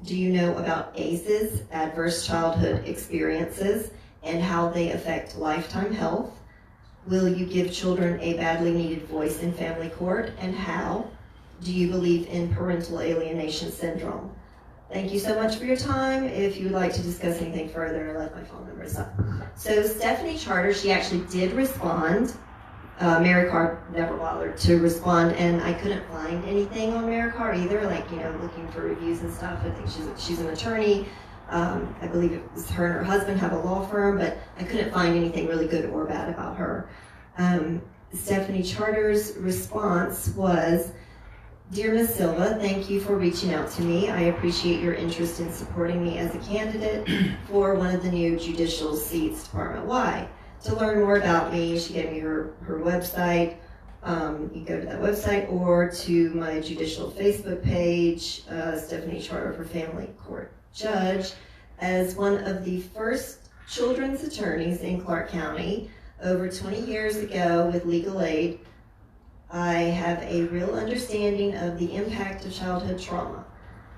Do you know about ACEs, adverse childhood experiences, and how they affect lifetime health? Will you give children a badly needed voice in family court, and how? Do you believe in parental alienation syndrome? Thank you so much for your time. If you would like to discuss anything further, I left my phone numbers up. So Stephanie Charter, she actually did respond. Maricar never bothered to respond, and I couldn't find anything on Maricar either, like, looking for reviews and stuff. I think she's an attorney. I believe it was her and her husband have a law firm, but I couldn't find anything really good or bad about her. Stephanie Charter's response was, Dear Ms. Silva, thank you for reaching out to me. I appreciate your interest in supporting me as a candidate for one of the new judicial seats department-wide. To learn more about me, she gave me her website. You can go to that website or to my judicial Facebook page, Stephanie Charter for Family Court Judge. As one of the first children's attorneys in Clark County over 20 years ago with legal aid, I have a real understanding of the impact of childhood trauma.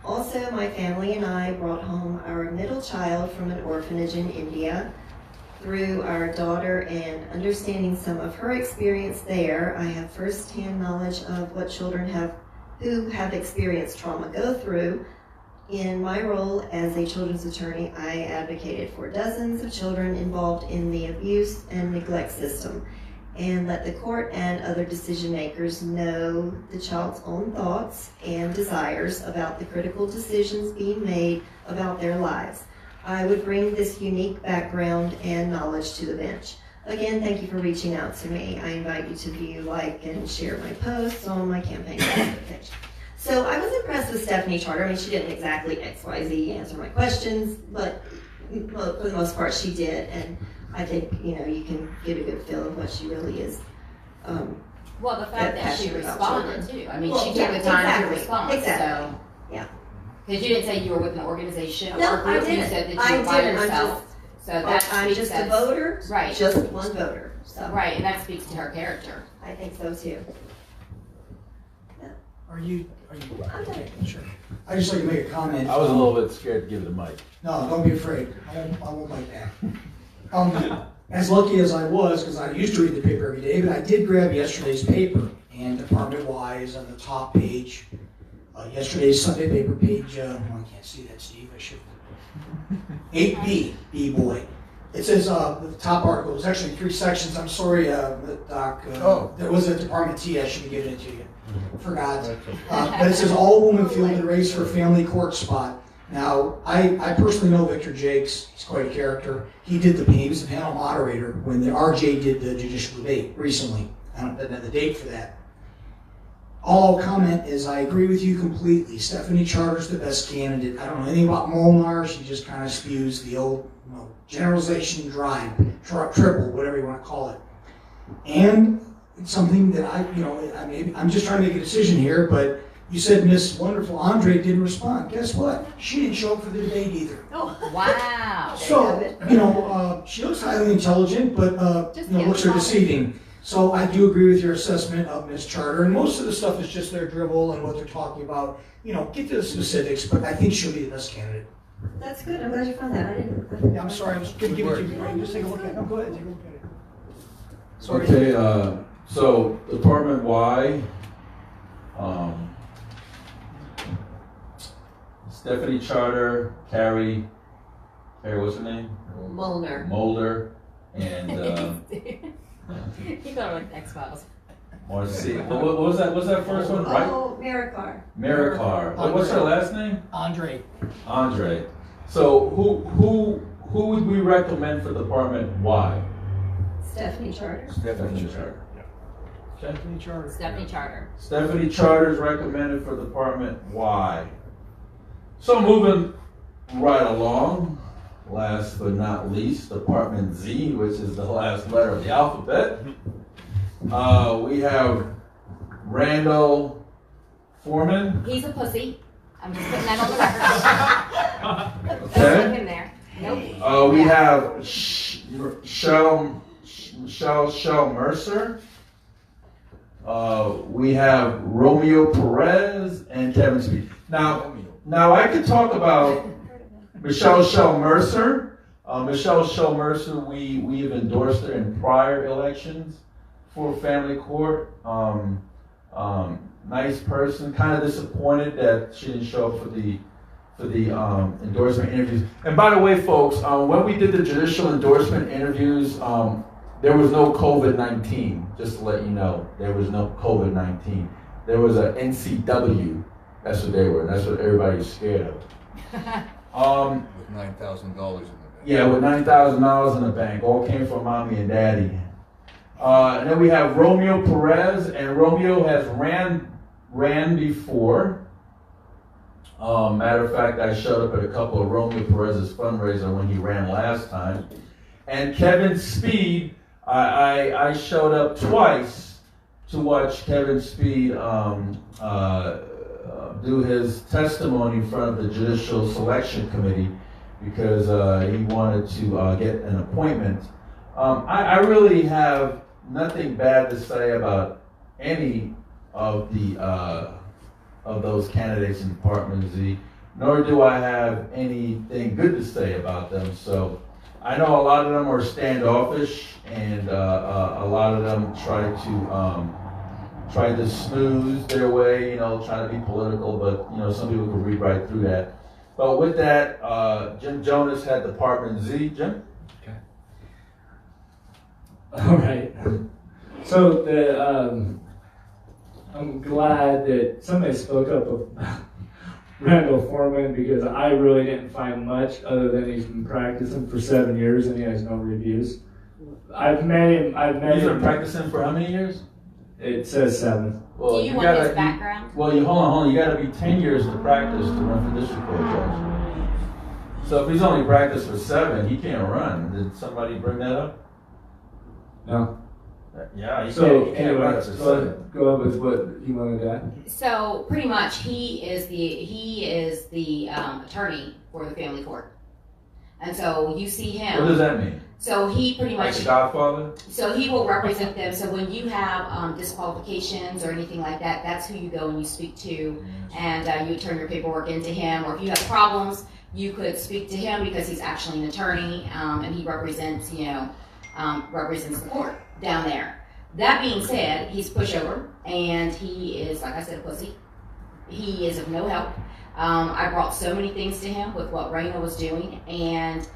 Also, my family and I brought home our middle child from an orphanage in India. Through our daughter and understanding some of her experience there, I have firsthand knowledge of what children who have experienced trauma go through. In my role as a children's attorney, I advocated for dozens of children involved in the abuse and neglect system, and let the court and other decision makers know the child's own thoughts and desires about the critical decisions being made about their lives. I would bring this unique background and knowledge to the bench. Again, thank you for reaching out to me. I invite you to view, like, and share my posts on my campaign Facebook page. So I was impressed with Stephanie Charter. I mean, she didn't exactly XYZ answer my questions, but for the most part she did. And I think, you can get a good feel of what she really is Well, the fact that she passionate about responded children. too. I mean, Well, she took yeah, the time to exactly, respond. exactly. So. Yeah. Because you didn't say you were with an organization No, or group. I You didn't. said that you I were by didn't. yourself. So that I'm speaks just a that- voter, Right. just one voter. So Right, and that speaks to her character. I think so too. Are you? I'm done. Sure. I just like to make a comment. I was a little bit scared to give it a mic. No, don't be afraid. I won't bite back. As lucky as I was, because I used to read the paper every day, but I did grab yesterday's paper, and department-wise on the top page, yesterday's Sunday paper page, I can't see that, Steve, I should. 8B, B-boy. It says, the top article, there's actually 3 sections, I'm sorry, Doc, there was a Department T, I should have given it to you. Forgot. But it says all woman fielded race for family court spot. Now, I personally know Victor Jakes. He's quite a character. He was the panel moderator when the RJ did the judicial debate recently. I don't know the date for that. All I'll comment is I agree with you completely. Stephanie Charter's the best candidate. I don't know anything about Molnar. She just kind of spews the old generalization drive, triple, whatever you want to call it. And it's something that I'm just trying to make a decision here, but you said Miss Wonderful Andre didn't respond. Guess what? She didn't show up for the debate either. Oh, wow. So, she looks highly intelligent, but looks are deceiving. So I do agree with your assessment of Miss Charter, and most of the stuff is just their dribble and what they're talking about. Get to the specifics, but I think she'll be the best candidate. That's good. I'm glad you found that. I didn't. Yeah, I'm sorry. I was going to give it to you. Just take a look at it. No, go ahead. Take a look at it. Sorry. Okay, so Department Y, Stephanie Charter, Carrie, what's her name? Mulder, and You got like X-Files. Marcy. What was that? What's that first one? Right? Oh, Maricar. Maricar. What's her last name? Andre. So who would we recommend for Department Y? Stephanie Charter. Stephanie Charter. Stephanie Charter. Stephanie Charter. Stephanie Charter is recommended for Department Y. So moving right along, last but not least, Department Z, which is the last letter of the alphabet. We have Randall Foreman. He's a pussy. I'm just putting that on the record. Okay. Don't put him there. Nope. We have Shell Mercer. We have Romeo Perez and Kevin Speed. Now I could talk about Michelle Shell Mercer. Michelle Shell Mercer, we have endorsed her in prior elections for family court. Nice person. Kind of disappointed that she didn't show up for the endorsement interviews. And by the way, folks, when we did the judicial endorsement interviews, there was no COVID-19. Just to let you know, there was no COVID-19. There was a NCW. That's what they were. That's what everybody's scared of. With $9,000 in the bank. Yeah, with $9,000 in the bank. All came from mommy and daddy. And then we have Romeo Perez, and Romeo has ran before. Matter of fact, I showed up at a couple of Romeo Perez's fundraiser when he ran last time. And Kevin Speed, I showed up twice to watch Kevin Speed do his testimony in front of the Judicial Selection Committee because he wanted to get an appointment. I really have nothing bad to say about any of those candidates in Department Z, nor do I have anything good to say about them. So I know a lot of them are standoffish, and a lot of them try to snooze their way, try to be political, but some people can read right through that. But with that, Jim Jonas had Department Z. Jim? Okay. All right. So I'm glad that somebody spoke up about Randall Foreman because I really didn't find much other than he's been practicing for 7 years and he has no reviews. I've met him. He's been practicing for how many years? It says 7. Well, Do you want his background? Hold on. You got to be 10 years to practice to run for district court judge. So if he's only practiced for 7, he can't run. Did somebody bring that up? No. Yeah, you So can't write anyway, up a go second. go up with what you want to add. So pretty much, he is the attorney for the family court, and so you see him. What does that mean? So he pretty Like much. the Godfather? So he will represent them. So when you have disqualifications or anything like that, that's who you go and you speak to, and you turn your paperwork into him. Or if you have problems, you could speak to him because he's actually an attorney, and he represents, represents the court down there. That being said, he's pushover, and he is, like I said, a pussy. He is of no help. I brought so many things to him with what Raina was doing, and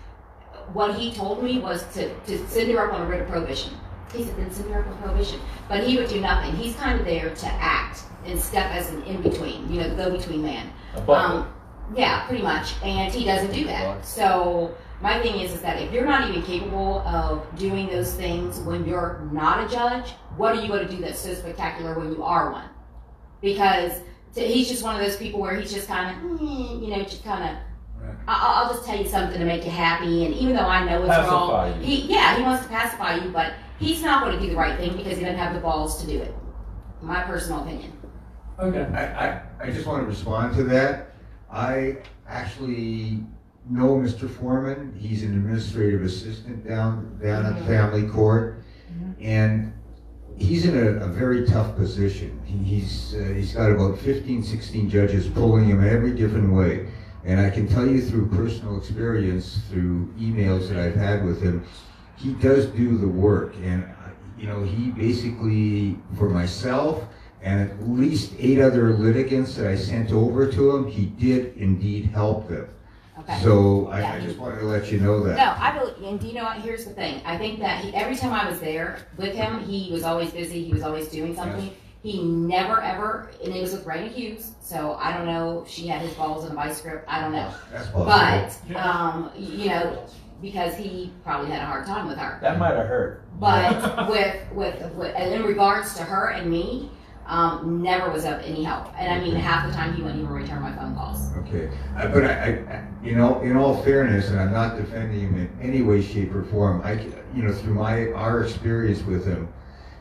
what he told me was to send her up on a writ of prohibition. He said, then send her up on prohibition. But he would do nothing. He's kind of there to act and step as an in-between, the go-between man. A butler. Yeah, pretty much. And he doesn't do that. So my thing is that if you're not even capable of doing those things when you're not a judge, what are you going to do that's so spectacular when you are one? Because he's just one of those people where he's just kind of, just kind of, I'll just tell you something to make you happy, and even though I know it's Pacify wrong, you. he wants to pacify you, but he's not going to do the right thing because he doesn't have the balls to do it. My personal opinion. Okay. I just want to respond to that. I actually know Mr. Foreman. He's an administrative assistant down at the family court, and he's in a very tough position. He's got about 15, 16 judges pulling him every different way. And I can tell you through personal experience, through emails that I've had with him, he does do the work. And, he basically, for myself and at least 8 other litigants that I sent over to him, he did indeed help them. Okay. So Yeah. I just wanted to let you know that. No, I believe, and do you know what? Here's the thing. I think that every time I was there with him, he was always busy. He was always doing something. Yes. He never ever, and it was with Raina Hughes. So I don't know if she had his balls in a vice grip. I don't know. That's possible. But because he probably had a hard time with her. That might have hurt. But with and in regards to her and me, never was of any help. And I mean, half the time he wouldn't even return my phone calls. Okay, but I, in all fairness, and I'm not defending him in any way, shape, or form. Through our experience with him,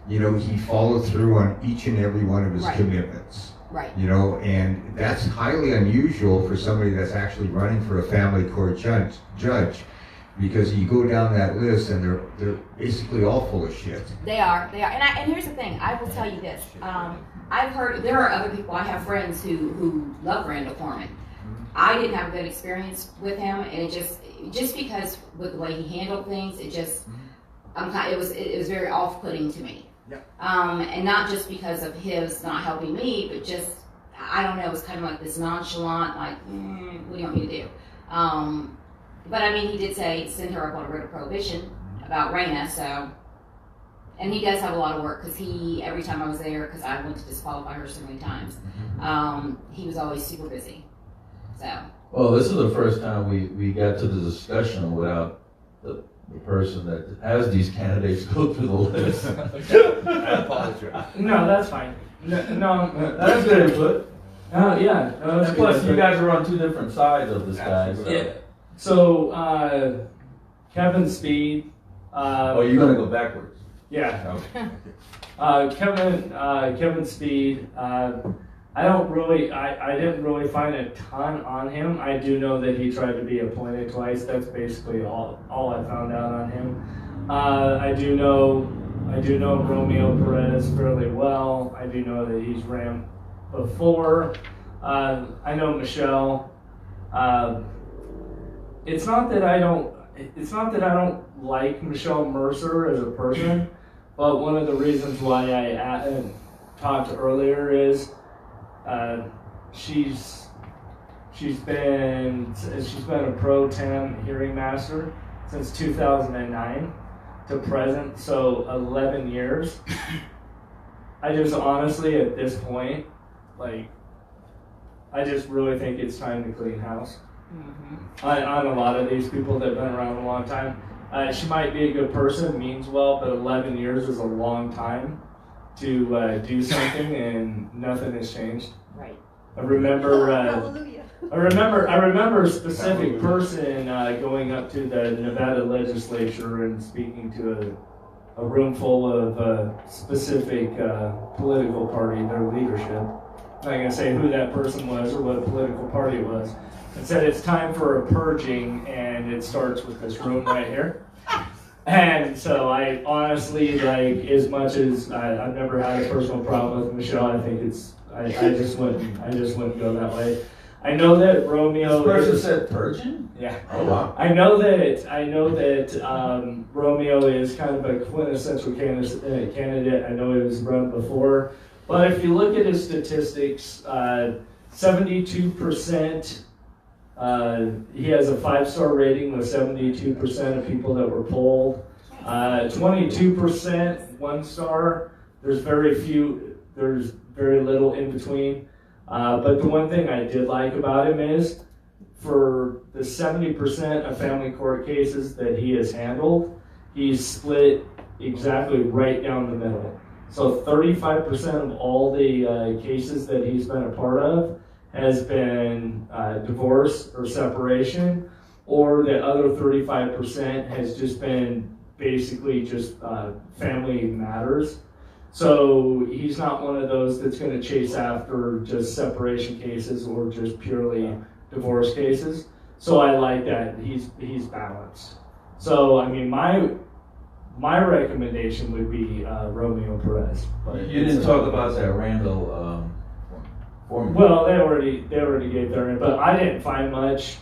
he followed through on each and every one of his Right. commitments. Right. And that's highly unusual for somebody that's actually running for a family court judge, because you go down that list and they're basically all full of shit. They are. And here's the thing. I will tell you this. I've heard there are other people. I have friends who love Randall Foreman. I didn't have a good experience with him, and it just because with the way he handled things, it just it was very off-putting to me. Yeah. And not just because of his not helping me, but just I don't know. It was kind of like this nonchalant, like what do you want me to do? But I mean, he did say send her up on a writ of prohibition about Raina, so. And he does have a lot of work because every time I was there, because I went to disqualify her so many times, he was always super busy. So. Well, this is the first time we got to the discussion without the person that has these candidates go through the list. I apologize. No, that's fine. No, That's good input. yeah. No, that's And plus, good. you guys are on 2 different sides of this guy. So. Yeah. So, Kevin Speed. Oh, you're gonna go backwards. Yeah. Okay. Kevin Speed. I didn't really find a ton on him. I do know that he tried to be appointed twice. That's basically all I found out on him. I do know Romeo Perez fairly well. I do know that he's ran before. I know Michelle. It's not that I don't like Michelle Mercer as a person, but one of the reasons why I talked earlier is she's been a pro tem hearing master since 2009 to present, so 11 years. I just honestly at this point, I just really think it's time to clean house. On a lot of these people that have been around a long time. She might be a good person, means well, but 11 years is a long time to do something, and nothing has changed. Right. I remember. Hallelujah. I remember a specific person going up to the Nevada legislature and speaking to a room full of specific political party, their leadership. I'm not going to say who that person was or what political party it was, and said it's time for a purging, and it starts with this room right here. And so I honestly, like, as much as I've never had a personal problem with Michelle, I think it's, I just wouldn't go that way. I know that Romeo. This person said purging? Yeah. Oh wow. I know that Romeo is kind of a quintessential candidate. I know he was run before, but if you look at his statistics, 72%. He has a 5-star rating with 72% of people that were polled. 22% 1-star. There's very little in between. But the one thing I did like about him is, for the 70% of family court cases that he has handled, he's split exactly right down the middle. So 35% of all the cases that he's been a part of has been divorce or separation, or the other 35% has just been basically just family matters. So he's not one of those that's going to chase after just separation cases or just purely divorce cases. So I like that he's balanced. So I mean, my recommendation would be Romeo Perez. But You didn't talk about that Randall Foreman. Well, they already gave their in, but I didn't find much.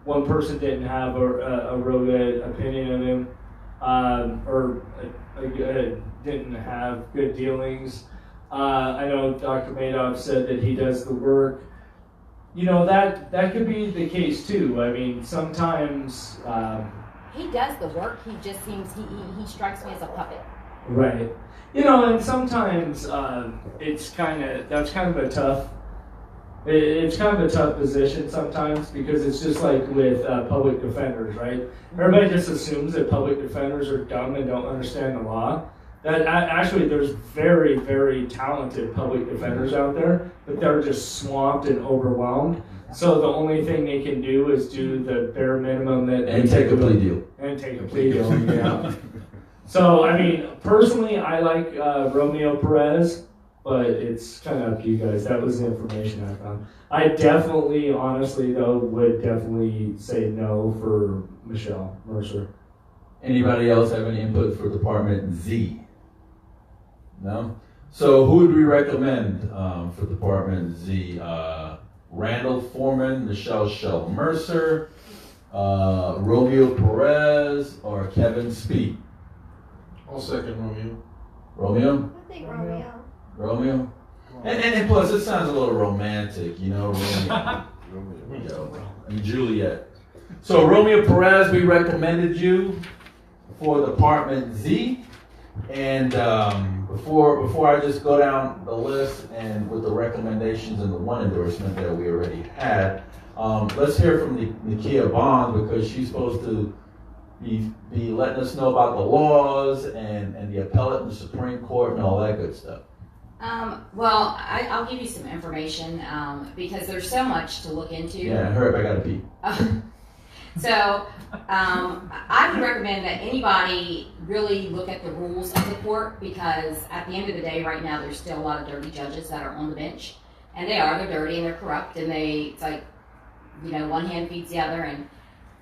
One person didn't have a real good opinion of him, or didn't have good dealings. I know Dr. Madoff said that he does the work. You know, that could be the case too. I mean, sometimes He does the work. He just seems he strikes me as a puppet. right. You know, and sometimes it's kind of a tough. It's kind of a tough position sometimes, because it's just like with public defenders, right? Everybody just assumes that public defenders are dumb and don't understand the law. That actually, there's very, very talented public defenders out there, but they're just swamped and overwhelmed. So the only thing they can do is do the bare minimum And take a plea deal. And take a plea deal, yeah. So, I mean, personally, I like Romeo Perez, but it's kind of up to you guys. That was the information I found. I definitely, honestly, though, would definitely say no for Michelle Mercer. Anybody else have any input for Department Z? No? So who would we recommend for Department Z? Randall Foreman, Michelle Shell Mercer, Romeo Perez, or Kevin Speed? I'll second Romeo. Romeo? I think Romeo. Romeo? And plus, it sounds a little romantic, you know, Romeo and Juliet. So Romeo Perez, we recommended you for Department Z. And before I just go down the list and with the recommendations and the one endorsement that we already had, let's hear from Nakia Bond, because she's supposed to be letting us know about the laws and the appellate and the Supreme Court and all that good stuff. Well, I'll give you some information because there's so much to look into. Yeah, hurry up, I gotta pee. So I would recommend that anybody really look at the rules of the court, because at the end of the day, right now, there's still a lot of dirty judges that are on the bench, and they're dirty and they're corrupt, and it's like, you know, one hand feeds the other, and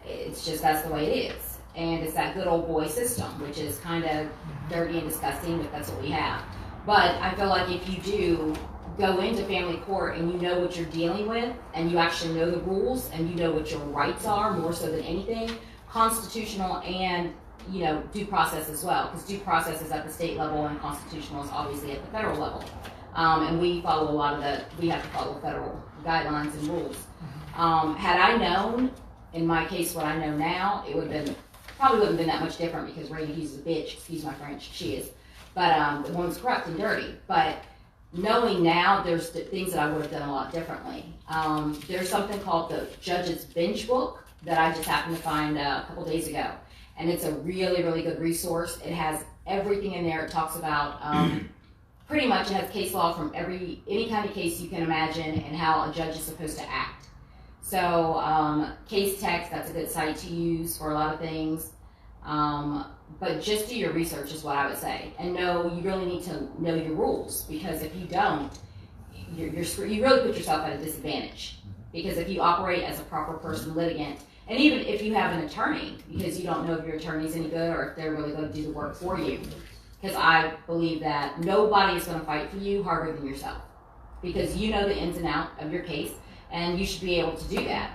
it's just, that's the way it is. And it's that good old boy system, which is kind of dirty and disgusting, but that's what we have. But I feel like if you do go into family court and you know what you're dealing with, and you actually know the rules, and you know what your rights are, more so than anything, constitutional and, you know, due process as well, because due process is at the state level and constitutional is obviously at the federal level. And we follow we have to follow federal guidelines and rules. Had I known, in my case, what I know now, it probably wouldn't have been that much different, because Renee Hughes is a bitch, excuse my French, she is. But the woman's corrupt and dirty. But knowing now, there's things that I would have done a lot differently. There's something called the Judge's Bench Book that I just happened to find a couple days ago. And it's a really, really good resource. It has everything in there. It talks about, pretty much it has case law from any kind of case you can imagine, and how a judge is supposed to act. So Case Text, that's a good site to use for a lot of things. But just do your research is what I would say, and you really need to know your rules, because if you don't, you really put yourself at a disadvantage. Because if you operate as a proper person litigant, and even if you have an attorney, because you don't know if your attorney's any good or if they're really going to do the work for you, because I believe that nobody is going to fight for you harder than yourself, because you know the ins and outs of your case, and you should be able to do that.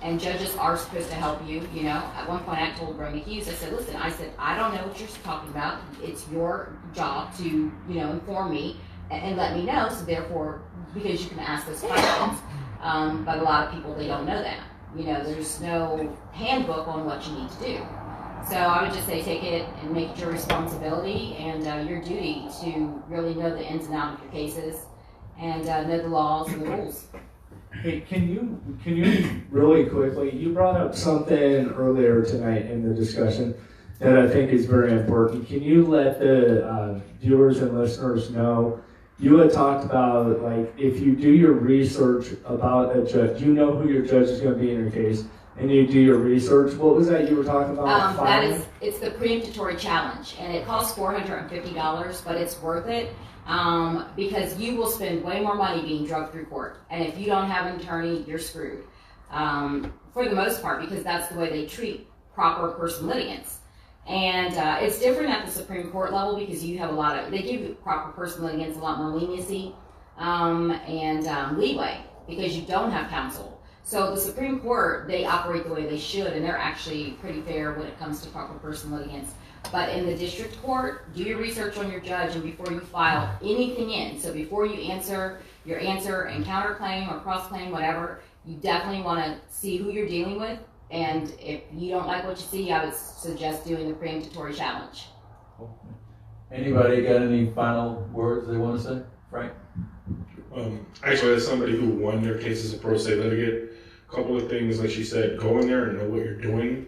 And judges are supposed to help you. You know, at one point I told RENEE Hughes, I said, listen, I don't know what you're talking about. It's your job to, inform me and let me know. So therefore, because you can ask those questions. But a lot of people, they don't know that. There's no handbook on what you need to do. So I would just say take it and make it your responsibility and your duty to really know the ins and outs of your cases and know the laws and the rules. Hey, can you really quickly, you brought up something earlier tonight in the discussion that I think is very important. Can you let the viewers and listeners know, you had talked about, like, if you do your research about a judge, you know who your judge is going to be in your case, and you do your research. What was that you were talking about? It's the preemptory challenge, and it costs $450, but it's worth it. Because you will spend way more money being drugged through court. And if you don't have an attorney, you're screwed. For the most part, because that's the way they treat proper person litigants. And it's different at the Supreme Court level because you have they give proper person litigants a lot more leniency and leeway because you don't have counsel. So the Supreme Court, they operate the way they should, and they're actually pretty fair when it comes to proper person litigants. But in the district court, do your research on your judge, and before you file anything in, so before you answer your answer and counterclaim or cross-claim, whatever, you definitely want to see who you're dealing with. And if you don't like what you see, I would suggest doing the preemptory challenge. Anybody got any final words they want to say? Frank? Actually, as somebody who won their case as a pro se litigant, a couple of things, like she said, go in there and know what you're doing.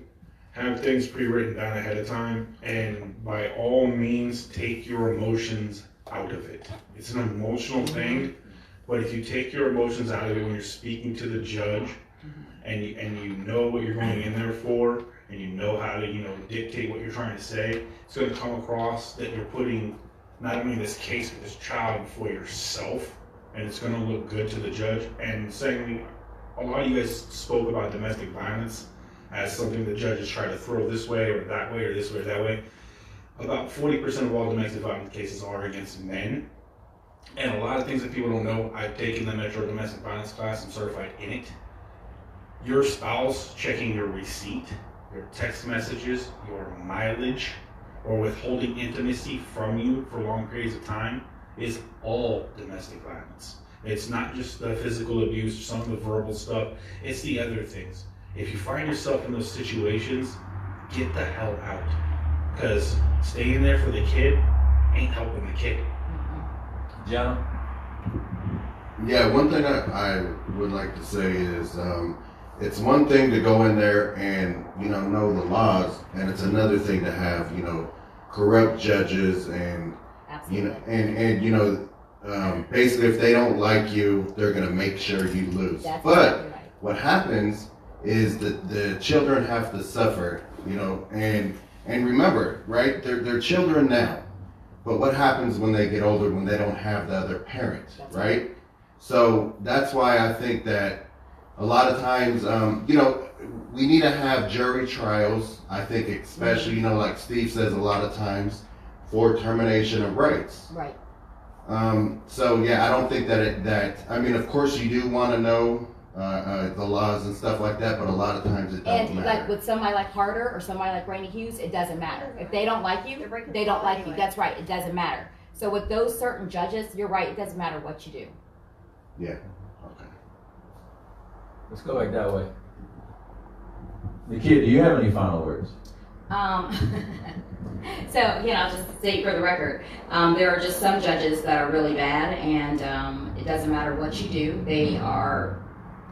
Have things pre-written down ahead of time, and by all means, take your emotions out of it. It's an emotional thing, but if you take your emotions out of it when you're speaking to the judge, and you know what you're going in there for, and you know how to dictate what you're trying to say, it's going to come across that you're putting not only this case but this child before yourself, and it's going to look good to the judge. And secondly, a lot of you guys spoke about domestic violence as something the judges try to throw this way or that way or this way or that way. About 40% of all domestic violence cases are against men. And a lot of things that people don't know, I've taken the Metro Domestic Violence class, I'm certified in it. Your spouse checking your receipt, your text messages, your mileage, or withholding intimacy from you for long periods of time is all domestic violence. It's not just the physical abuse, some of the verbal stuff, it's the other things. If you find yourself in those situations, get the hell out. Because staying there for the kid ain't helping the kid. John? Yeah, one thing I would like to say is it's one thing to go in there and know the laws, and it's another thing to have corrupt judges and basically if they don't like you, they're gonna make sure you lose. That's but exactly right. What happens is that the children have to suffer, and remember, right? They're children now, but what happens when they get older, when they don't have the other parent, right? So that's why I think that a lot of times, we need to have jury trials. I think especially, like Steve says, a lot of times for termination of rights. Right. So yeah, I don't think I mean, of course you do want to know the laws and stuff like that, but a lot of times it doesn't matter. And like with somebody like Harder or somebody like RENEE Hughes, it doesn't matter. If they don't like you, they don't like you. That's right, it doesn't matter. So with those certain judges, you're right, it doesn't matter what you do. Yeah, okay. Let's go back that way. Nakia, do you have any final words? So, I'll just say for the record, there are just some judges that are really bad, and it doesn't matter what you do.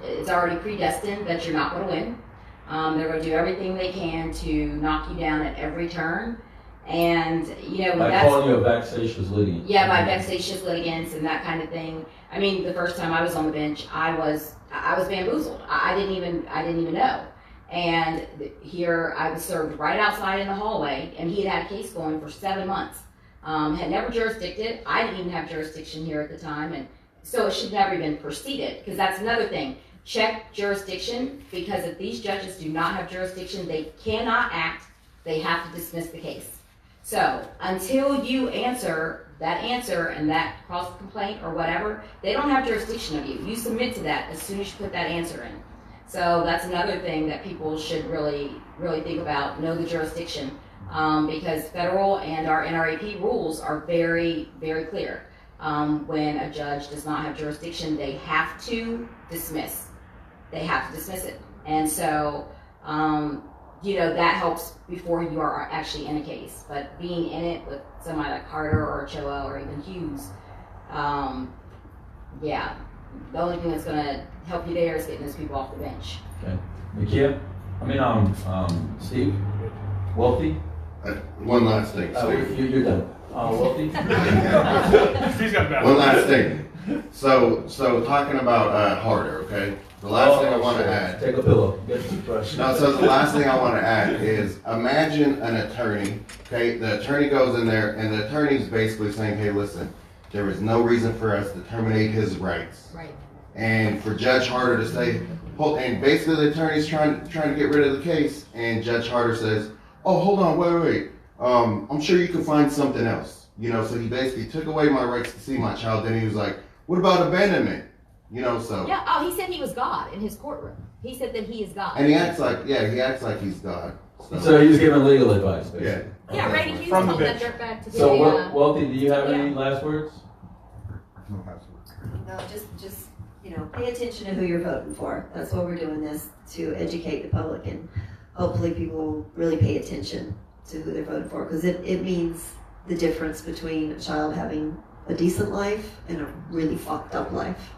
It's already predestined that you're not going to win. They're going to do everything they can to knock you down at every turn. And, by calling you a vexatious litigant. Yeah, by vexatious litigants and that kind of thing. I mean, the first time I was on the bench, I was bamboozled. I didn't even know. And here I was served right outside in the hallway, and he had a case going for 7 months. Had never jurisdicted. I didn't even have jurisdiction here at the time, and so it should never even proceeded, because that's another thing. Check jurisdiction, because if these judges do not have jurisdiction, they cannot act. They have to dismiss the case. So until you answer that answer and that cross complaint or whatever, they don't have jurisdiction of you. You submit to that as soon as you put that answer in. So that's another thing that people should really think about, know the jurisdiction, because federal and our NRAP rules are very, very clear. When a judge does not have jurisdiction, they have to dismiss. They have to dismiss it. And so, that helps before you are actually in a case. But being in it with somebody like Carter or Ochoa or even Hughes, the only thing that's going to help you there is getting those people off the bench. Okay. Nakia? Steve? Wealthy? One last thing, Steve. You're done. Wealthy? Steve's got bad. One last thing. So talking about Harder, okay? The last thing I want to add. Take a pillow. Get some fresh. No, so the last thing I want to add is imagine an attorney, okay? The attorney goes in there and the attorney's basically saying, hey, listen, there is no reason for us to terminate his rights. Right. And for Judge Harder to say, and basically the attorney's trying to get rid of the case, and Judge Harder says, oh, hold on, wait. I'm sure you can find something else. So he basically took away my rights to see my child. Then he was like, what about abandonment? So. Yeah, oh, he said he was God in his courtroom. He said that he is God. And he acts like he's God. So he's giving legal advice, basically. Yeah. Yeah, Okay. Randy Hughes told that dirtbag to So, do Wealthy, do you have any last words? No, just pay attention to who you're voting for. That's why we're doing this, to educate the public, and hopefully people will really pay attention to who they're voting for, because it means the difference between a child having a decent life and a really fucked up life.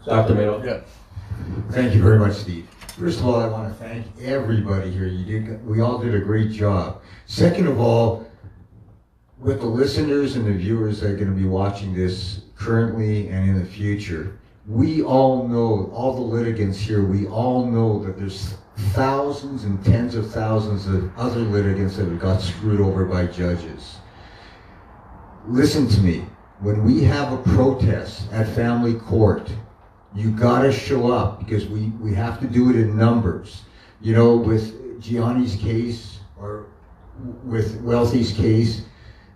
Dr. Mayo? Yeah. Thank you very much, Steve. First of all, I want to thank everybody here. We all did a great job. Second of all, with the listeners and the viewers that are going to be watching this currently and in the future, we all know, all the litigants here, we all know that there's thousands and tens of thousands of other litigants that have got screwed over by judges. Listen to me. When we have a protest at family court, you gotta show up, because we have to do it in numbers. With Gianni's case or with Wealthy's case,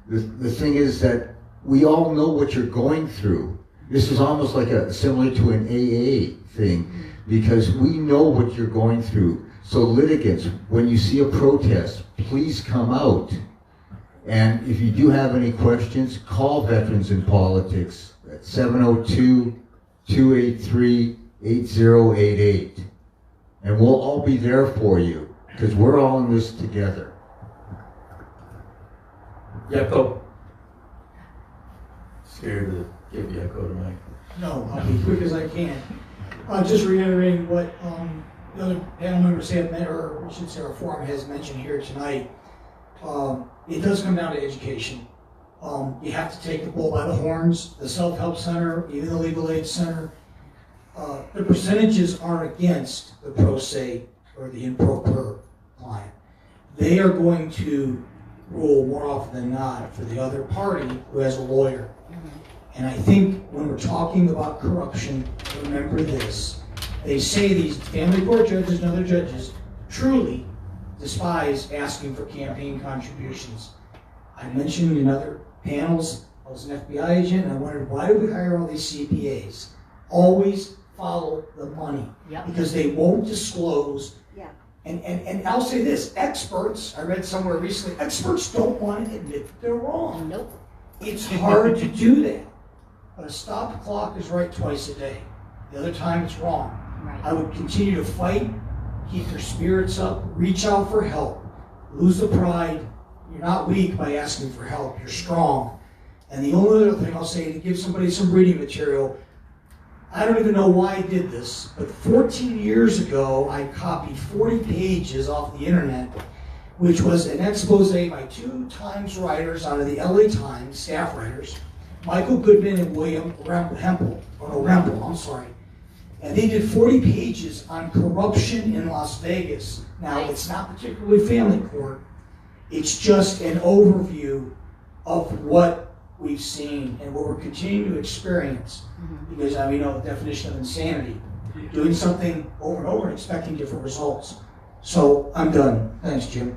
the thing is that we all know what you're going through. This is almost like similar to an AA thing, because we know what you're going through. So litigants, when you see a protest, please come out. And if you do have any questions, call Veterans in Politics at 702-283-8088. And we'll all be there for you, because we're all in this together. Yako. Scared to give Yako the mic. No, I'll be quick as I can. Just reiterating what the other panel members have met, or I should say our forum has mentioned here tonight. It does come down to education. You have to take the bull by the horns. The Self-Help Center, even the Legal Aid Center, the percentages are against the pro se or the improper client. They are going to rule more often than not for the other party who has a lawyer. And I think when we're talking about corruption, remember this. They say these family court judges and other judges truly despise asking for campaign contributions. I mentioned in other panels, I was an FBI agent, and I wondered, why do we hire all these CPAs? Always follow the money. Yep. Because they won't disclose. Yeah. And I'll say this, experts, I read somewhere recently, experts don't want to admit that they're wrong. Nope. It's hard to do that. But a stop clock is right twice a day. The other time it's wrong. Right. I would continue to fight, keep your spirits up, reach out for help, lose the pride. You're not weak by asking for help, you're strong. And the only other thing I'll say, to give somebody some reading material, I don't even know why I did this, but 14 years ago, I copied 40 pages off the internet, which was an expose by two Times writers out of the LA Times, staff writers, Michael Goodman and William Rempel, I'm sorry. And they did 40 pages on corruption in Las Vegas. Now, it's not particularly family court. It's just an overview of what we've seen and what we're continuing to experience. Because we know the definition of insanity. Doing something over and over and expecting different results. So, I'm done. Thanks, Jim.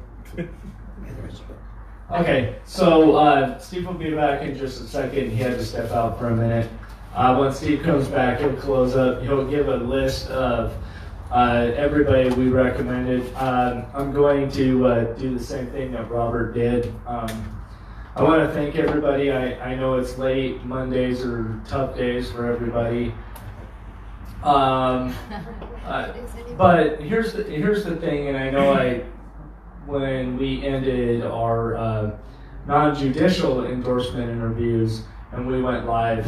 Okay, so Steve will be back in just a second. He had to step out for a minute. When Steve comes back, he'll close up. He'll give a list of everybody we recommended. I'm going to do the same thing that Robert did. I want to thank everybody. I know it's late. Mondays are tough days for everybody. But here's the thing, and I know when we ended our non-judicial endorsement interviews and we went live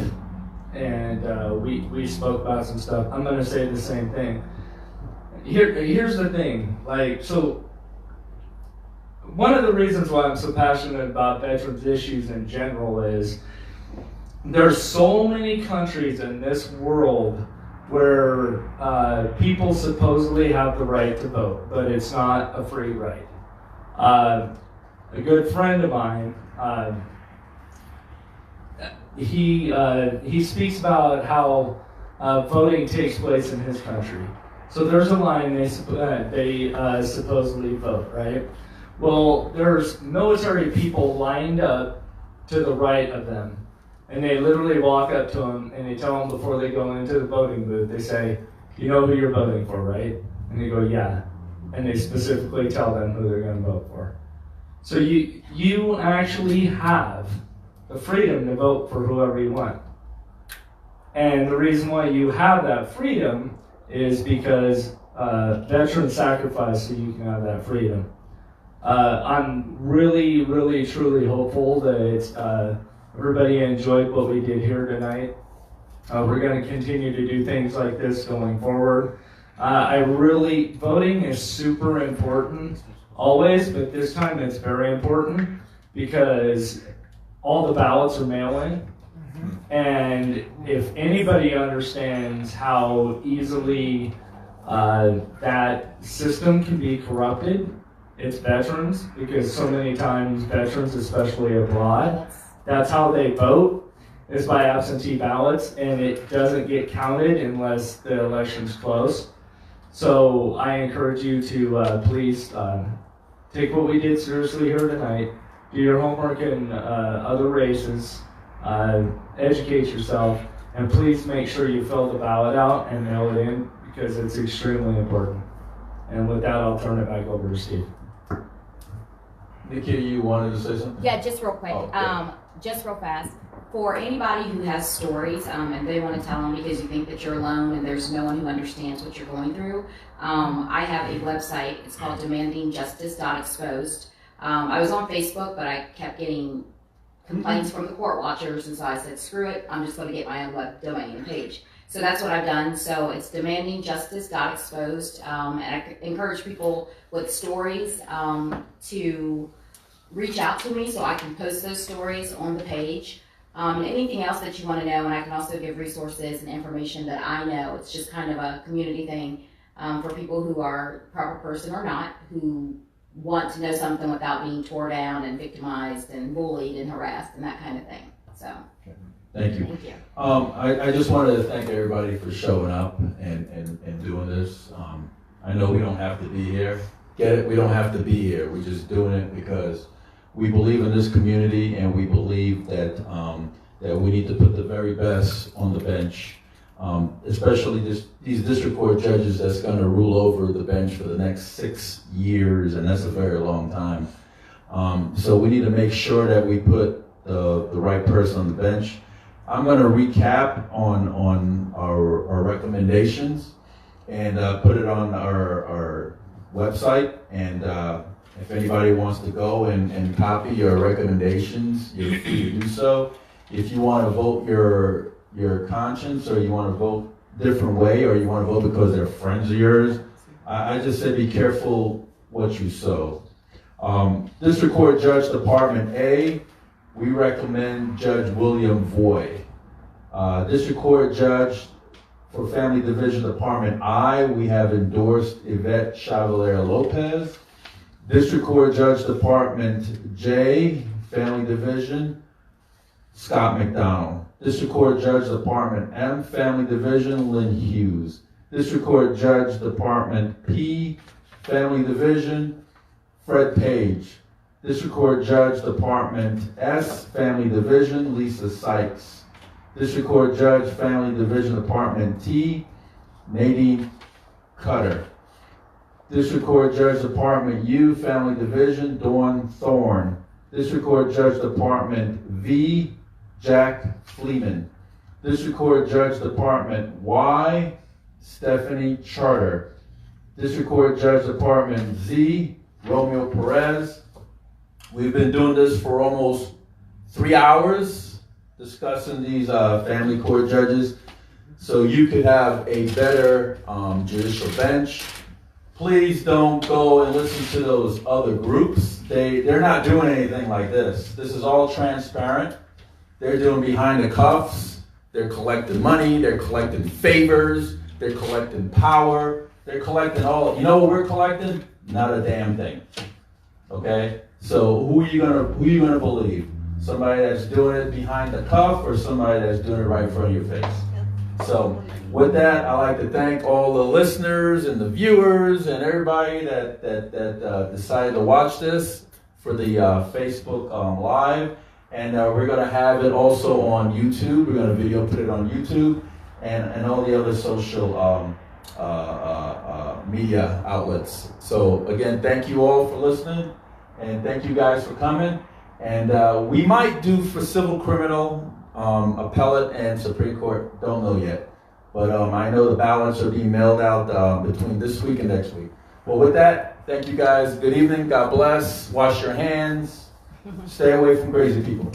and we spoke about some stuff, I'm going to say the same thing. Here's the thing, so one of the reasons why I'm so passionate about veterans issues in general is there's so many countries in this world where people supposedly have the right to vote, but it's not a free right. A good friend of mine, he speaks about how voting takes place in his country. So there's a line, they supposedly vote, right? Well, there's military people lined up to the right of them. And they literally walk up to them and they tell them before they go into the voting booth, they say, "You know who you're voting for, right?" And they go, "Yeah." And they specifically tell them who they're going to vote for. So you actually have the freedom to vote for whoever you want. And the reason why you have that freedom is because veterans sacrifice so you can have that freedom. I'm really, really, truly hopeful that everybody enjoyed what we did here tonight. We're going to continue to do things like this going forward. Voting is super important always, but this time it's very important because all the ballots are mail-in. And if anybody understands how easily that system can be corrupted, it's veterans, because so many times veterans, especially abroad, that's how they vote, is by absentee ballots, and it doesn't get counted unless the election's close. So I encourage you to please take what we did seriously here tonight, do your homework in other races, educate yourself, and please make sure you fill the ballot out and mail it in, because it's extremely important. And with that, I'll turn it back over to Steve. Nikki, you wanted to say something? Yeah, just real quick, Oh, just real fast. For anybody who has stories and they want to tell them because you think that you're alone and there's no one who understands what you're going through, I have a website. It's called demandingjustice.exposed. I was on Facebook, but I kept getting complaints from the court watchers, and so I said, screw it, I'm just going to get my own web domain and page. So that's what I've done. So it's demandingjustice.exposed, and I encourage people with stories to reach out to me so I can post those stories on the page. Anything else that you want to know, and I can also give resources and information that I know. It's just kind of a community thing for people who are proper person or not, who want to know something without being tore down and victimized and bullied and harassed and that kind of thing. So, Thank you. thank you. I just wanted to thank everybody for showing up and doing this. I know we don't have to be here. Get it? We don't have to be here. We're just doing it because we believe in this community, and we believe that that we need to put the very best on the bench, especially these district court judges that's going to rule over the bench for the next 6 years, and that's a very long time. So we need to make sure that we put the right person on the bench. I'm going to recap on our recommendations and put it on our website, and if anybody wants to go and copy your recommendations, you're free to do so. If you want to vote your conscience, or you want to vote different way, or you want to vote because they're friends of yours, I just said be careful what you sow. District Court Judge Department A, we recommend Judge William Voy. District Court Judge For Family Division Department I, we have endorsed Yvette Chevalier Lopez. District Court Judge Department J, Family Division, Scott MacDonald. District Court Judge Department M, Family Division, Lynn Hughes. District Court Judge Department P, Family Division, Fred Page. District Court Judge Department S, Family Division, Lisa SZYC. District Court Judge, Family Division Department T, NADIN Cutter. District Court Judge Department U, Family Division, Dawn Thorne. District Court Judge Department V, Jack FLEEMAN. District Court Judge Department Y, Stephanie Charter. District Court Judge Department Z, Romeo Perez. We've been doing this for almost 3 hours, discussing these family court judges, so you could have a better judicial bench. Please don't go and listen to those other groups. They're not doing anything like this. This is all transparent. They're doing behind the cuffs. They're collecting money. They're collecting favors. They're collecting power. They're collecting all. You know what we're collecting? Not a damn thing. Okay. So who are you gonna believe? Somebody that's doing it behind the cuff, or somebody that's doing it right in front of your face? So with that, I'd like to thank all the listeners and the viewers and everybody that decided to watch this for the Facebook Live. And we're going to have it also on YouTube. We're going to put it on YouTube and all the other social media outlets. So again, thank you all for listening, and thank you guys for coming. And we might do for civil criminal, appellate, and Supreme Court. Don't know yet. But I know the ballots are being mailed out between this week and next week. Well, with that, thank you guys. Good evening. God bless. Wash your hands. Stay away from crazy people.